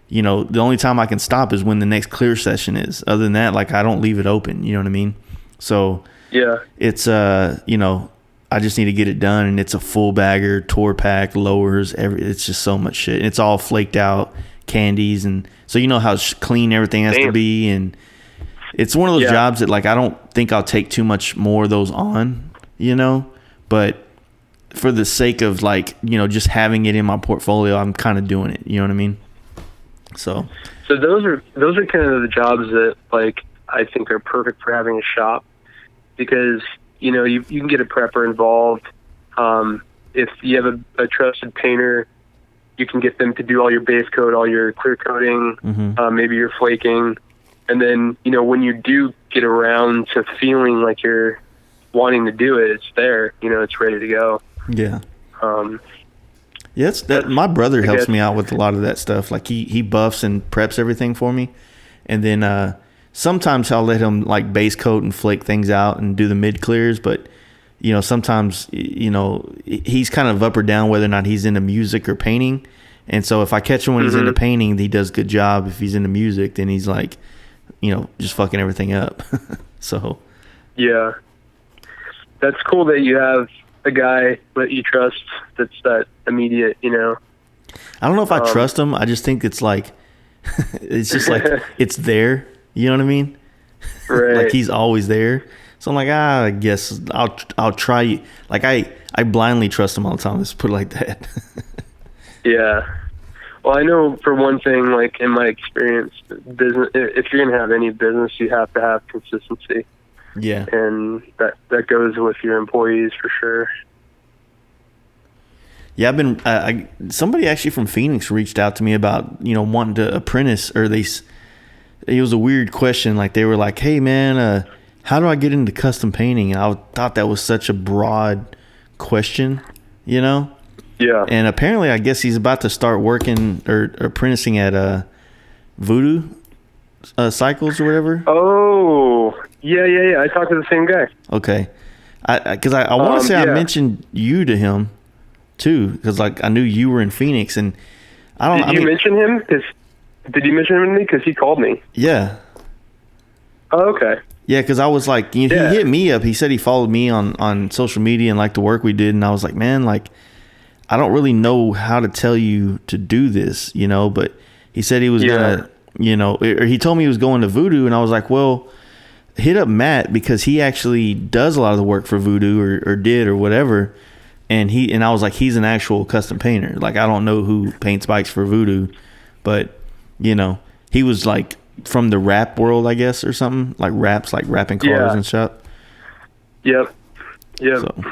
you know, the only time I can stop is when the next clear session is. Other than that, like, I don't leave it open. You know what I mean? So Yeah. it's, you know, I just need to get it done, and it's a full bagger, tour pack, lowers, it's just so much shit. It's all flaked out candies, and so you know how clean everything has to be, and it's one of those jobs that, like, I don't think I'll take too much more of those on, you know, but for the sake of, like, you know, just having it in my portfolio, I'm kind of doing it. You know what I mean? So those are kind of the jobs that, like, I think are perfect for having a shop, because, you know, you can get a prepper involved. If you have a trusted painter, you can get them to do all your base coat, all your clear coating, maybe your flaking. And then, you know, when you do get around to feeling like you're wanting to do it, it's there, you know, it's ready to go. Yeah. My brother helps me out with a lot of that stuff. Like, he buffs and preps everything for me. And then, sometimes I'll let him, like, base coat and flake things out and do the mid clears. But, you know, sometimes, you know, he's kind of up or down whether or not he's into music or painting. And so if I catch him when he's into painting, he does a good job. If he's into music, then he's, like, you know, just fucking everything up. So. Yeah. That's cool that you have a guy that you trust that's that immediate, you know. I don't know if I trust him. I just think it's like, it's just like, it's there. You know what I mean? Right. Like, he's always there. So I'm like, I guess I'll try. Like, I blindly trust him all the time. Let's put it like that. Yeah. Well, I know for one thing, like, in my experience, business, if you're going to have any business, you have to have consistency. Yeah. And that goes with your employees for sure. Yeah, I've been, somebody actually from Phoenix reached out to me about, you know, wanting to apprentice, or it was a weird question. Like, they were like, hey man, how do I get into custom painting? And I thought that was such a broad question, you know? Yeah. And apparently, I guess he's about to start working or apprenticing at Voodoo Cycles or whatever. Oh, yeah. I talked to the same guy. Okay. Because I want to say I mentioned you to him too, because, like, I knew you were in Phoenix, and I don't. Did you mention him? Did you mention him to me? Because he called me. Yeah. Oh, okay. Yeah, because I was like, you know, he hit me up. He said he followed me on social media and liked the work we did, and I was like, man, like, I don't really know how to tell you to do this, you know, but he said he was gonna, you know, or he told me he was going to Voodoo, and I was like, well, hit up Matt, because he actually does a lot of the work for Voodoo or did or whatever. And I was like, he's an actual custom painter. Like, I don't know who paints bikes for Voodoo, but, you know, he was like from the rap world, I guess, or something, like rapping cars and shit. Yep. So,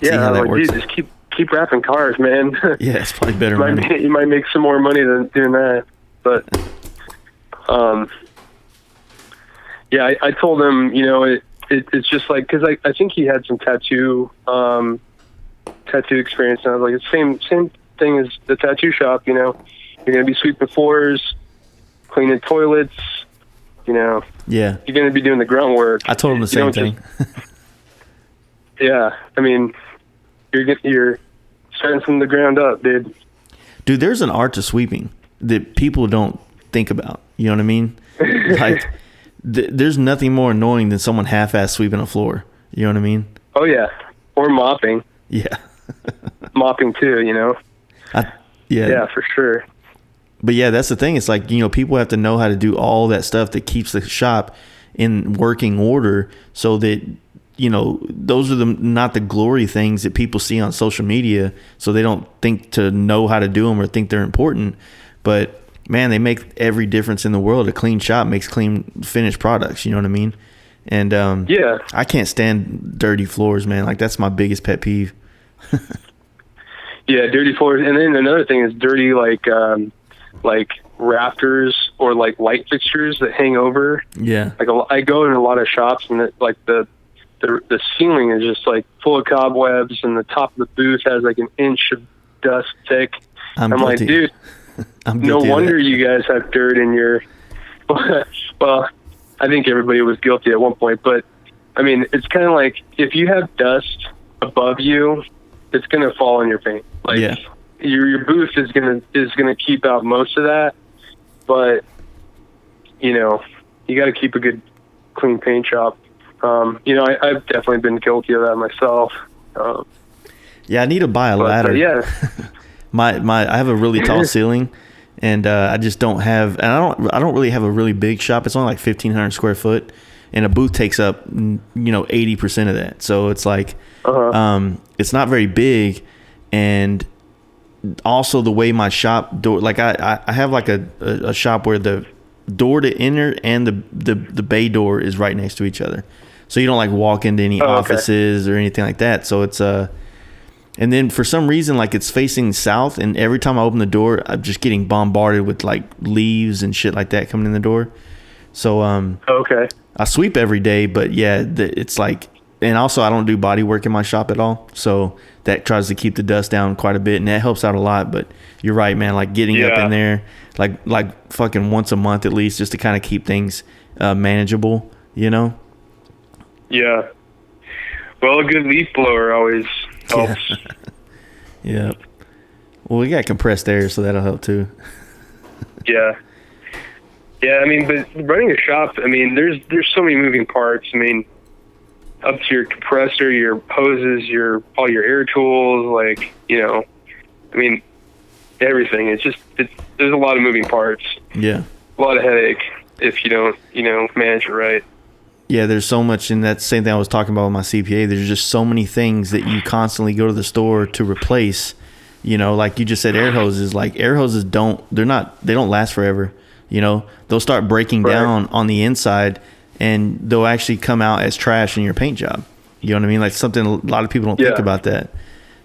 yeah, I'm like, dude, just keep rapping cars, man. Yeah, it's probably better money. You might make some more money than doing that. But, yeah, I told him, you know, it's just like, because I think he had some tattoo experience, and I was like, it's same thing as the tattoo shop, you know. You're going to be sweeping floors, cleaning toilets, you know. Yeah. You're going to be doing the grunt work. I told him the same thing. Yeah, I mean, you're starting from the ground up, dude. Dude, there's an art to sweeping that people don't think about. You know what I mean? Like, there's nothing more annoying than someone half-ass sweeping a floor. You know what I mean? Oh, yeah. Or mopping. Yeah. Mopping, too, you know? Yeah, for sure. But, yeah, that's the thing. It's like, you know, people have to know how to do all that stuff that keeps the shop in working order, so that, you know, those are not the glory things that people see on social media, so they don't think to know how to do them or think they're important. But, man, they make every difference in the world. A clean shop makes clean finished products. You know what I mean? And yeah, I can't stand dirty floors, man. Like, that's my biggest pet peeve. Yeah, dirty floors. And then another thing is dirty, like rafters or like light fixtures that hang over. Yeah. Like, I go in a lot of shops, and the ceiling is just like full of cobwebs, and the top of the booth has like an inch of dust thick. I'm like, dude, no wonder you guys have dirt in your. Well, I think everybody was guilty at one point, but I mean, it's kind of like, if you have dust above you, it's gonna fall on your paint. Like, your booth is gonna keep out most of that, but you know, you got to keep a good, clean paint shop. You know, I've definitely been guilty of that myself. Yeah, I need to buy a ladder. Yeah. I have a really tall ceiling, and I just don't have, and I don't really have a really big shop. It's only like 1,500 square foot, and a booth takes up 80% of that. So it's like, it's not very big, and also the way my shop door, like I have like a shop where the door to enter and the bay door is right next to each other, so you don't like walk into any offices or anything like that. So it's and then for some reason, like, it's facing south, and every time I open the door, I'm just getting bombarded with like leaves and shit like that coming in the door. So I sweep every day, but yeah, it's like, and also I don't do body work in my shop at all, so that tries to keep the dust down quite a bit, and that helps out a lot. But you're right, man, like getting up in there like fucking once a month at least, just to kind of keep things manageable, Yeah. Well, a good leaf blower always helps. Yeah. Well, we got compressed air, so that'll help too. Yeah, I mean, but running a shop, I mean, there's so many moving parts. I mean, up to your compressor, your hoses, all your air tools, like, I mean, everything. There's a lot of moving parts. Yeah. A lot of headache if you don't, manage it right. Yeah, there's so much, and that's the same thing I was talking about with my CPA. There's just so many things that you constantly go to the store to replace. Like you just said, air hoses. Like, air hoses they don't last forever. They'll start breaking down on the inside, and they'll actually come out as trash in your paint job. You know what I mean? Like, something a lot of people don't think about that.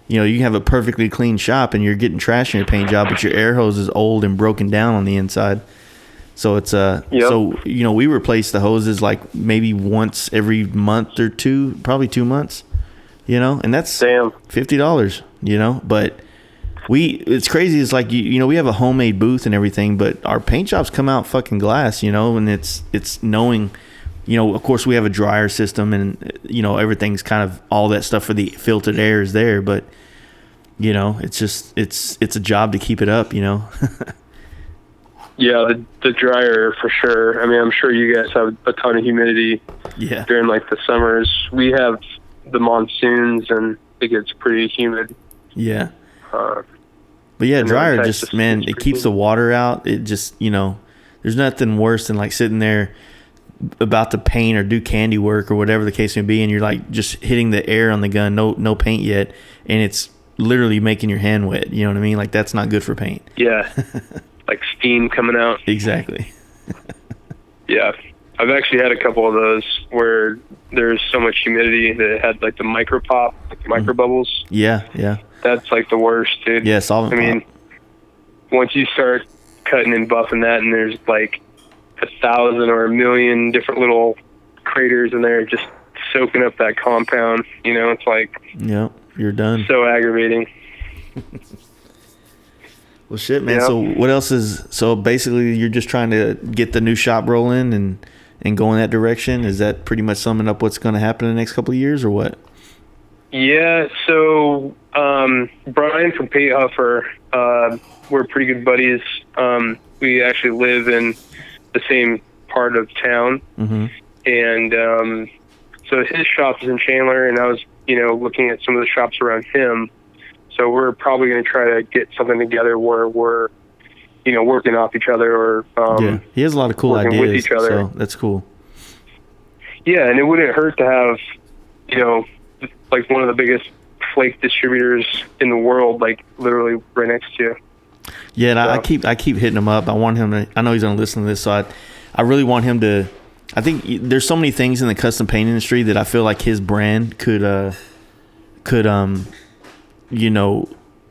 You can have a perfectly clean shop and you're getting trash in your paint job, but your air hose is old and broken down on the inside. So it's so we replace the hoses like maybe once every month or two, probably 2 months, and that's $50, but it's crazy. It's like, we have a homemade booth and everything, but our paint jobs come out fucking glass, and it's knowing, of course we have a dryer system and, everything's kind of, all that stuff for the filtered air is there, but it's just, it's a job to keep it up, Yeah, the dryer for sure. I mean, I'm sure you guys have a ton of humidity during like the summers. We have the monsoons and it gets pretty humid. Yeah. But yeah, dryer just, man, it keeps the water out. It just, there's nothing worse than like sitting there about to paint or do candy work or whatever the case may be, and you're like just hitting the air on the gun, no paint yet, and it's literally making your hand wet. You know what I mean? Like, that's not good for paint. Yeah. Like steam coming out. Exactly. Yeah. I've actually had a couple of those where there's so much humidity that it had like the micro pop, like micro bubbles. Yeah. That's like the worst, dude. Yeah, solvent I mean, once you start cutting and buffing that and there's like 1,000 or 1,000,000 different little craters in there just soaking up that compound, it's like... Yep, you're done. So aggravating. Well, shit, man. Yep. So what else so basically you're just trying to get the new shop rolling and go in that direction? Is that pretty much summing up what's going to happen in the next couple of years or what? Yeah. So, Brian from Paint Huffer, we're pretty good buddies. We actually live in the same part of town. Mm-hmm. And, so his shop is in Chandler, and I was, looking at some of the shops around him. So we're probably going to try to get something together where we're, working off each other or he has a lot of cool ideas with each other. So that's cool. Yeah, and it wouldn't hurt to have, like one of the biggest flake distributors in the world, like literally right next to you. Yeah, and so. I keep hitting him up. I want him to. I know he's going to listen to this, so I really want him to. I think there's so many things in the custom paint industry that I feel like his brand could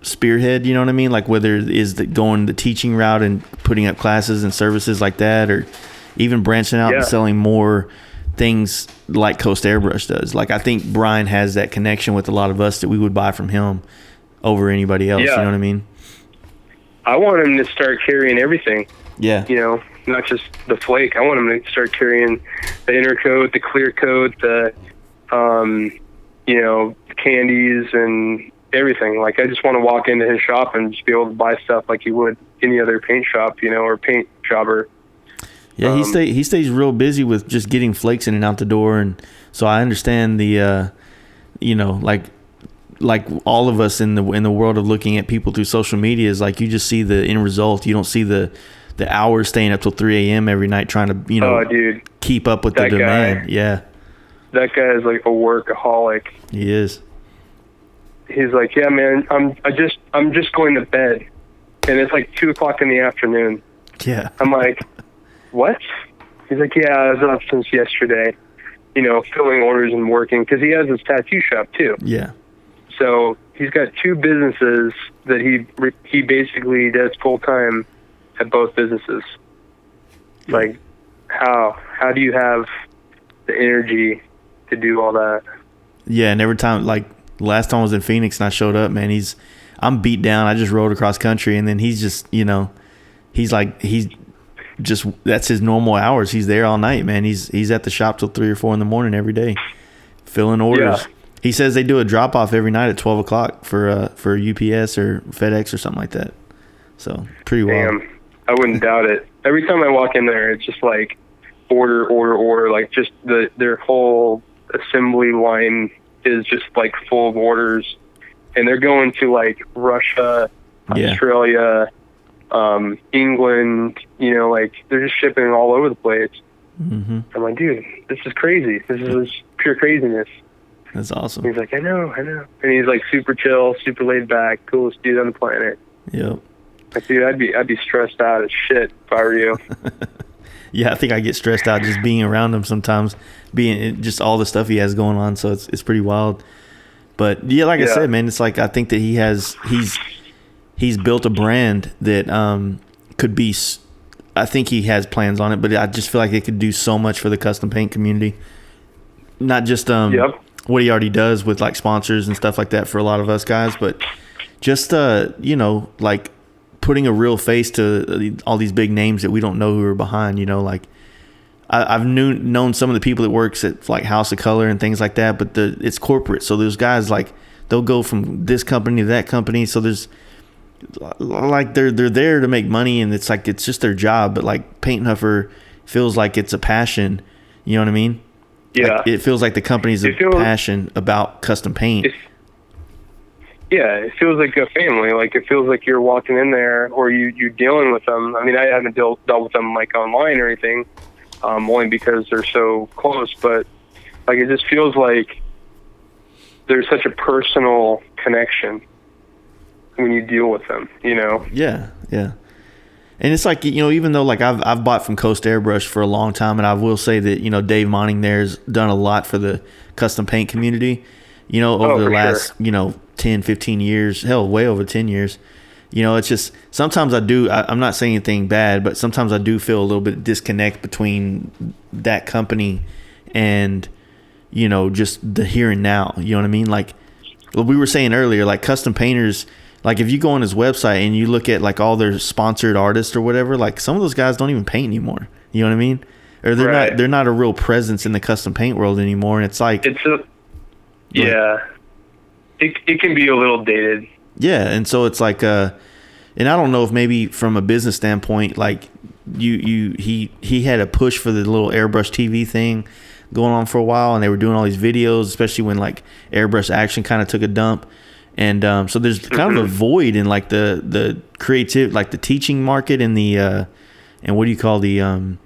spearhead, you know what I mean? Like, whether it is going the teaching route and putting up classes and services like that, or even branching out and selling more things like Coast Airbrush does. Like, I think Brian has that connection with a lot of us that we would buy from him over anybody else. You know what I mean? I want him to start carrying everything. Yeah. Not just the flake. I want him to start carrying the inner coat, the clear coat, the candies and everything. Like, I just want to walk into his shop and just be able to buy stuff like you would any other paint shop, or paint jobber. Yeah, he stays real busy with just getting flakes in and out the door, and so I understand the, like all of us in the world of looking at people through social media is like you just see the end result. You don't see the hours staying up till 3 a.m. every night trying to Oh, dude, keep up with the demand. Yeah, that guy is like a workaholic. he is. He's like, yeah, man, I'm just going to bed, and it's like 2:00 in the afternoon. Yeah, I'm like, what? He's like, yeah, I was up since yesterday, filling orders and working, because he has his tattoo shop too. Yeah. So he's got 2 businesses that he basically does full time at both businesses. Yeah. Like, how do you have the energy to do all that? Yeah, and every time, like last time I was in Phoenix and I showed up, man, I'm beat down. I just rode across country, and then he's just, that's his normal hours. He's there all night, man. He's at the shop till 3 or 4 in the morning every day, filling orders. Yeah. He says they do a drop off every night at 12 o'clock for UPS or FedEx or something like that. So pretty wild. Damn, I wouldn't doubt it. Every time I walk in there, it's just like order. Like just their whole assembly line is just like full of orders, and they're going to like Russia, Australia, England. Like they're just shipping all over the place. Mm-hmm. I'm like, dude, this is crazy. This is pure craziness. That's awesome. He's like, I know. And he's like super chill, super laid back, coolest dude on the planet. Yep. Like, dude, I'd be stressed out as shit if I were you. Yeah, I think I get stressed out just being around him sometimes, just all the stuff he has going on. So it's pretty wild. But yeah, like I said, man, it's like I think that he's built a brand that could be. I think he has plans on it, but I just feel like it could do so much for the custom paint community. Not just what he already does with like sponsors and stuff like that for a lot of us guys, but just like putting a real face to all these big names that we don't know who are behind. Like I've known some of the people that works at like House of Color and things like that, but it's corporate, so those guys like they'll go from this company to that company. So there's like they're there to make money, and it's like it's just their job. But like Paint Huffer feels like it's a passion. You know what I mean? Yeah. Like, it feels like the company's passion about custom paint. It feels like a family. Like it feels like you're walking in there, or you're dealing with them. I mean, I haven't dealt with them like online or anything, only because they're so close. But like it just feels like there's such a personal connection when you deal with them. Yeah. And it's like, even though like I've bought from Coast Airbrush for a long time, and I will say that, Dave Monning there's done a lot for the custom paint community, over the last, 10, 15 years, hell, way over 10 years. It's just sometimes I'm not saying anything bad, but sometimes I do feel a little bit of disconnect between that company and, just the here and now. You know what I mean? Like we were saying earlier, like custom painters, like if you go on his website and you look at like all their sponsored artists or whatever, like some of those guys don't even paint anymore. You know what I mean? Or they're not a real presence in the custom paint world anymore. And it's like, it can be a little dated. Yeah. And so it's like, and I don't know if maybe from a business standpoint, like he had a push for the little Airbrush TV thing going on for a while, and they were doing all these videos, especially when like Airbrush Action kind of took a dump. And so there's kind of a void in like the creative, like the teaching market and the and what do you call the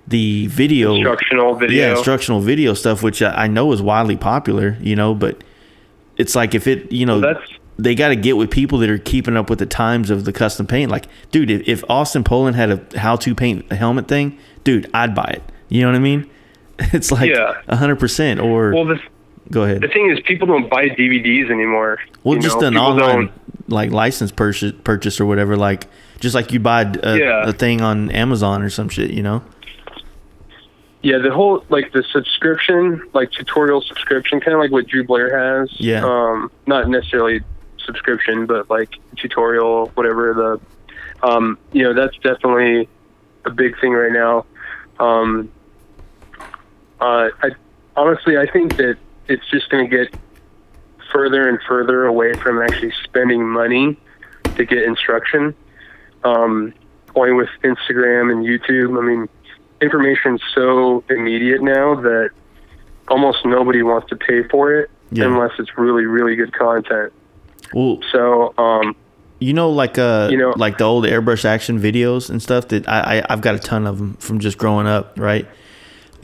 video instructional video stuff, which I know is widely popular, but it's like if it they got to get with people that are keeping up with the times of the custom paint. Like, dude, if Austin Poland had a how to paint a helmet thing, dude, I'd buy it. You know what I mean? It's like 100%. Or go ahead. The thing is, people don't buy DVDs anymore. Well, just an online like license purchase or whatever. Like just like you buy a thing on Amazon or some shit. Yeah, the whole like the subscription, like tutorial subscription, kind of like what Drew Blair has. Yeah. Not necessarily subscription, but like tutorial, whatever that's definitely a big thing right now. I think that it's just going to get further and further away from actually spending money to get instruction. point with Instagram and YouTube. I mean, information's so immediate now that almost nobody wants to pay for it unless it's really, really good content. Well, so, like the old airbrush action videos and stuff that I've got a ton of them from just growing up, right?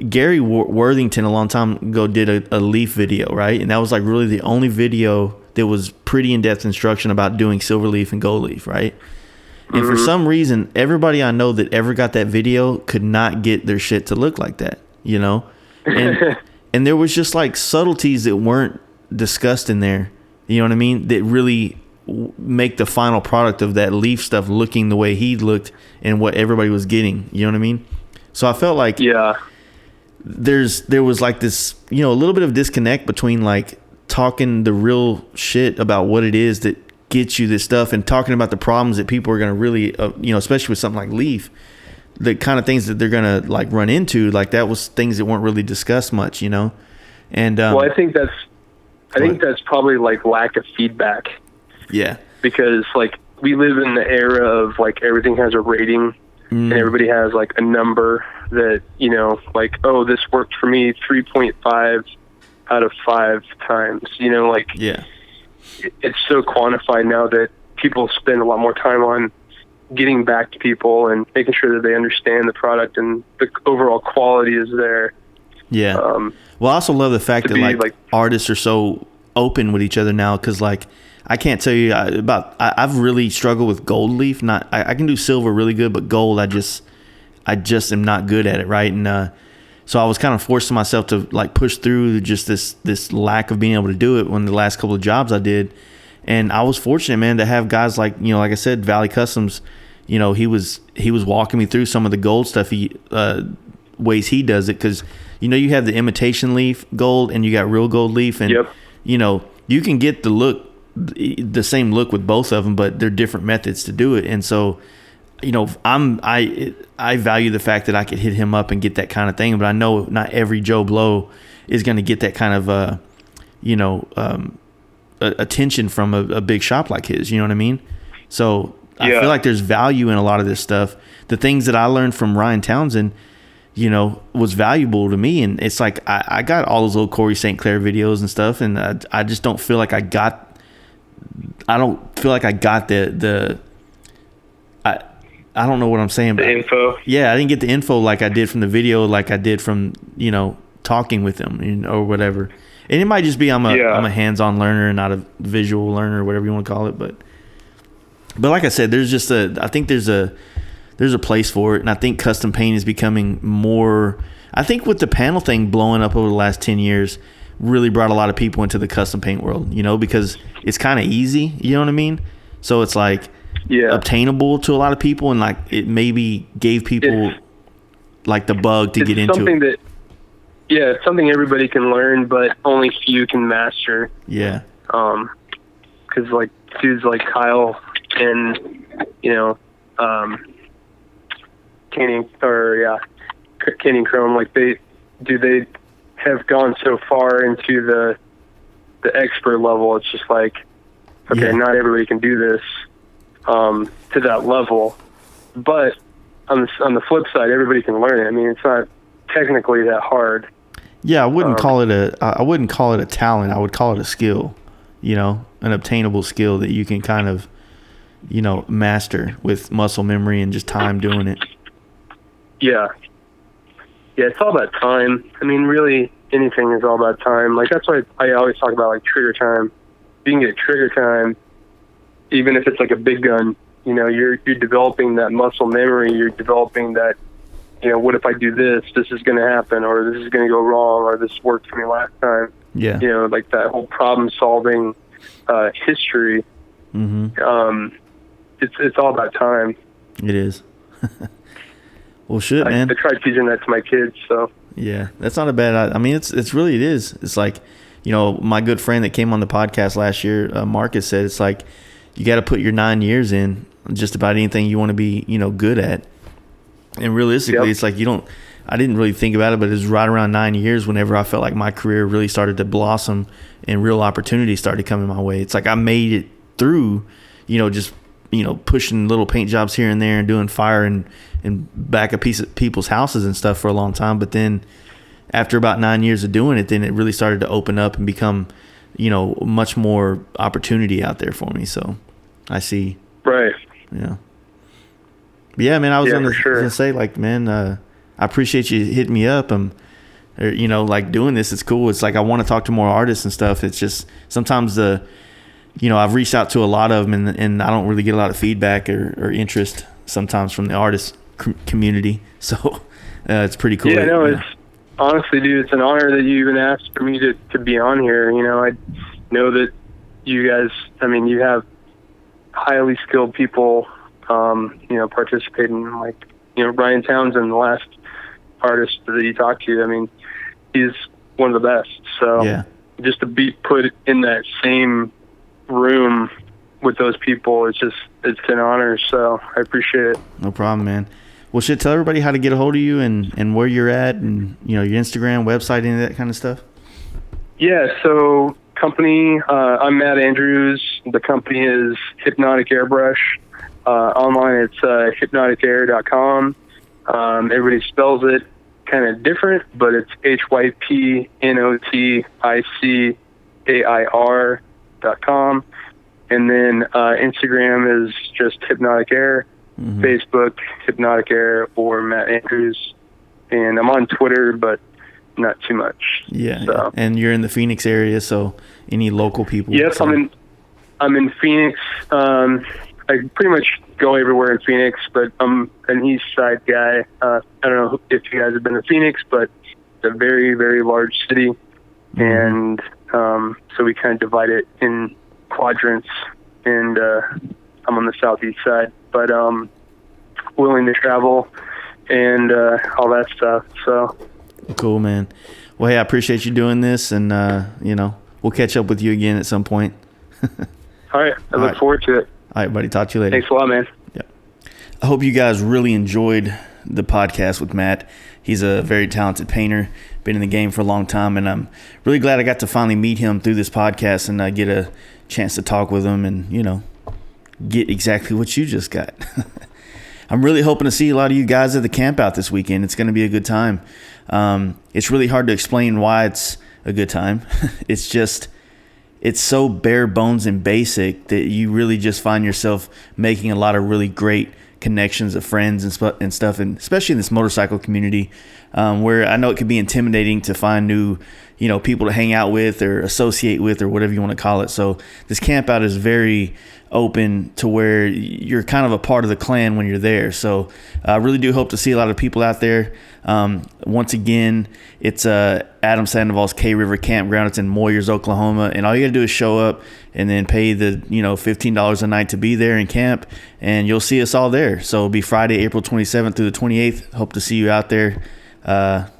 Gary Worthington a long time ago did a leaf video, right? And that was like really the only video that was pretty in-depth instruction about doing silver leaf and gold leaf, right? And for some reason, everybody I know that ever got that video could not get their shit to look like that, And there was just like subtleties that weren't discussed in there, you know what I mean? That really make the final product of that leaf stuff looking the way he looked and what everybody was getting, you know what I mean? So I felt like there was like this, a little bit of disconnect between like talking the real shit about what it is that gets you this stuff and talking about the problems that people are going to really, especially with something like leaf, the kind of things that they're going to like run into, like that was things that weren't really discussed much, And well, I think that's probably like lack of feedback. Yeah. Because like we live in the era of like everything has a rating and everybody has like a number that, like, oh, this worked for me 3.5 out of 5 times, It's so quantified now that people spend a lot more time on getting back to people and making sure that they understand the product and the overall quality is there. Yeah. Well, I also love the fact that like artists are so open with each other now. 'Cause like, I can't tell you I've really struggled with gold leaf. I can do silver really good, but gold, I just am not good at it. Right. And, so I was kind of forcing myself to like push through just this lack of being able to do it when the last couple of jobs I did. And I was fortunate, man, to have guys like, like I said, Valley Customs, he was walking me through some of the gold stuff, ways he does it. 'Cause, you have the imitation leaf gold and you got real gold leaf and, you can get the same look with both of them, but they're different methods to do it. And so, I value the fact that I could hit him up and get that kind of thing, but I know not every Joe Blow is going to get that kind of, attention from a big shop like his, you know what I mean? So I feel like there's value in a lot of this stuff. The things that I learned from Ryan Townsend, was valuable to me. And it's like, I got all those old Corey St. Clair videos and stuff. And I just don't feel like I got I don't know what I'm saying. The info. Yeah, I didn't get the info like I did from the video, like I did from, talking with them or whatever. And it might just be I'm a hands-on learner and not a visual learner or whatever you want to call it. But like I said, there's I think there's a place for it. And I think custom paint is becoming more, I think with the panel thing blowing up over the last 10 years, really brought a lot of people into the custom paint world, because it's kind of easy, you know what I mean? So it's like obtainable to a lot of people, and like it maybe gave people like the bug to get into it. It's something everybody can learn, but only few can master. Yeah. 'Cause like dudes like Kyle and, Kenny and Chrome, like they have gone so far into the expert level. It's just like, okay, not everybody can do this to that level, but on the flip side, everybody can learn it. I mean, it's not technically that hard. Yeah, I wouldn't call it a talent. I would call it a skill, an obtainable skill that you can kind of, master with muscle memory and just time doing it. Yeah, it's all about time. I mean, really, anything is all about time. Like, that's why I always talk about, like, trigger time. If you can get trigger time, even if it's like a big gun, you're developing that muscle memory. You're developing that, what if I do this? This is going to happen, or this is going to go wrong, or this worked for me last time. Yeah. Like that whole problem-solving history. Mm-hmm. It's all about time. It is. Well, shit, man. I tried teaching that to my kids, so. Yeah, that's not a bad. I mean, it is. It's like, my good friend that came on the podcast last year, Marcus, said it's like you got to put your 9 years in just about anything you want to be, good at. And realistically, it's like I didn't really think about it, but it was right around 9 years whenever I felt like my career really started to blossom and real opportunities started coming my way. It's like I made it through, just pushing little paint jobs here and there and doing fire and back a piece of people's houses and stuff for a long time. But then after about 9 years of doing it, then it really started to open up and become, much more opportunity out there for me. So I see. Right. Yeah. Yeah, man, I was gonna say, like, man, I appreciate you hitting me up. Like doing this, it's cool. It's like I want to talk to more artists and stuff. It's just sometimes I've reached out to a lot of them and I don't really get a lot of feedback or interest sometimes from the artist community. So it's pretty cool. Yeah, no, it's honestly, dude, it's an honor that you even asked for me to be on here. I know that you guys, you have highly skilled people, participating, like, Ryan Townsend, the last artist that you talked to. He's one of the best. So yeah. Just to be put in that same room with those people, it's an honor. So I appreciate it. No problem, man. Well, tell everybody how to get a hold of you and where you're at and, your Instagram, website, any of that kind of stuff. Yeah. So company, I'm Matt Andrews. The company is Hypnotic Airbrush. Online, it's hypnoticair.com. Everybody spells it kind of different, but it's hypnoticair.com. And then Instagram is just Hypnotic Air. Mm-hmm. Facebook, Hypnotic Air, or Matt Andrews. And I'm on Twitter, but not too much. Yeah. So. And you're in the Phoenix area, so any local people? Yes, so. I'm in Phoenix. I pretty much go everywhere in Phoenix, but I'm an East Side guy. I don't know if you guys have been to Phoenix, but it's a very, very large city. Mm-hmm. And so we kind of divide it in quadrants, and I'm on the southeast side, but willing to travel and all that stuff. So cool, man. Well, hey, I appreciate you doing this, and we'll catch up with you again at some point. All right, I look forward to it. All right, buddy. Talk to you later. Thanks a lot, man. Yeah. I hope you guys really enjoyed the podcast with Matt. He's a very talented painter, been in the game for a long time, and I'm really glad I got to finally meet him through this podcast and get a chance to talk with him and, get exactly what you just got. I'm really hoping to see a lot of you guys at the camp out this weekend. It's going to be a good time. It's really hard to explain why it's a good time. It's so bare bones and basic that you really just find yourself making a lot of really great connections of friends and stuff, and especially in this motorcycle community, where I know it could be intimidating to find new, people to hang out with or associate with or whatever you want to call it. So this camp out is very open to where you're kind of a part of the clan when you're there. So I really do hope to see a lot of people out there. Once again, it's Adam Sandoval's K River Campground. It's in Moyers, Oklahoma, and all you gotta do is show up and then pay the $15 a night to be there and camp, and you'll see us all there. So it'll be Friday, April 27th through the 28th. Hope to see you out there.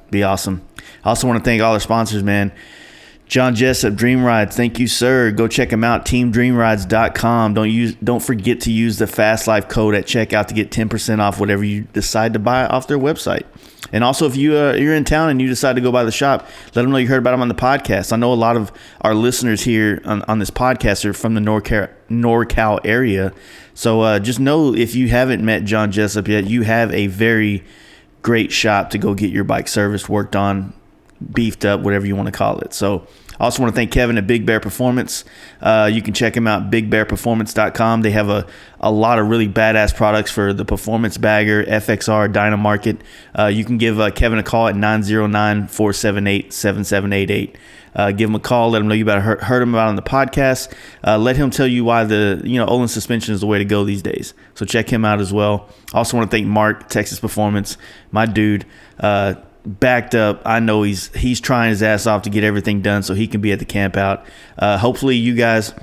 Be awesome. I also want to thank all our sponsors, man. John Jessup, Dream Rides, thank you, sir. Go check him out, teamdreamrides.com. Don't forget to use the Fast Life code at checkout to get 10% off whatever you decide to buy off their website. And also, if you're in town and you decide to go by the shop, let them know you heard about them on the podcast. I know a lot of our listeners here on this podcast are from the NorCal area. So just know, if you haven't met John Jessup yet, you have a very great shop to go get your bike serviced, worked on, beefed up, whatever you want to call it. So I also want to thank Kevin at Big Bear Performance. You can check him out, bigbearperformance.com. They have a lot of really badass products for the Performance Bagger, FXR, Dynamarket. You can give Kevin a call at 909-478-7788. Give him a call. Let him know you heard him about on the podcast. Let him tell you why the Olin suspension is the way to go these days. So check him out as well. Also want to thank Mark, Texas Performance, my dude. Backed up. I know he's trying his ass off to get everything done so he can be at the camp out. Hopefully you guys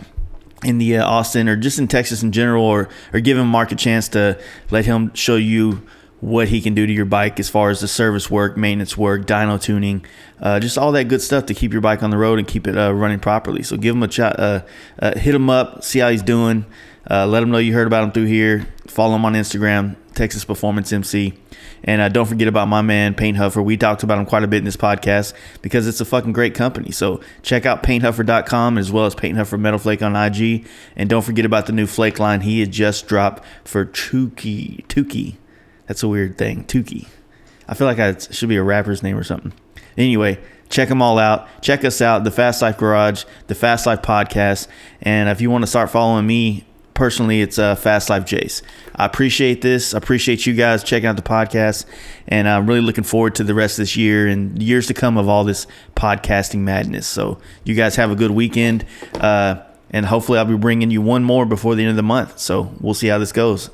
in the Austin or just in Texas in general, or give him Mark a chance to let him show you what he can do to your bike as far as the service work, maintenance work, dyno tuning, just all that good stuff to keep your bike on the road and keep it running properly. So give him a shot, hit him up, see how he's doing. Let him know you heard about him through here. Follow him on Instagram, Texas Performance MC. And don't forget about my man, Paint Huffer. We talked about him quite a bit in this podcast because it's a fucking great company. So check out painthuffer.com as well as Paint Huffer Metal Flake on IG. And don't forget about the new flake line he had just dropped for Tukey. That's a weird thing, Tukey. I feel like it should be a rapper's name or something. Anyway, check them all out. Check us out, the Fast Life Garage, the Fast Life Podcast. And if you want to start following me, personally, it's Fast Life Jace. I appreciate this. I appreciate you guys checking out the podcast, and I'm really looking forward to the rest of this year and years to come of all this podcasting madness. So you guys have a good weekend, and hopefully I'll be bringing you one more before the end of the month. So we'll see how this goes.